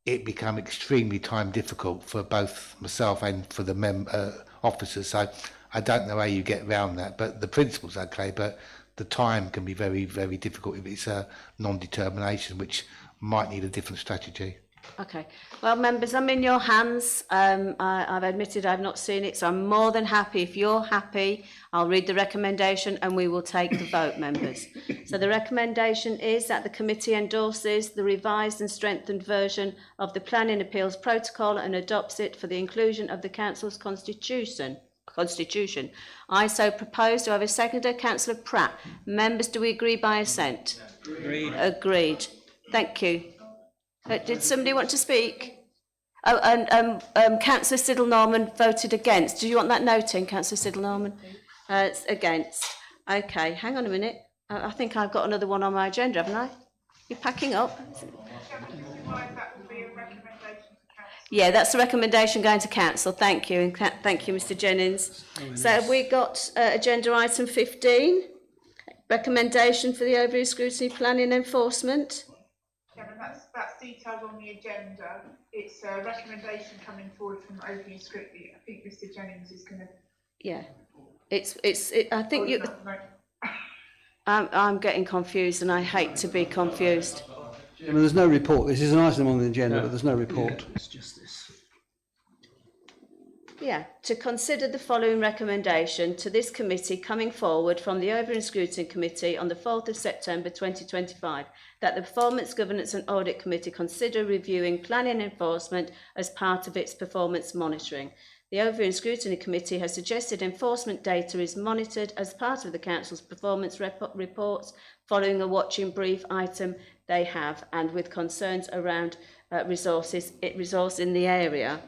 it became extremely time difficult for both myself and for the officers. So I don't know how you get around that, but the principle's okay, but the time can be very, very difficult if it's a non-determination, which might need a different strategy. Okay. Well, members, I'm in your hands. I've admitted I've not seen it, so I'm more than happy. If you're happy, I'll read the recommendation and we will take the vote, members. So the recommendation is that the committee endorses the revised and strengthened version of the Planning Appeals Protocol and adopts it for the inclusion of the Council's Constitution. I so propose. Do I have a seconder? Councillor Pratt. Members, do we agree by assent? Agreed. Agreed. Thank you. Did somebody want to speak? Oh, and Councillor Siddle-Norman voted against. Do you want that noting, Councillor Siddle-Norman? It's against. Okay, hang on a minute. I think I've got another one on my agenda, haven't I? You're packing up? Yeah, that's the recommendation going to council. Thank you, and thank you, Mr. Jennings. So have we got agenda item 15, recommendation for the overview scrutiny planning enforcement? Chairman, that's detailed on the agenda. It's a recommendation coming forward from overview scrutiny. I think Mr. Jennings is going to. Yeah, I think you. I'm getting confused, and I hate to be confused. Chairman, there's no report. This is an item on the agenda, but there's no report. It's just this. Yeah, to consider the following recommendation to this committee coming forward from the Overview Scrutiny Committee on the 4th of September 2025, that the Performance, Governance and Audit Committee consider reviewing planning enforcement as part of its performance monitoring. The Overview Scrutiny Committee has suggested enforcement data is monitored as part of the Council's performance reports following a watching brief item they have, and with concerns around resource in the area.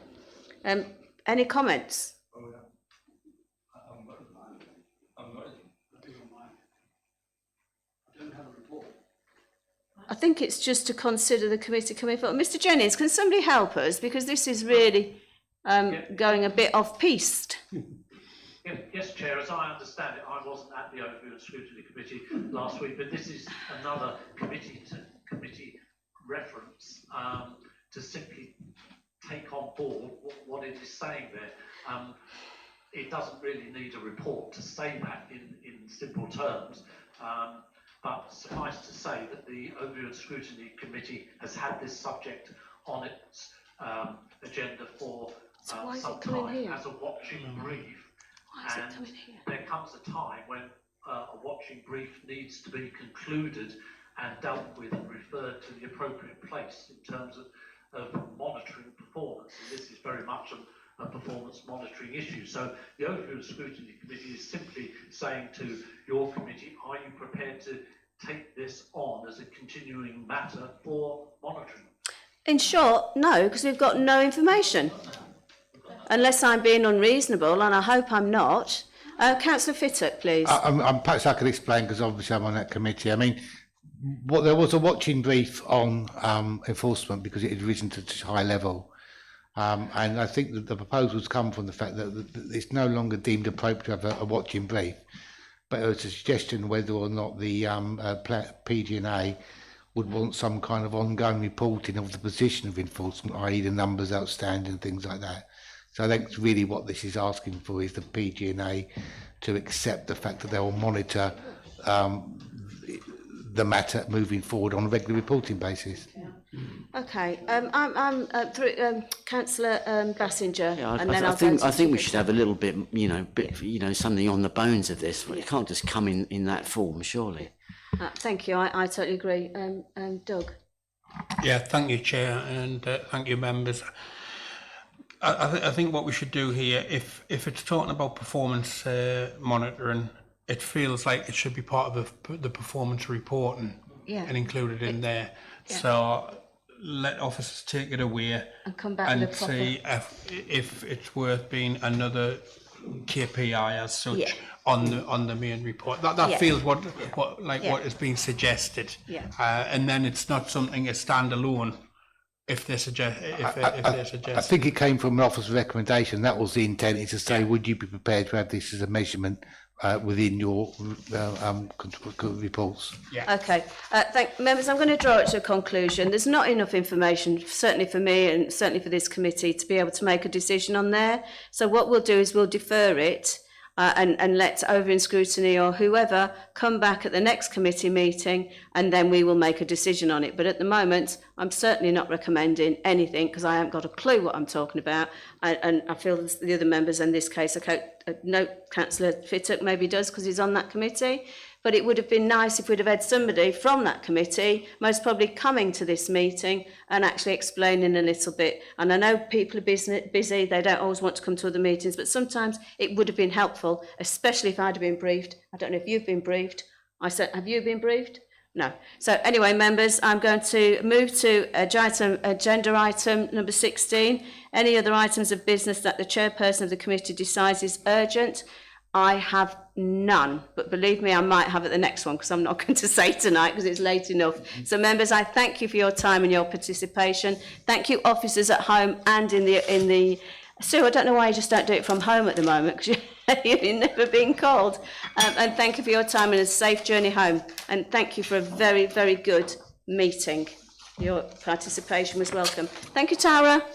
Any comments? I think it's just to consider the committee coming forward. Mr Jennings, can somebody help us? Because this is really going a bit off-piste. Yes, Chair, as I understand it, I wasn't at the Overview and Scrutiny Committee last week, but this is another committee reference to simply take on board what it is saying there. It doesn't really need a report to say that in simple terms. But suffice to say that the Overview and Scrutiny Committee has had this subject on its agenda for some time as a watching brief. And there comes a time when a watching brief needs to be concluded and dealt with and referred to the appropriate place in terms of monitoring performance. And this is very much a performance monitoring issue. So the Overview and Scrutiny Committee is simply saying to your committee, are you prepared to take this on as a continuing matter for monitoring? In short, no, because we've got no information. Unless I'm being unreasonable, and I hope I'm not. Councillor Fittock, please. Perhaps I could explain, because obviously I'm on that committee. I mean, there was a watching brief on enforcement because it had risen to such a high level. And I think that the proposals come from the fact that it's no longer deemed appropriate to have a watching brief. But there was a suggestion whether or not the PG&A would want some kind of ongoing reporting of the position of enforcement, i.e. the numbers outstanding, things like that. So I think really what this is asking for is the PG&A to accept the fact that they will monitor the matter moving forward on a regular reporting basis. Okay, I'm through Councillor Bassinger, Yeah, and then I think we should have a little bit, something on the bones of this. It can't just come in that form, surely. Thank you. I totally agree. Doug. Yeah, thank you, Chair, and thank you, members. I think what we should do here, if it's talking about performance monitoring, it feels like it should be part of the performance reporting and included in there. Yeah. So let officers take it away and come back and with a proper... see if it's worth being another KPI as such on the main report. That feels what is being suggested. Yeah. And then it's not something as standalone. If they suggest, I think it came from an officer's recommendation. That was the intent, is to say, would you be prepared to have this as a measurement within your reports? Yeah. Okay. Members, I'm going to draw it to a conclusion. There's not enough information, certainly for me and certainly for this committee, to be able to make a decision on there. So what we'll do is we'll defer it and let Overview and Scrutiny or whoever come back at the next committee meeting, and then we will make a decision on it. But at the moment, I'm certainly not recommending anything because I haven't got a clue what I'm talking about. And I feel the other members in this case, no, Councillor Fittock maybe does because he's on that committee. But it would have been nice if we'd have had somebody from that committee, most probably coming to this meeting and actually explaining a little bit. And I know people are busy, they don't always want to come to other meetings, but sometimes it would have been helpful, especially if I'd have been briefed. I don't know if you've been briefed. I said, have you been briefed? No. So anyway, members, I'm going to move to agenda item number 16. Any other items of business that the chairperson of the committee decides is urgent? I have none, but believe me, I might have at the next one because I'm not going to say tonight because it's late enough. So members, I thank you for your time and your participation. Thank you officers at home and in the Sue, I don't know why you just don't do it from home at the moment because you've never been called. And thank you for your time and a safe journey home. And thank you for a very, very good meeting. Your participation was welcome. Thank you, Tara.